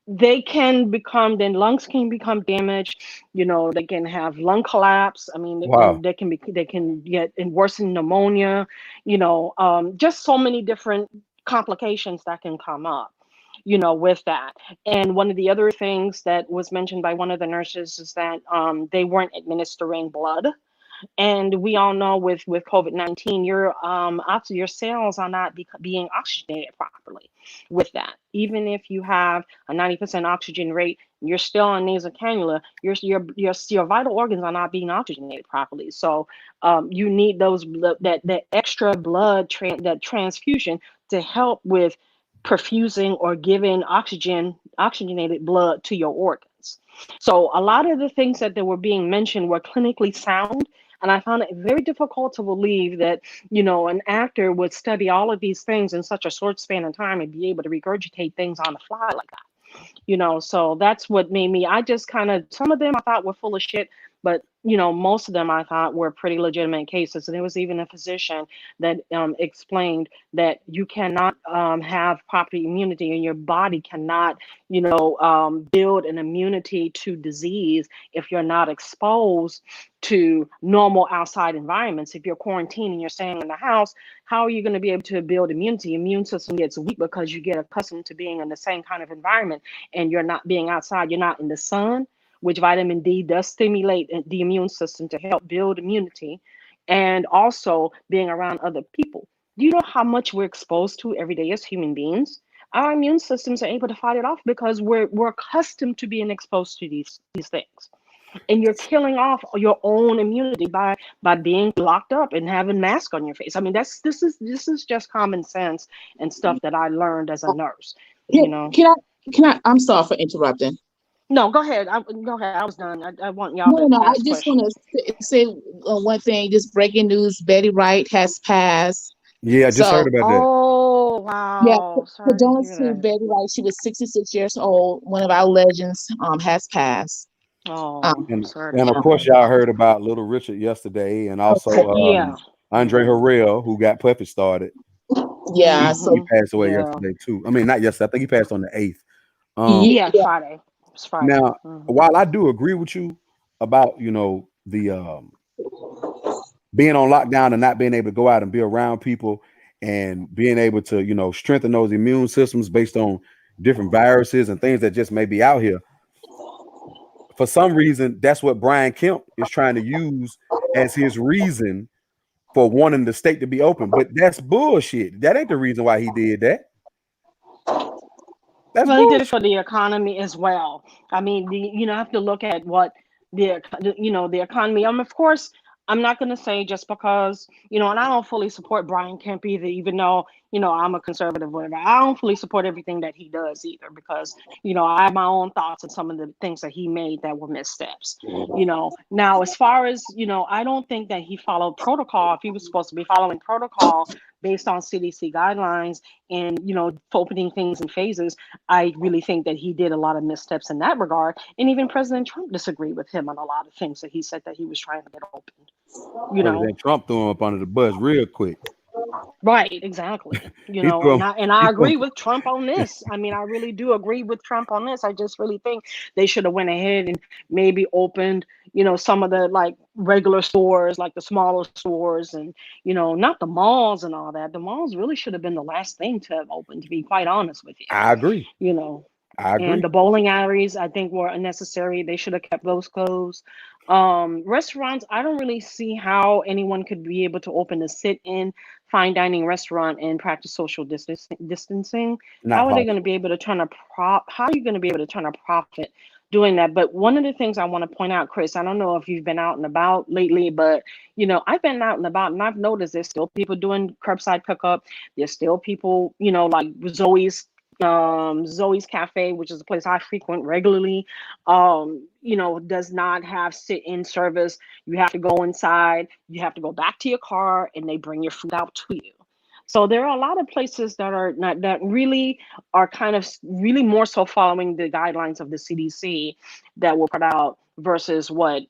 Lungs can become damaged. They can have lung collapse. I mean, Wow. they can get and worsen pneumonia. Just so many different complications that can come up with that. And one of the other things that was mentioned by one of the nurses is that they weren't administering blood. And we all know with COVID-19, your cells are not being oxygenated properly with that. Even if you have a 90% oxygen rate, you're still on nasal cannula, your vital organs are not being oxygenated properly. So you need that extra blood that transfusion to help with perfusing or giving oxygenated blood to your organs. So a lot of the things that were being mentioned were clinically sound. And I found it very difficult to believe that, an actor would study all of these things in such a short span of time and be able to regurgitate things on the fly like that. So that's what made me, I just some of them I thought were full of shit, but most of them I thought were pretty legitimate cases. And there was even a physician that explained that you cannot have proper immunity, and your body cannot, build an immunity to disease if you're not exposed to normal outside environments. If you're quarantined and you're staying in the house, how are you going to be able to build immunity? Immune system gets weak because you get accustomed to being in the same kind of environment, and you're not being outside. You're not in the sun, which vitamin D does stimulate the immune system to help build immunity, and also being around other people. Do you know how much we're exposed to every day as human beings? Our immune systems are able to fight it off because we're accustomed to being exposed to these things. And you're killing off your own immunity by being locked up and having mask on your face. I mean, this is just common sense and stuff that I learned as a nurse. Can I? I'm sorry for interrupting. No, go ahead. Go ahead. I was done. I want y'all to No, I ask just questions. want to say one thing. Just breaking news: Betty Wright has passed. Yeah, I just heard about that. Oh, Yeah, wow. Sorry to condolences hear to that. Betty Wright. She was 66 years old. One of our legends has passed. Oh, And, sorry to and hear of course, that. y'all heard about Little Richard yesterday, and also Yeah. Andre Harrell, who got Puffy started. Yeah, He so passed away Yeah. yesterday too. I mean, not yesterday. I think he passed on the 8th. Yeah, yeah, Friday. It's Friday. Now, Mhm. while I do agree with you about the being on lockdown and not being able to go out and be around people and being able to strengthen those immune systems based on different viruses and things that just may be out here, for some reason that's what Brian Kemp is trying to use as his reason for wanting the state to be open. But that's bullshit. That ain't the reason why he did that. That's Well, he did it bullshit. for the economy as well. I mean, have to look at what the economy. Of course, I'm not going to say just because and I don't fully support Brian Kemp either, even though I'm a conservative, whatever. I don't fully support everything that he does either, because I have my own thoughts on some of the things that he made that were missteps. Now as far as I don't think that he followed protocol. If he was supposed to be following protocol based on CDC guidelines and opening things in phases, I really think that he did a lot of missteps in that regard. And even President Trump disagreed with him on a lot of things that he said that he was trying to get opened. President Trump threw him up under the bus real quick. Right, exactly. He threw him. And He I threw him. agree with Trump on this. I mean, I really do agree with Trump on this. I just really think they should have went ahead and maybe opened, some of the like regular stores, like the smaller stores, and not the malls and all that. The malls really should have been the last thing to have opened, to be quite honest with you. I agree. I agree. And the bowling alleys, I think, were unnecessary. They should have kept those closed. Restaurants, I don't really see how anyone could be able to open a sit-in fine dining restaurant and practice social distancing. Not How are they possible. going to be able to how are you going to be able to turn a profit doing that? But one of the things I want to point out, Chris, I don't know if you've been out and about lately, but I've been out and about, and I've noticed there's still people doing curbside pickup. There's still people, like Zoe's Zoe's Cafe, which is a place I frequent regularly, does not have sit-in service. You have to go inside, you have to go back to your car, and they bring your food out to you. So there are a lot of places that are not, that really are kind of really more so following the guidelines of the CDC that were put out versus what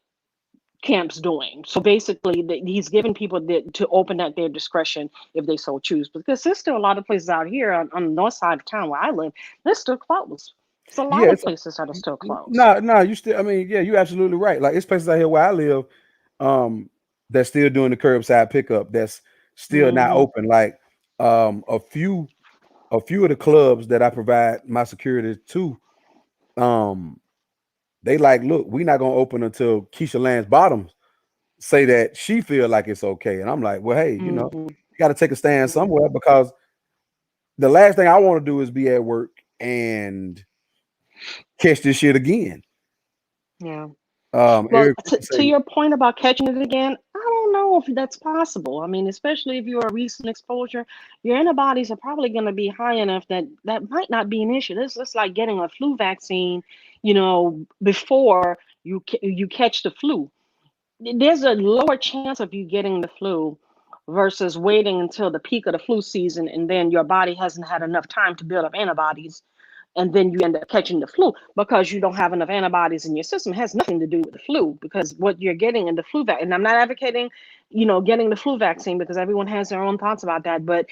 Camp's doing. So basically, he's giving people to open at their discretion if they so choose. Because there's still a lot of places out here on the north side of town where I live, they're still closed. There's a lot Yeah, of places that are still closed. no, you still. I mean, yeah, you're absolutely right. Like it's places out here where I live, that's still doing the curbside pickup. That's still not open. Like, a few of the clubs that I provide my security to, they like, look, we're not gonna open until Keisha Lance Bottoms say that she feel like it's okay. And I'm like, well, hey, you got to take a stand somewhere, because the last thing I want to do is be at work and catch this shit again. Yeah. Well, to your point about catching it again, I don't know if that's possible. I mean, especially if you're a recent exposure, your antibodies are probably going to be high enough that might not be an issue. This is like getting a flu vaccine, before you catch the flu. There's a lower chance of you getting the flu versus waiting until the peak of the flu season, and then your body hasn't had enough time to build up antibodies, and then you end up catching the flu because you don't have enough antibodies in your system. It has nothing to do with the flu, because what you're getting in the flu vaccine, and I'm not advocating, getting the flu vaccine, because everyone has their own thoughts about that. But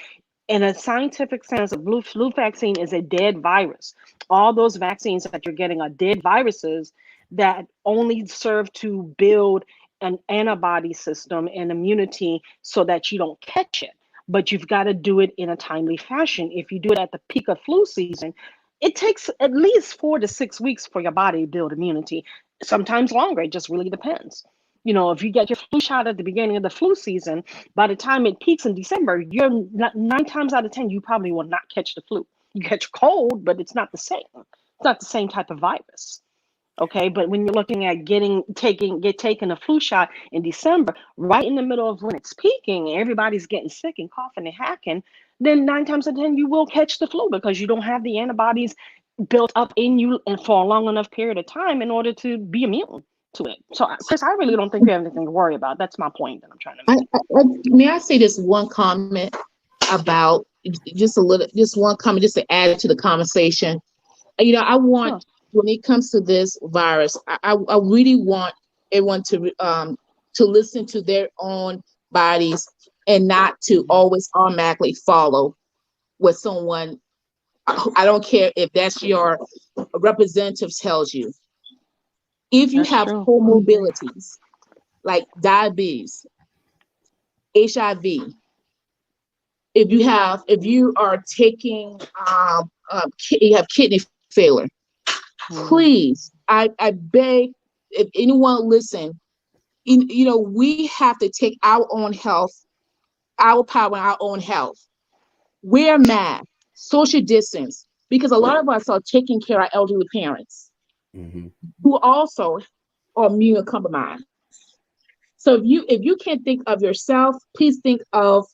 in a scientific sense, a flu vaccine is a dead virus. All those vaccines that you're getting are dead viruses that only serve to build an antibody system and immunity so that you don't catch it. But you've got to do it in a timely fashion. If you do it at the peak of flu season, it takes at least 4 to 6 weeks for your body to build immunity. Sometimes longer. It just really depends. If you get your flu shot at the beginning of the flu season, by the time it peaks in December, you're 9 times out of 10, you probably will not catch the flu. You catch a cold, but it's not the same. It's not the same type of virus. Okay, but when you're looking at taking a flu shot in December, right in the middle of when it's peaking, and everybody's getting sick and coughing and hacking, then 9 times out of 10 you will catch the flu because you don't have the antibodies built up in you and for a long enough period of time in order to be immune to it. So, Chris, I really don't think you have anything to worry about. That's my point that I'm trying to make. May I say this one comment about just one comment just to add to the conversation? I want. Sure. When it comes to this virus, I really want everyone to listen to their own bodies and not to always automatically follow what someone, I don't care if that's your representative tells you. If you have comorbidities like diabetes, HIV, if you are taking, you have kidney failure, please, I beg, if anyone listen, we have to take our own health, our power in our own health. Wear masks, social distance, because a lot of us are taking care of our elderly parents who also are immunocompromised. So if you can't think of yourself, please think of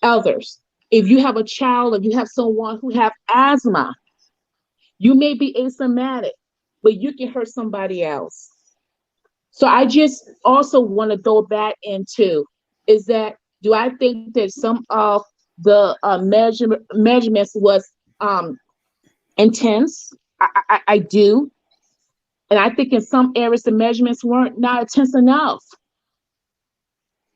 others. If you have a child, if you have someone who have asthma, you may be asymptomatic, but you can hurt somebody else. So I just also want to throw that into, is that, do I think that some of the measurements was intense? I do. And I think in some areas the measurements weren't not intense enough.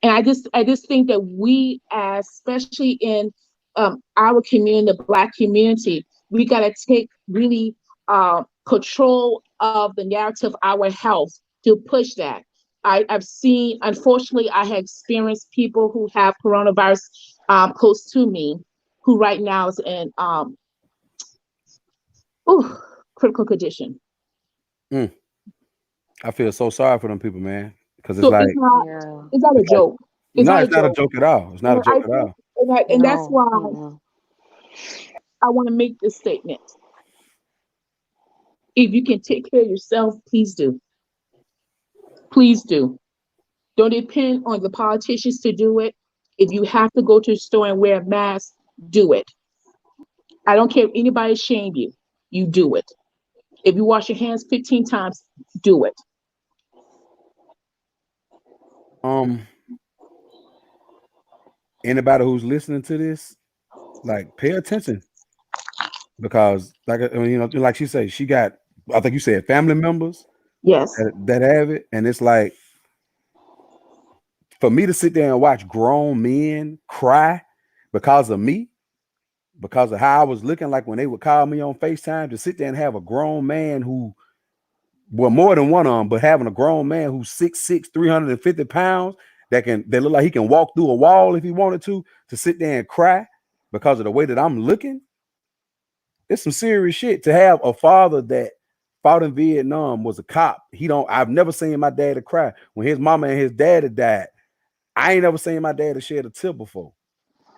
And I just think that we, especially in our community, the Black community, we got to take really control of the narrative of our health to push that. I've seen, unfortunately, I have experienced people who have coronavirus close to me, who right now is in critical condition. I feel so sorry for them people, man, because it's so like it's not a joke. It's not a joke at all. It's not a joke at all. And that's why I want to make this statement. If you can take care of yourself, please do. Please do. Don't depend on the politicians to do it. If you have to go to the store and wear a mask, do it. I don't care if anybody shame you. You do it. If you wash your hands 15 times, do it. Um, anybody who's listening to this, like, pay attention, because, like, like she said, she got, I think you said, family members Yes. that have it, and it's like, for me to sit there and watch grown men cry because of me, because of how I was looking like when they would call me on FaceTime, to sit there and have a grown man who, well, more than one of them, but having a grown man who's 6'6", 350 pounds, that look like he can walk through a wall if he wanted to sit there and cry because of the way that I'm looking. It's some serious shit. To have a father that fought in Vietnam, was a cop. I've never seen my dad cry. When his mama and his daddy died, I ain't never seen my dad shed a tear before.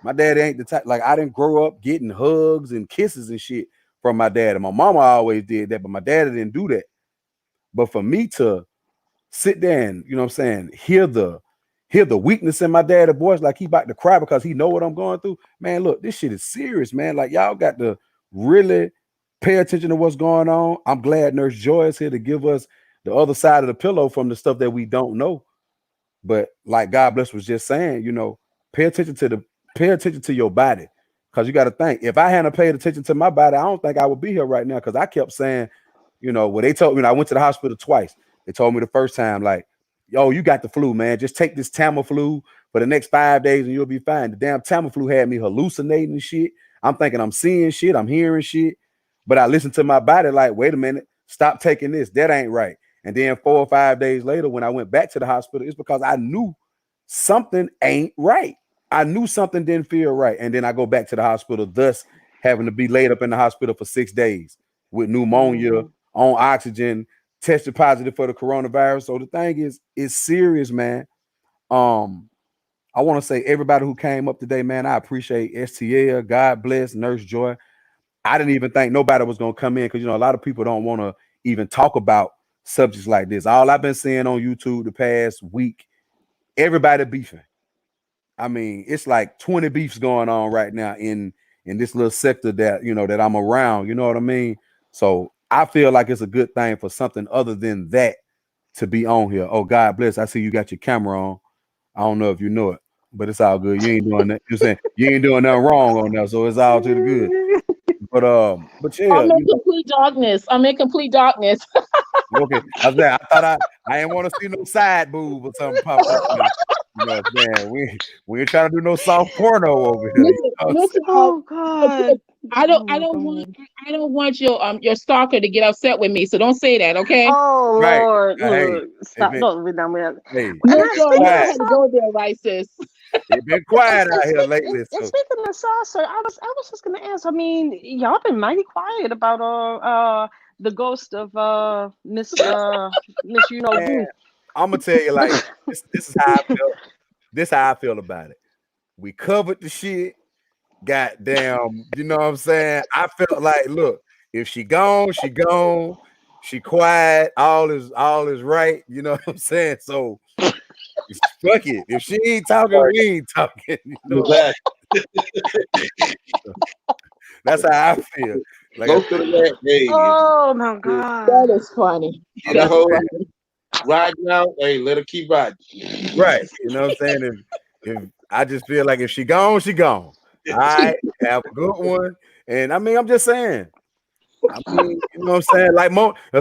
My dad ain't the type, like, I didn't grow up getting hugs and kisses and shit from my dad. And my mama always did that, but my dad didn't do that. But for me to sit there and, you know what I'm saying, hear the weakness in my dad's voice, like he about to cry because he know what I'm going through. Man, look, this shit is serious, man. Like, y'all got to really pay attention to what's going on. I'm glad Nurse Joy is here to give us the other side of the pillow from the stuff that we don't know. But like God Bless was just saying, pay attention to your body, because you got to think, if I hadn't paid attention to my body, I don't think I would be here right now, because I kept saying, well, they told me, I went to the hospital twice. They told me the first time, like, yo, you got the flu, man. Just take this Tamiflu for the next 5 days and you'll be fine. The damn Tamiflu had me hallucinating and shit. I'm thinking I'm seeing shit, I'm hearing shit. But I listened to my body like, wait a minute, stop taking this. That ain't right. And then 4 or 5 days later, when I went back to the hospital, it's because I knew something ain't right. I knew something didn't feel right. And then I go back to the hospital, thus having to be laid up in the hospital for 6 days with pneumonia, on oxygen, tested positive for the coronavirus. So the thing is, it's serious, man. I want to say, everybody who came up today, man, I appreciate STL. God bless Nurse Joy. I didn't even think nobody was going to come in, because, a lot of people don't want to even talk about subjects like this. All I've been seeing on YouTube the past week, everybody beefing. I mean, it's like 20 beefs going on right now in this little sector that, that I'm around. You know what I mean? So I feel like it's a good thing for something other than that to be on here. Oh, God bless. I see you got your camera on. I don't know if you know it, but it's all good. You ain't doing that. You're saying you ain't doing nothing wrong on that, so it's all to the good. But yeah, I'm in complete darkness. Okay, I thought I didn't want to see no side boob or something pop up. Man, we ain't trying to do no soft porno over here. Listen, oh God. I don't want your stalker to get upset with me, so don't say that, okay? Oh Right. Lord, Hey, look, stop! hey, Don't be done with that. Hey, You had to go there, right, sis? It's been quiet out here lately. And So. speaking of saucer, I was just gonna ask. I mean, y'all been mighty quiet about the ghost of Miss you know who. I'm gonna tell you, like, this is how I feel. This is how I feel about it. We covered the shit. Goddamn, you know what I'm saying? I felt like, look, if she gone, she gone. She quiet. All is right. You know what I'm saying? So fuck it. If she ain't talking, we ain't talking. That's how I feel. Like, Go to the red day. Oh my God, that is funny. Right now, hey, let her keep riding. Right. You know what I'm saying? If I just feel like if she gone, she gone. All right, have a good one. And I mean, I'm just saying. I mean, you know what I'm saying? Like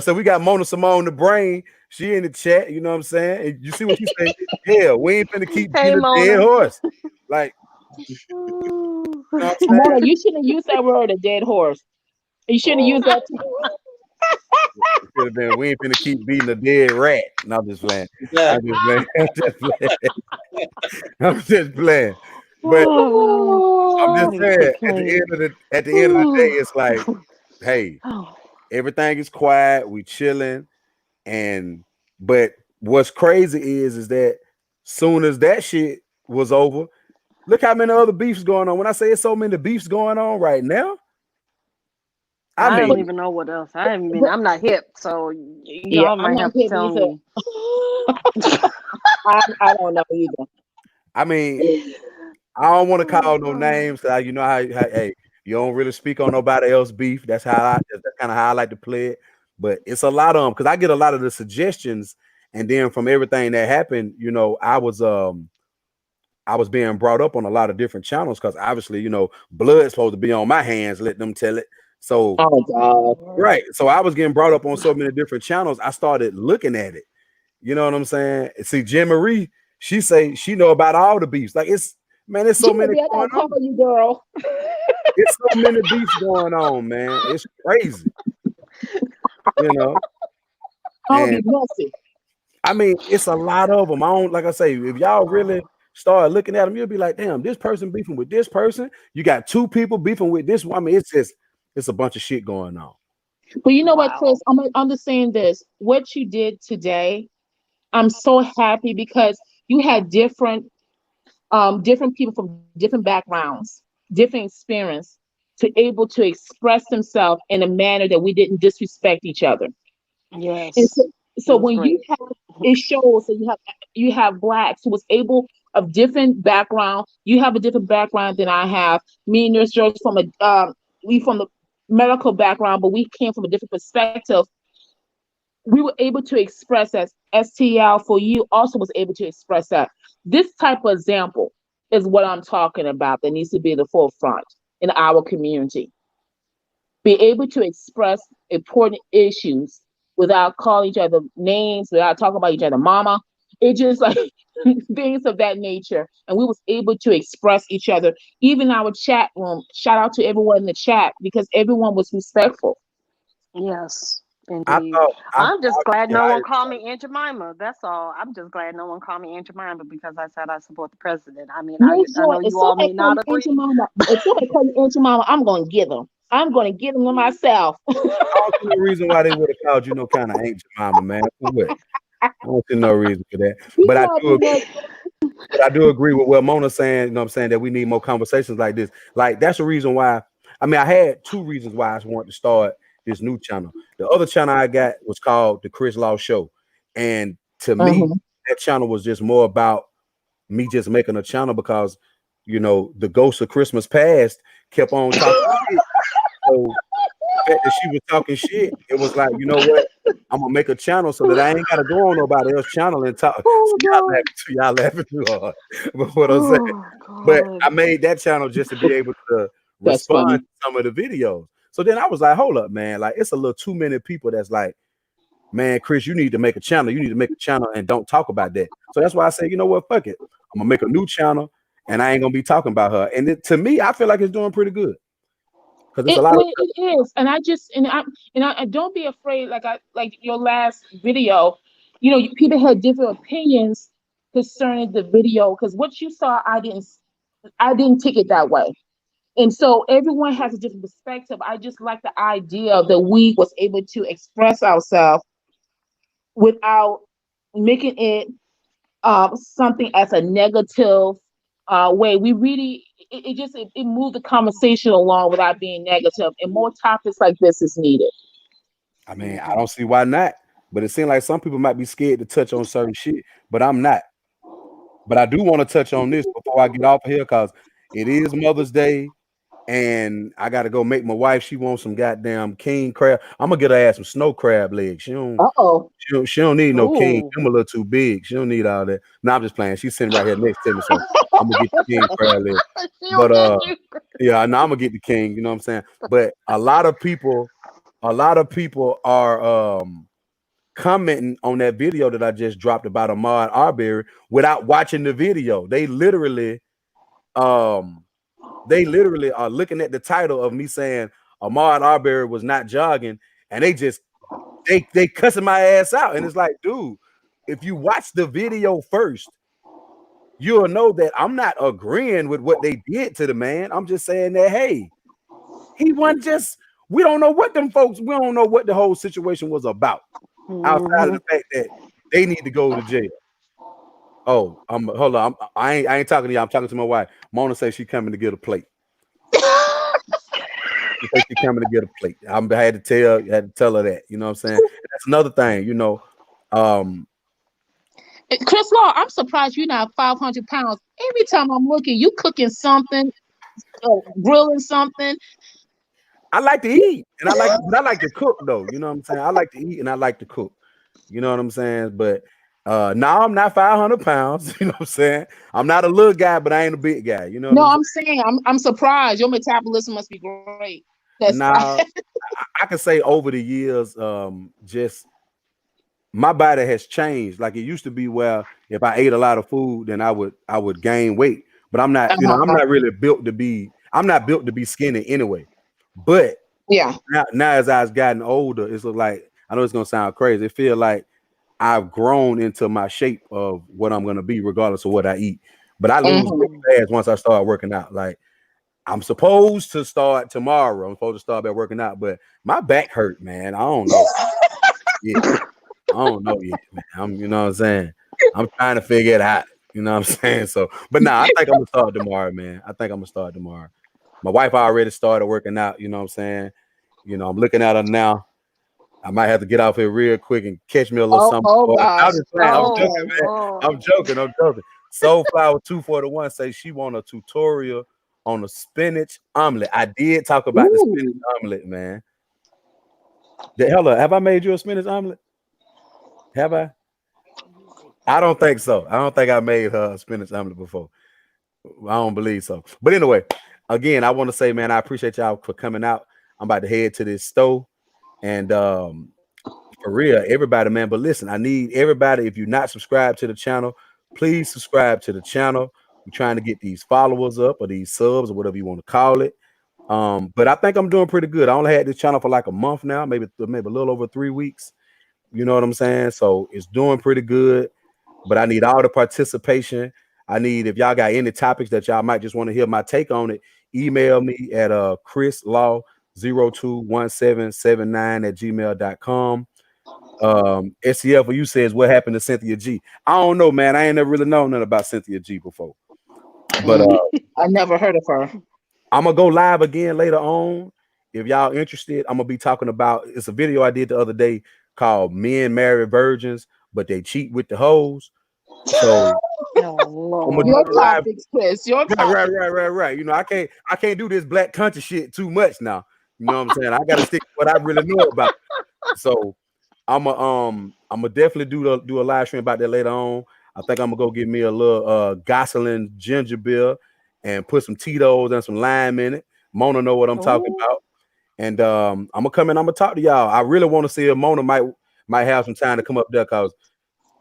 so we got Mona Simone the Brain. She in the chat, you know what I'm saying? And you see what she say? Yeah, we ain't finna keep beating a dead horse. Like, you know what I'm saying? Mona, you shouldn't use that word, a dead horse. You shouldn't use that. It should have been, we ain't finna keep beating a dead rat. No, I'm just playing. I'm just playing. I'm just playing. But I'm just saying, at the end of the day, it's like, hey, everything is quiet, we chilling, but what's crazy is that soon as that shit was over, look how many other beefs going on. When I say it's so many beefs going on right now, I don't even know what else. I'm not hip, so y'all might have to tell me. I don't know either. I mean, I don't want to call no names. You know how hey, You don't really speak on nobody else beef. That's kind of how I like to play it. But it's a lot of them because I get a lot of the suggestions, and then from everything that happened, you know, I was being brought up on a lot of different channels because obviously, you know, blood's supposed to be on my hands. Let them tell it. So Oh God. right. So I was getting brought up on so many different channels. I started looking at it. You know what I'm saying? See, Jen Marie, she say she know about all the beefs. Like it's so many I going gotta call on. you, girl. It's so many beefs going on, man. It's crazy. You know, I'll be and messy. I mean, it's a lot of them. I don't like I say, if y'all really start looking at them, you'll be like, damn, this person beefing with this person. You got two people beefing with this one. I mean, it's a bunch of shit going on. But you know what, Chris? I'm just saying this. What you did today, I'm so happy because you had different people from different backgrounds, different experience, to able to express themselves in a manner that we didn't disrespect each other. And Yes. so That's when you great. have it shows that you have blacks who was able of different background. You have a different background than I have. Me and yours George from we from the medical background, but we came from a different perspective. We were able to express as STL for you also was able to express that. This type of example is what I'm talking about that needs to be in the forefront in our community. Be able to express important issues without calling each other names, without talking about each other mama. It just like things of that nature. And we was able to express each other. Even our chat room, shout out to everyone in the chat because everyone was respectful. Yes, I indeed. thought I'm just glad yeah, no one called me Aunt Jemima. That's all. I'm just glad no one called me Aunt Jemima because I said I support the president. I mean, No I joy. know If you all somebody may call not me agree. Auntie Mama, if somebody call me Auntie Mama, I'm gonna get them. I'm gonna get them to myself. I don't see no reason why they would have called you no kind of Aunt Jemima, man. For what? I don't see no reason for that. You But know I I do be messing. But I do agree with what Mona's saying. You know what I'm saying? That we need more conversations like this. Like, that's the reason why. I mean, I had two reasons why I wanted to start this new channel. The other channel I got was called The Chris Law Show. And to me, that channel was just more about me just making a channel because, you know, the ghost of Christmas past kept on talking shit. So the fact that she was talking shit, it was like, you know what? I'm gonna make a channel so that I ain't gotta go on nobody else's channel and talk. Oh Y'all laughing too hard. But what I'm saying, God. but Oh I made that channel just to be able to That's respond funny. to some of the videos. So then I was like, hold up, man. Like, it's a little too many people that's like, man, Chris, you need to make a channel. You need to make a channel and don't talk about that. So that's why I said, you know what? Fuck it. I'm gonna make a new channel and I ain't gonna be talking about her. And to me, I feel like it's doing pretty good. Because it's a lot of It is, and I don't be afraid. Like your last video, you know, people had different opinions concerning the video because what you saw, I didn't take it that way, and so everyone has a different perspective. I just like the idea that we was able to express ourselves without making it something as a negative way. We really it moved the conversation along without being negative, and more topics like this is needed. I mean, I don't see why not. But it seems like some people might be scared to touch on certain shit, but I'm not. But I do want to touch on this before I get off of here because it is Mother's Day. And I gotta go make my wife. She wants some goddamn king crab. I'm gonna get her ass some snow crab legs. Uh-oh. She don't need no king. Oh. I'm a little too big. She don't need all that. No, I'm just playing. She's sitting right here next to me, so I'm gonna get the king crab legs. But yeah, no, I'm gonna get the king. You know what I'm saying? But a lot of people are commenting on that video that I just dropped about Ahmaud Arbery without watching the video. They literally are looking at the title of me saying Ahmaud Arbery was not jogging, and they cussing my ass out. And it's like, dude, if you watch the video first, you'll know that I'm not agreeing with what they did to the man. I'm just saying that, hey, he wasn't just, we don't know what the whole situation was about. Outside of the fact that they need to go to jail. Oh, hold on. I ain't talking to you. I'm talking to my wife. Mona says she's coming to get a plate. She's coming to get a plate. I had to tell her that. You know what I'm saying? That's another thing. You know, Chris Law, I'm surprised you're not 500 pounds. Every time I'm looking, you cooking something. grilling something. I like to eat, and I like to cook though. You know what I'm saying? I like to eat and I like to cook. You know what I'm saying? But now I'm not 500 pounds. You know what I'm saying? I'm not a little guy, but I ain't a big guy. You know what No, I'm I'm saying I'm surprised. Your metabolism must be great. saying? That's Now I can say over the years, just my body has changed. Like it used to be where if I ate a lot of food, then I would gain weight. But I'm not, I'm not really built to be. I'm not built to be skinny anyway. But yeah. now as I've gotten older, it's like I know it's gonna sound crazy. It feel like I've grown into my shape of what I'm gonna be, regardless of what I eat. But I lose weight fast once I start working out. Like I'm supposed to start tomorrow. I'm supposed to start by working out, but my back hurt, man. I don't know. Yeah, I don't know yet, man. You know what I'm saying? I'm trying to figure it out. You know what I'm saying? So, but I think I'm gonna start tomorrow, man. I think I'm gonna start tomorrow. My wife already started working out. You know what I'm saying? You know, I'm looking at her now. I might have to get off here real quick and catch me a little something. gosh. I'm just playing. I'm joking, man. I'm joking. Soulflower 241 says she want a tutorial on a spinach omelet. I did talk about the spinach omelet, man. Have I made you a spinach omelet? Have I? I don't think so. I don't think I made her a spinach omelet before. I don't believe so. But anyway, again, I want to say, man, I appreciate y'all for coming out. I'm about to head to this store. And for real, everybody, man. But listen, I need everybody. If you're not subscribed to the channel, please subscribe to the channel. We're trying to get these followers up or these subs or whatever you want to call it. But I think I'm doing pretty good. I only had this channel for like a month now, maybe a little over 3 weeks. You know what I'm saying? So it's doing pretty good. But I need all the participation. I need, if y'all got any topics that y'all might just want to hear my take on it, email me at chrislaw021779@gmail.com. SCF, you says what happened to Cynthia G. I don't know, man. I ain't never really known nothing about Cynthia G before. But I never heard of her. I'm gonna go live again later on. If y'all interested, I'm gonna be talking about, it's a video I did the other day called Men Marry Virgins, but they cheat with the hoes. So your topics, Chris. Your topics. Right. You know, I can't do this black country shit too much now. You know what I'm saying? I gotta stick to what I really know about. So I'm gonna definitely do a live stream about that later on. I think I'm gonna go get me a little Gosselin ginger beer and put some Tito's and some lime in it. Mona know what I'm talking about. And I'm gonna come in, I'm gonna talk to y'all. I really want to see if Mona might have some time to come up there, because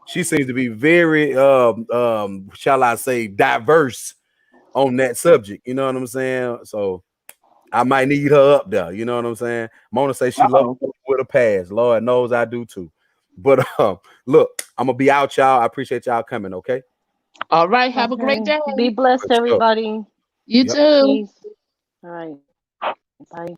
she seems to be very shall I say diverse on that subject. You know what I'm saying? So I might need her up there. You know what I'm saying? Mona says she loves with a pass. Lord knows I do too. But look, I'm gonna be out, y'all. I appreciate y'all coming. Okay. All right. Have a great day. Be blessed, everybody. You too. Peace. All right. Bye.